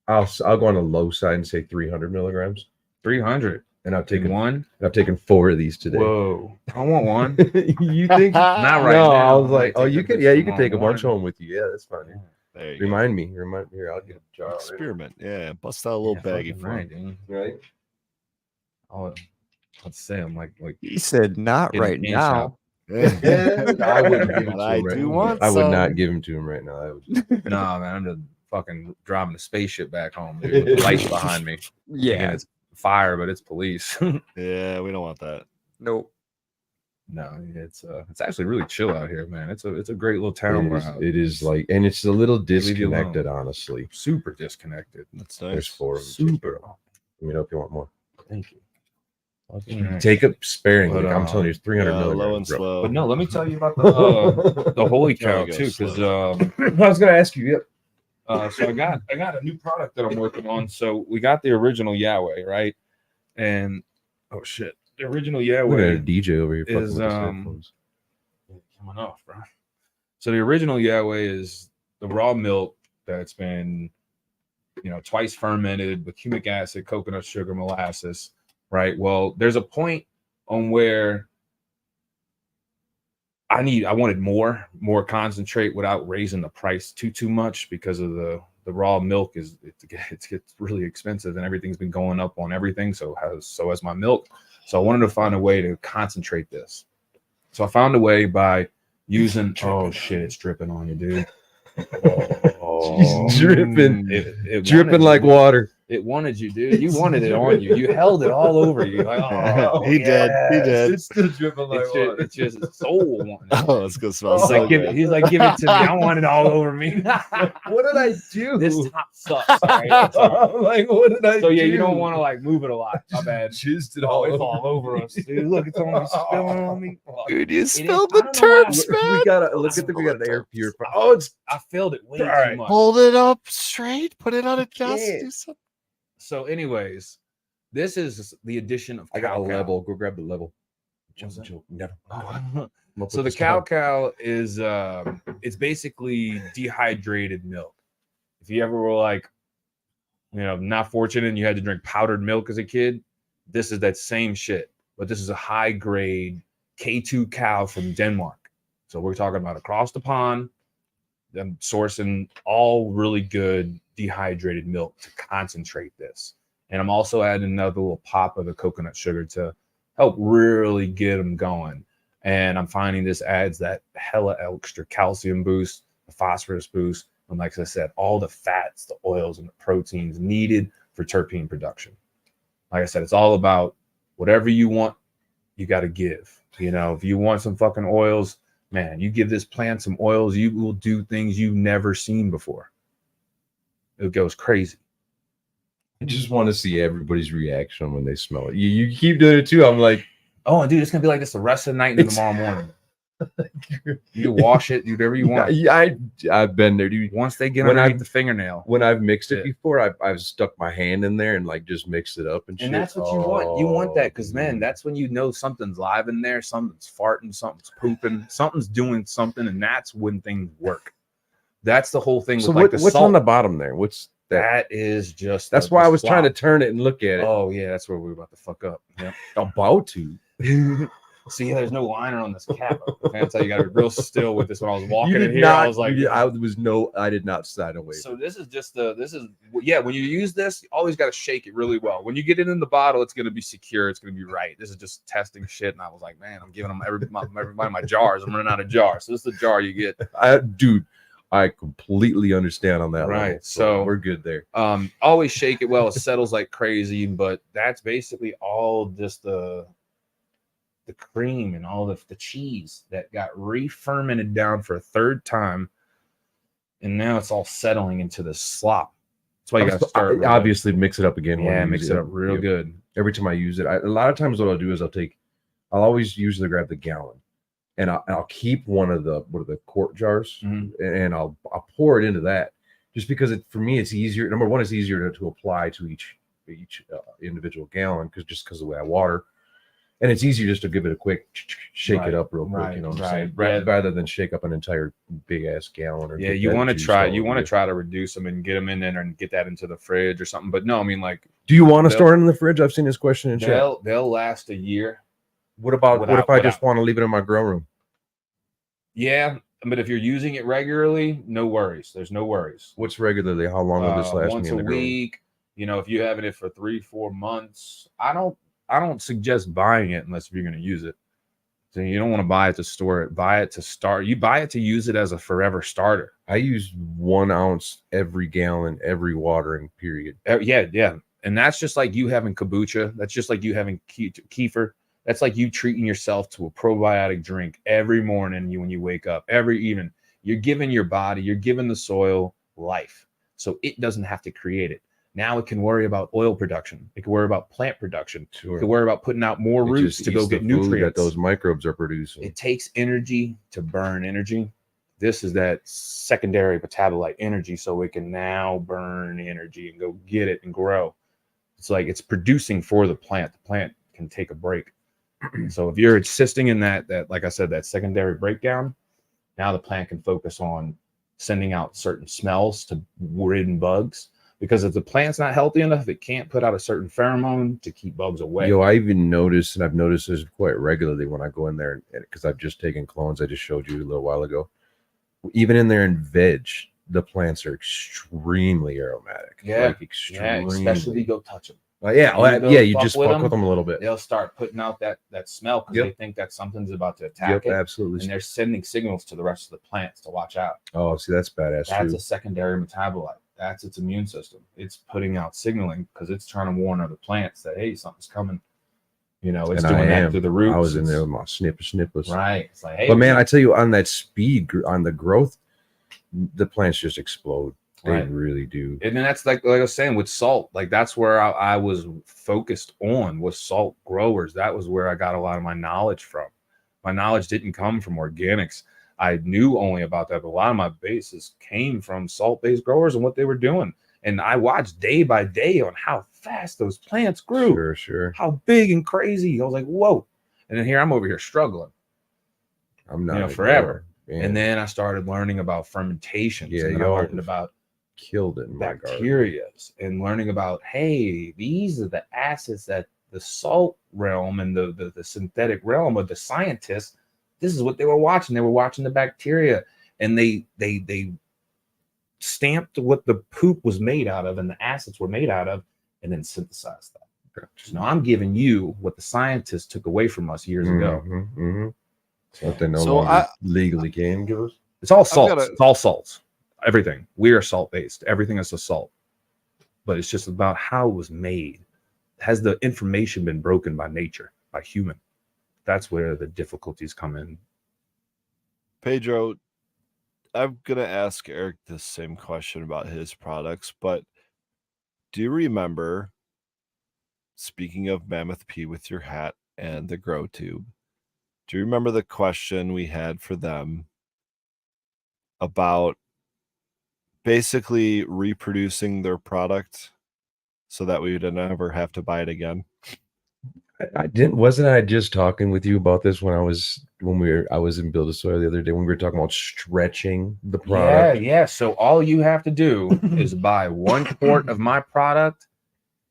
I'll go on the low side and say 300 milligrams. 300, and I've taken one. I've taken 4 of these today. Whoa! I want one. You think not right no, now? I was like, oh, you can take a bunch home with you. Yeah, that's fine. There you remind me here. I'll get a jar. Experiment. Yeah, bust out a little baggie for him. Right. Oh, let's say I'm like he said not right now. I wouldn't give it to him. I do want. I would not give him to him right now. No, man, I'm just fucking driving a spaceship back home, dude, with the lights behind me. Yeah, again, it's fire, but it's police. Yeah, we don't want that. Nope. No, it's actually really chill out here, man. It's a great little town. It is like, and it's a little disconnected, honestly. Super disconnected. That's nice. There's 4 of them. Super. Let me know if you want more. Thank you. Take it sparingly. I'm telling you, it's 300 milligrams. Low and slow. But no, let me tell you about the holy cow too, because I was gonna ask you. Yep. So I got a new product that I'm working on. So we got the original Yah-Whey, right? And oh shit, the original Yah-Whey. A DJ over here is coming off, bro. So the original Yah-Whey is the raw milk that's been, twice fermented with humic acid, coconut sugar, molasses. Right. Well, there's a point on where I wanted more concentrate without raising the price too much because of the the raw milk it gets really expensive, and everything's been going up on everything. So has my milk. So I wanted to find a way to concentrate this. So I found a way by using. Oh shit! It's dripping on you, dude. He's dripping, It dripping wanted like you. water. It wanted you, dude. You wanted it on you. You held it all over you. Like, oh, He did. He did. It's still dripping like water. it's just his soul wanting it. Oh, it's gonna smell Oh, He's so like, give good. it to me. I want it all over me. What did I do? This top sucks. Right? It's all right. Like, what did I do? So yeah, you don't want to like move it a lot. My bad. Jizzed it Oh, all it's over. all over us, dude. Look, it's on me, spilling on me. Fuck. Dude, you is- spilled I the don't know why turps, We man. gotta look at we got an air purifier. Oh, it's I filled it way All right. too much. Hold it up straight. Put it on a desk. can't. Do something. So, anyways, this is the addition of I got a cow. level. Go grab the level. What's that? Never. So the cow is it's basically dehydrated milk. If you ever were like, not fortunate and you had to drink powdered milk as a kid, this is that same shit. But this is a high grade K2 cow from Denmark. So we're talking about across the pond. I'm sourcing all really good dehydrated milk to concentrate this. And I'm also adding another little pop of the coconut sugar to help really get them going. And I'm finding this adds that hella extra calcium boost, the phosphorus boost, and like I said, all the fats, the oils, and the proteins needed for terpene production. Like I said, it's all about whatever you want, you got to give. If you want some fucking oils, man, you give this plant some oils, you will do things you've never seen before. It goes crazy. I just want to see everybody's reaction when they smell it. You keep doing it too. I'm like, oh, dude, it's gonna be like this the rest of the night and tomorrow morning. You wash it, do whatever you want. I've been there, dude. Once they get When underneath I've- the fingernail, When I've mixed it Yeah. before, I've stuck my hand in there and like just mixed it up and shit. and that's what you want. You want that because, man, man, that's when you know something's live in there, something's farting, something's pooping, something's doing something, and that's when things work. That's the whole thing. So with like the what's salt. on the bottom there? What's that? That is just. That's the why I was trying to slop. turn it and look at it. Oh yeah, that's where we were about to fuck up. Yep. About to. See, there's no liner on this cap. That's how you got to be real still with this. When I was walking You in did here, not. I was like, I did not sign away. So this is just when you use this, you always got to shake it really well. When you get it in the bottle, it's going to be secure. It's going to be right. This is just testing shit. And I was like, man, I'm giving them everybody my jars. I'm running out of jars. So this is the jar you get. Dude, I completely understand on that. Right, level, so- we're good there. Always shake it well. It settles like crazy, but that's basically all just the cream and all the cheese that got re-fermented down for a third time. And now it's all settling into the slop. That's why you got to start. with Obviously, mix it up again. it. when Yeah, you mix use it up real good. Every time I use it, a lot of times what I'll do is I'll always usually grab the gallon, and I'll keep one of the quart jars, Mhm. and I'll pour it into that, just because for me it's easier. Number one, it's easier to apply to each individual gallon because of the way I water. And it's easier just to give it a quick shake Right, it up real quick, right, you know what I'm right. saying? Yeah. Rather than shake up an entire big ass gallon. Or Yeah, get you that want to juice try. all You over want to try to reduce them and get them in there and get that into the fridge or something. But no, I mean like Do you want to They'll- store it in the fridge? I've seen this question in chat. they'll last a year. What if I without- just want to leave it in my grow room? Yeah, but if you're using it regularly, no worries. There's no worries. What's regularly? How long will this last me Once in a the grow room? week. If you're having it for 3-4 months, I don't suggest buying it unless you're going to use it. So you don't want to buy it to store it. Buy it to start. You buy it to use it as a forever starter. I use 1 ounce every gallon, every watering period. Yeah. And that's just like you having kombucha. That's just like you having kefir. That's like you treating yourself to a probiotic drink every morning when you wake up, every evening. You're giving your body, you're giving the soil life. So it doesn't have to create it. Now it can worry about oil production. It can worry about plant production. It can worry about putting out more It roots just to go eats the get food nutrients. that those microbes are producing. It takes energy to burn energy. This is that secondary metabolite energy, so it can now burn energy and go get it and grow. It's like it's producing for the plant. The plant can take a break. So if you're assisting in that, like I said, that secondary breakdown, now the plant can focus on sending out certain smells to rid bugs. Because if the plant's not healthy enough, it can't put out a certain pheromone to keep bugs away. Yo, I even noticed, and I've noticed this quite regularly when I go in there, because I've just taken clones. I just showed you a little while ago. Even in there in veg, the plants are extremely aromatic. Yeah. Like extremely. especially if you go touch them. You just fuck with them a little bit. They'll start putting out that smell because they think that something's about to attack Yep, it. absolutely. And they're sending signals to the rest of the plants to watch out. Oh, see, that's badass That's too. a secondary metabolite. That's its immune system. It's putting out signaling because it's trying to warn other plants that, hey, something's coming. You know, it's doing that through the roots. I was in there with my snippers. Right. It's like, hey, but man, I tell you, on that speed, on the growth, the plants just explode. They really do. And then that's like I was saying with salt, like that's where I was focused on was salt growers. That was where I got a lot of my knowledge from. My knowledge didn't come from organics. I knew only about that, but a lot of my bases came from salt-based growers and what they were doing. And I watched day by day on how fast those plants grew. Sure. How big and crazy. I was like, whoa. And then here I'm over here struggling. I'm not forever. And then I started learning about fermentation. Yeah, and then I learned about killed it in bacteria and learning about, hey, these are the acids that the salt realm and the synthetic realm of the scientists, this is what they were watching. They were watching the bacteria, and they stamped what the poop was made out of and the acids were made out of, and then synthesized that. Gotcha. So now I'm giving you what the scientists took away from us years ago. Something no longer legally can give us. It's all salts. It's all salts. Everything. We are salt based. Everything is a salt, but it's just about how it was made. Has the information been broken by nature, by human? That's where the difficulties come in. Pedro, I'm gonna ask Eric the same question about his products, but do you remember, speaking of Mammoth P with your hat and the grow tube, do you remember the question we had for them about basically reproducing their product so that we would never have to buy it again? Wasn't I just talking with you about this when I was in Build a Soil the other day when we were talking about stretching the product? Yeah. So all you have to do is buy 1 quart of my product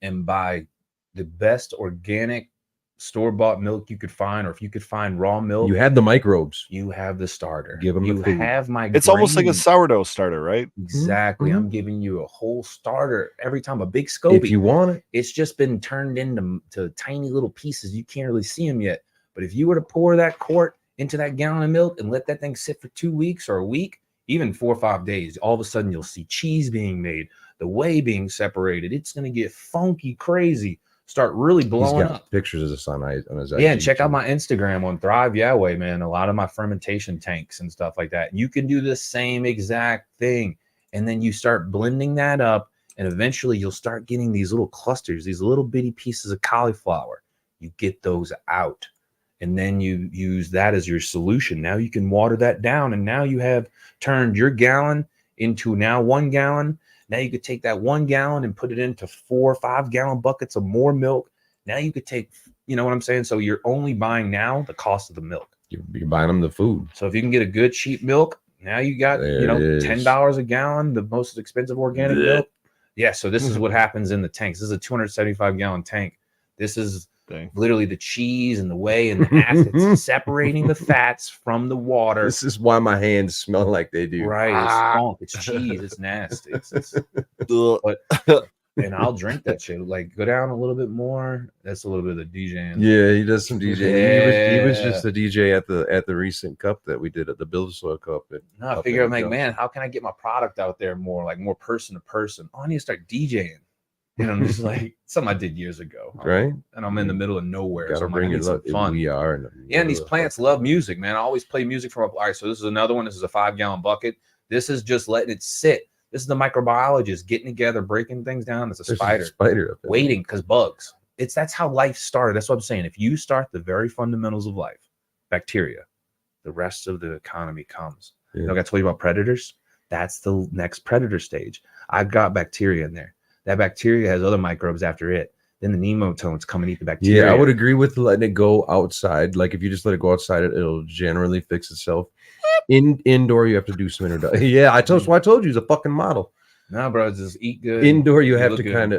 and buy the best organic store-bought milk you could find, or if you could find raw milk, you have the microbes. You have the starter. Give them the food. Have my. It's almost like a sourdough starter, right? Exactly. I'm giving you a whole starter every time. A big SCOBY. If you want it, it's just been turned into tiny little pieces. You can't really see them yet. But if you were to pour that quart into that gallon of milk and let that thing sit for 2 weeks or a week, even 4 or 5 days, all of a sudden you'll see cheese being made, the whey being separated. It's going to get funky, crazy. Start really blowing up. Pictures of this on his IG, and check out my Instagram on Thrive Yah-Whey, man. A lot of my fermentation tanks and stuff like that. You can do the same exact thing, and then you start blending that up, and eventually you'll start getting these little clusters, these little bitty pieces of cauliflower. You get those out, and then you use that as your solution. Now you can water that down, and now you have turned your gallon into now 1 gallon. Now you could take that 1 gallon and put it into 4 or 5 gallon buckets of more milk. Now you could take, you know what I'm saying? So you're only buying now the cost of the milk. You're buying them the food. So if you can get a good cheap milk, now you got, $10 a gallon, the most expensive organic milk. Yeah. So this is what happens in the tanks. This is a 275 gallon tank. This is literally the cheese and the whey and the acids separating the fats from the water. This is why my hands smell like they do. Right. It's funk. It's cheese. It's nasty. And I'll drink that shit. Like, go down a little bit more. That's a little bit of the DJing. Yeah, he does some DJing. He was just a DJ at the recent cup that we did at the Build a Soil Cup. I figure I'm like, man, how can I get my product out there more person to person? Oh, I need to start DJing. You know, just like something I did years ago, right? And I'm in the middle of nowhere, so I'm bring like, some fun. We are, and these plants love music, man. I always play music from. All right, so this is another one. This is a 5 gallon bucket. This is just letting it sit. This is the microbiologist getting together, breaking things down. It's a spider waiting because bugs. That's how life started. That's what I'm saying. If you start the very fundamentals of life, bacteria, the rest of the economy comes. You know, I told you about predators. That's the next predator stage. I've got bacteria in there. That bacteria has other microbes after it. Then the nematodes come and eat the bacteria. Yeah, I would agree with letting it go outside. Like if you just let it go outside, it'll generally fix itself. Indoor, you have to do some introduction. Yeah, I told you it's a fucking model. No, bro, just eat good. Indoor, you have to kind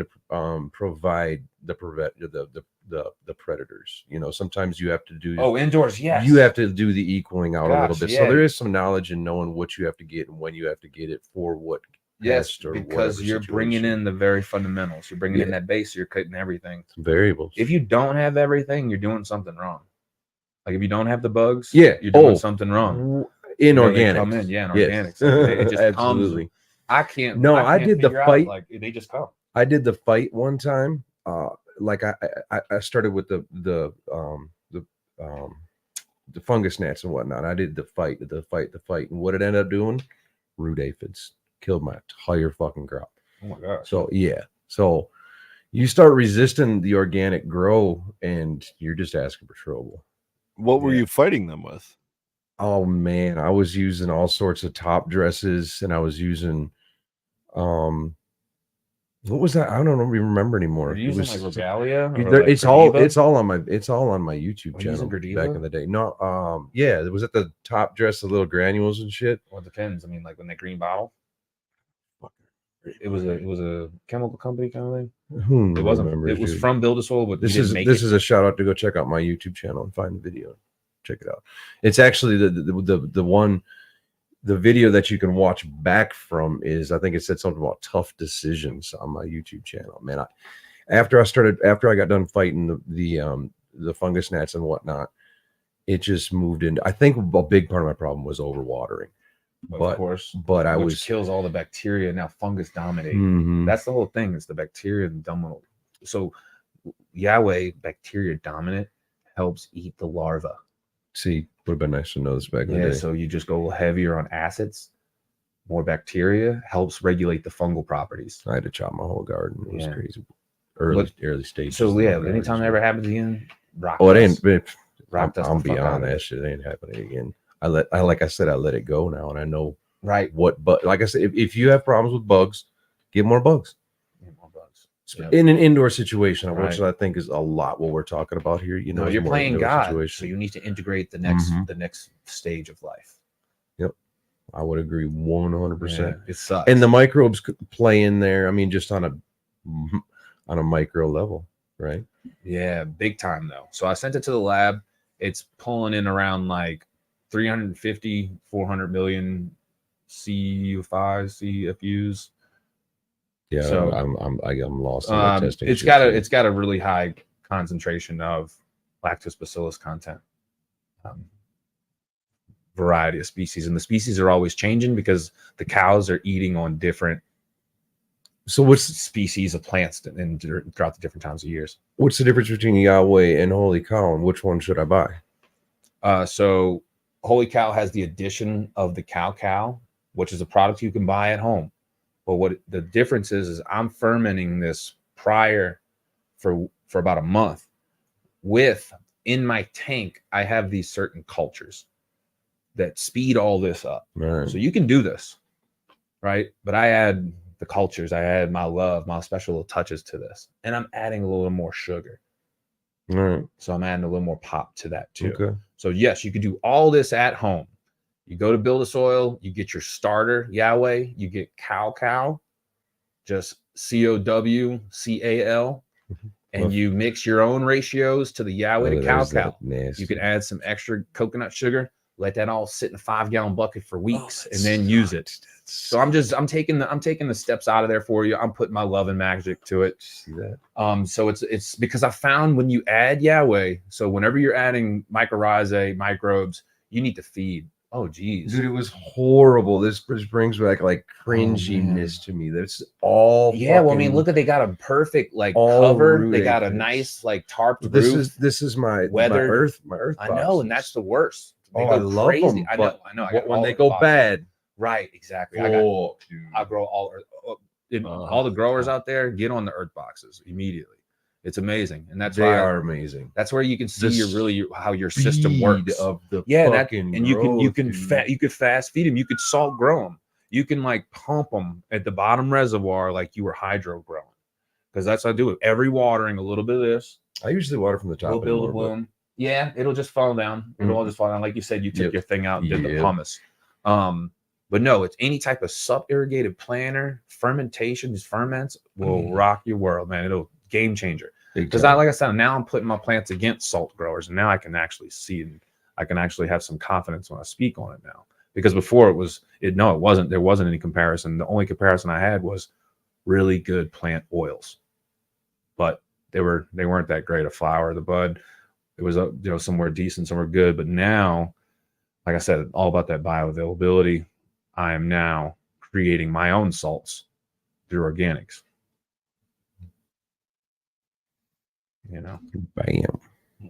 of provide the the predators. You know, sometimes you have to do indoors, yes. you have to do the equaling out a little Gosh, bit. yeah. So there is some knowledge in knowing what you have to get and when you have to get it for what pest or because whatever you're bringing situation. in the very fundamentals. You're bringing in Yeah. that base. You're cutting everything. Some variables. If you don't have everything, you're doing something wrong. Like if you don't have the bugs, Yeah. you're doing something wrong. In They organic, come in, in yes. organics. Like, it just Absolutely. comes. I can't. No, I can't did the figure out, fight. like they just come. I did the fight one time. Like I started with the fungus gnats and whatnot. I did the fight, and what it ended up doing, root aphids killed my entire fucking crop. Oh my gosh. So yeah, so you start resisting the organic grow, and you're just asking for trouble. What were you fighting them with? Oh man, I was using all sorts of top dresses, and I was using what was that? I don't even remember anymore. Are you using like Regalia? It's all on my YouTube Are you channel using back in the day. No, yeah, it was at the top dress, the little granules and shit. Well, it depends. I mean, like when that green bottle. It was a chemical company kind of thing. It wasn't. It was from Build a Soil, but this is a shout out to go check out my YouTube channel and find the video. Check it out. It's actually the video that you can watch back from is, I think it said something about tough decisions on my YouTube channel. Man, after I got done fighting the fungus gnats and whatnot, it just moved into, I think a big part of my problem was overwatering. Of course, but which kills all the bacteria. Now fungus dominate. That's the whole thing. It's the bacteria dominant. So Yah-Whey, bacteria dominant, helps eat the larva. See, would have been nice to know this back in the day. So you just go heavier on acids. More bacteria helps regulate the fungal properties. I had to chop my whole garden. It was crazy. Early stages. So yeah, anytime that ever happens again, rock. Oh, it ain't. I'm beyond that shit. It ain't happening again. Like I said, I let it go now, and I know what. But like I said, if you have problems with bugs, get more bugs. In an indoor situation, which I think is a lot what we're talking about here. You know, you're playing God, so you need to integrate the next stage of life. Yep, I would agree 100%. It sucks, and the microbes play in there. I mean, just on a micro level, right? Yeah, big time though. So I sent it to the lab. It's pulling in around like 350, 400 million CFUs. Yeah, so I'm lost in the testing. It's got a really high concentration of lactobacillus content, variety of species, and the species are always changing because the cows are eating on different. So what's species of plants throughout the different times of years? What's the difference between Yah-Whey and Holy Cow, and which one should I buy? So Holy Cow has the addition of the cow, which is a product you can buy at home. But what the difference is I'm fermenting this prior for about a month. In my tank, I have these certain cultures that speed all this up. Right. So you can do this, right? But I add the cultures, I add my love, my special little touches to this, and I'm adding a little more sugar. Right. So I'm adding a little more pop to that too. Okay. So yes, you can do all this at home. You go to Build a Soil, you get your starter Yah-Whey, you get cow, just COWCAL, and you mix your own ratios to the Yah-Whey to cow. You can add some extra coconut sugar, let that all sit in a 5-gallon bucket for weeks, and then use it. So I'm taking the steps out of there for you. I'm putting my love and magic to it. See that? So it's because I found when you add Yah-Whey, so whenever you're adding mycorrhizae, microbes, you need to feed. Oh geez, dude, it was horrible. This brings back like cringiness to me. That's all. Well, I mean, look at, they got a perfect like cover. They got a nice like tarped roof. This is my weather. My earth. I know, and that's the worst. They go I love crazy. Them. I know. When they go bad, right? Exactly. I grow all the growers out there. Get on the earth boxes immediately. It's amazing, and that's they are amazing. That's where you can see how your system works. Of the and you could fast feed them. You could salt grow them. You can like pump them at the bottom reservoir like you were hydro growing, because that's what I do with every watering. A little bit of this. I usually water from the top. We'll build a bloom. Yeah, it'll just fall down. It'll all just fall down. Like you said, you took your thing out and did the pumice. But no, it's any type of sub-irrigated planter, fermentation, these ferments will rock your world, man. It'll game changer. Because like I said, now I'm putting my plants against salt growers, and now I can actually see and I can actually have some confidence when I speak on it now. Because before it wasn't. There wasn't any comparison. The only comparison I had was really good plant oils, but they weren't that great. A flower, the bud, it was somewhere decent, somewhere good. But now, like I said, all about that bioavailability. I am now creating my own salts through organics. Bam.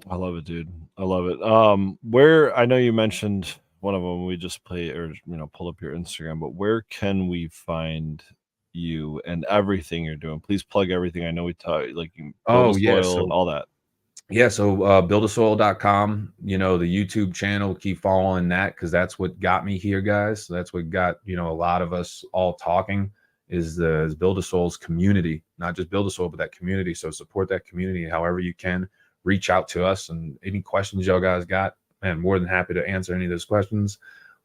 I love it, dude. I love it. Where I know you mentioned one of them, we just pull up your Instagram, but where can we find you and everything you're doing? Please plug everything. I know we talked like you soil and all that. Yeah, so buildasoil.com, the YouTube channel, keep following that because that's what got me here, guys. So that's what got, a lot of us all talking is Build a Soil's community, not just Build a Soil, but that community. So support that community however you can. Reach out to us, and any questions y'all guys got, man, more than happy to answer any of those questions.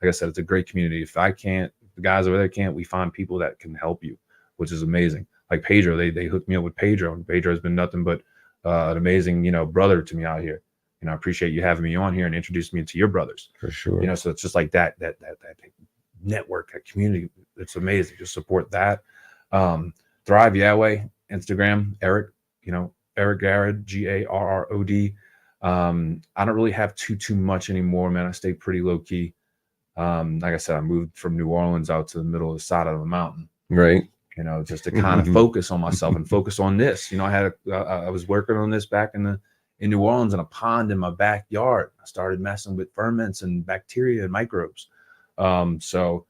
Like I said, it's a great community. If I can't, the guys over there can't, we find people that can help you, which is amazing. Like Pedro, they hooked me up with Pedro, and Pedro has been nothing but an amazing, brother to me out here. I appreciate you having me on here and introducing me to your brothers. For sure. So it's just like that network, that community. It's amazing. Just support that. Thrive Yah-Whey, Instagram, Eric, Eric Garrod, Garrod. I don't really have too much anymore, man. I stay pretty low key. Like I said, I moved from New Orleans out to the middle of the side of the mountain. Right. Just to kind of focus on myself and focus on this. I was working on this back in New Orleans in a pond in my backyard. I started messing with ferments and bacteria and microbes. So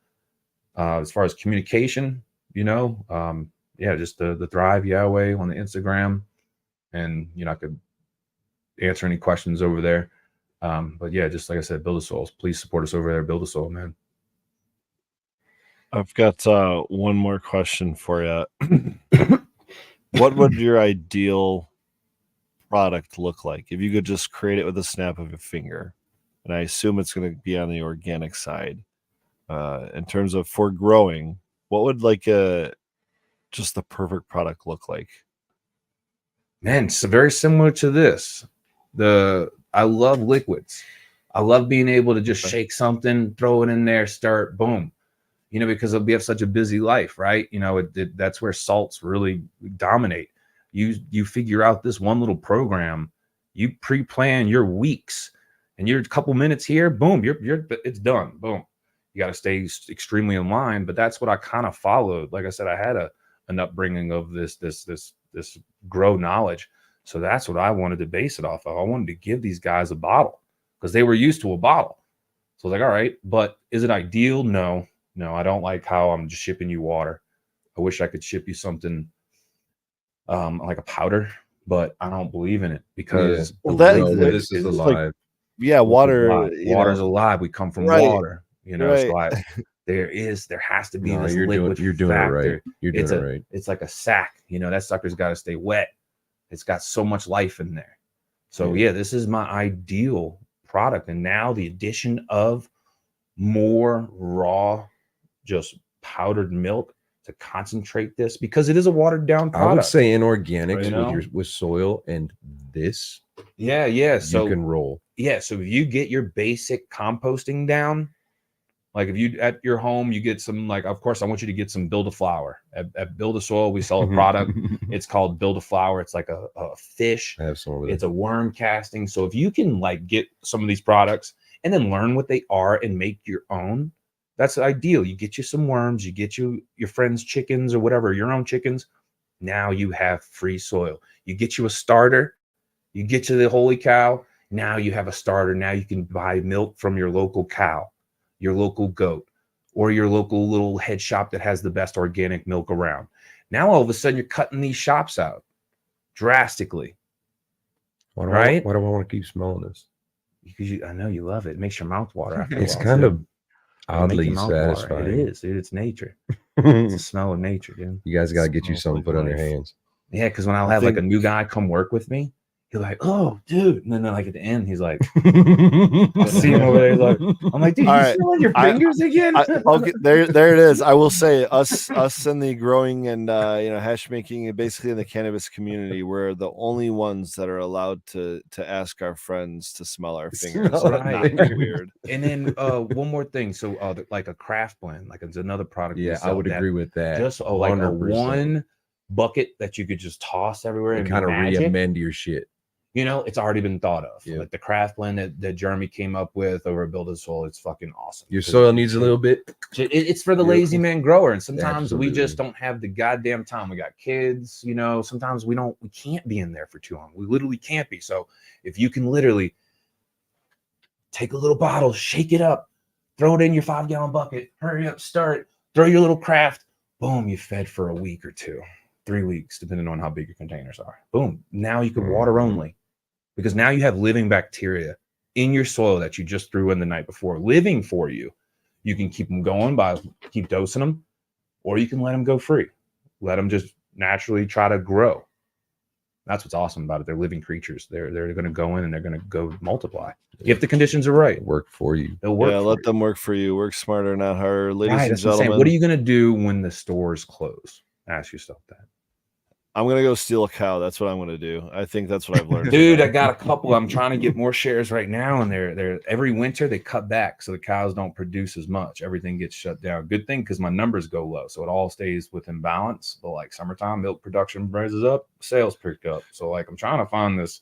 as far as communication, just the Thrive Yah-Whey on the Instagram, and I could answer any questions over there. But yeah, just like I said, Build a Soil. Please support us over there. Build a Soil, man. I've got one more question for you. What would your ideal product look like if you could just create it with a snap of a finger? And I assume it's going to be on the organic side. In terms of for growing, what would just the perfect product look like? Man, it's very similar to this. I love liquids. I love being able to just shake something, throw it in there, start, boom. Because we have such a busy life, right? That's where salts really dominate. You figure out this one little program, you pre-plan your weeks, and you're a couple minutes here, boom, it's done, boom. You got to stay extremely in line, but that's what I kind of followed. Like I said, I had an upbringing of this grow knowledge, so that's what I wanted to base it off of. I wanted to give these guys a bottle because they were used to a bottle. So I was like, all right, but is it ideal? No, I don't like how I'm just shipping you water. I wish I could ship you something like a powder, but I don't believe in it because this is alive. Water's alive. We come from water, so there has to be this liquid you're doing factor. it right. You're doing it right. It's like a sack, that sucker's got to stay wet. It's got so much life in there. So yeah, this is my ideal product. And now the addition of more raw, just powdered milk to concentrate this, because it is a watered down product. I would say in organics with soil and this. Yeah. So you can roll. Yeah. So if you get your basic composting down, like if you at your home, you get some, of course, I want you to get some Build a Flower. At Build a Soil, we sell a product. It's called Build a Flower. It's like a fish. I have some over there. It's a worm casting. So if you can get some of these products and then learn what they are and make your own, that's ideal. You get you some worms, you get your friends' chickens or whatever, your own chickens. Now you have free soil. You get you a starter. You get you the holy cow. Now you have a starter. Now you can buy milk from your local cow, your local goat, or your local little head shop that has the best organic milk around. Now all of a sudden you're cutting these shops out drastically. Why do I want to keep smelling this? Because I know you love it. It makes your mouth water after it's kind of oddly satisfying. It is, dude. It's nature. It's the smell of nature, dude. You guys got to get you something put on your hands. Yeah, because when I'll have a new guy come work with me, He's like, oh, dude. And then like at the end, he's like, I see him over there. He's like, I'm like, dude, All you right. still on your fingers again? I'll get there. There it is. I will say us in the growing and hash making and basically in the cannabis community, we're the only ones that are allowed to ask our friends to smell our fingers. Smell Not right. be weird. And then one more thing. So like a craft blend, like it's another product. we Yeah, I sell would that agree with that. Just like a 100%. one bucket that you could just toss everywhere and and kind of magic. re-amend your shit. You know, it's already been thought of. Yeah. Like the craft blend that Jeremy came up with over at Build a Soul, it's fucking awesome. Your soil needs a little bit. It's for the Beautiful. lazy man grower, and sometimes we just Absolutely. don't have the goddamn time. We got kids, you know. Sometimes we can't be in there for too long. We literally can't be. So if you can literally take a little bottle, shake it up, throw it in your 5-gallon bucket, hurry up, start, throw your little craft, boom, you fed for a week or 2, 3 weeks, depending on how big your containers are. Boom. Now you can water only. Because now you have living bacteria in your soil that you just threw in the night before, living for you. You can keep them going by keep dosing them, or you can let them go free. Let them just naturally try to grow. That's what's awesome about it. They're living creatures. They're going to go in and they're going to go multiply. If the conditions are right, Work for you. they'll work. Yeah, for let you. them work for you. Work smarter, not harder. Ladies Right, and that's what I'm saying. gentlemen, What are you going to do when the stores close? Ask yourself that. I'm gonna go steal a cow. That's what I'm gonna do. I think that's what I've learned. Dude, I tonight. got a couple. I'm trying to get more shares right now, and they're every winter they cut back so the cows don't produce as much. Everything gets shut down. Good thing because my numbers go low, so it all stays within balance. But like summertime, milk production raises up, sales pick up. So like I'm trying to find this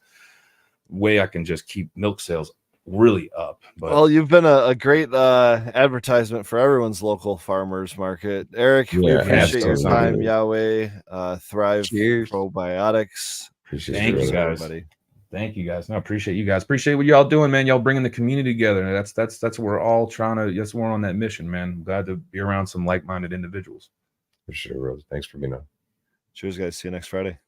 way I can just keep milk sales really up. But Well, you've been a great advertisement for everyone's local farmers market. Eric, we Yeah, appreciate your time. absolutely. Yah-Whey, Thrive Cheers. Probiotics. Appreciate Thank you, brother. guys. everybody. Thank you guys. No, appreciate you guys. Appreciate what y'all doing, man. Y'all bringing the community together. And that's what we're all trying to. Yes, we're on that mission, man. I'm glad to be around some like-minded individuals. For sure, Rose. Thanks for being on. Cheers, guys. See you next Friday.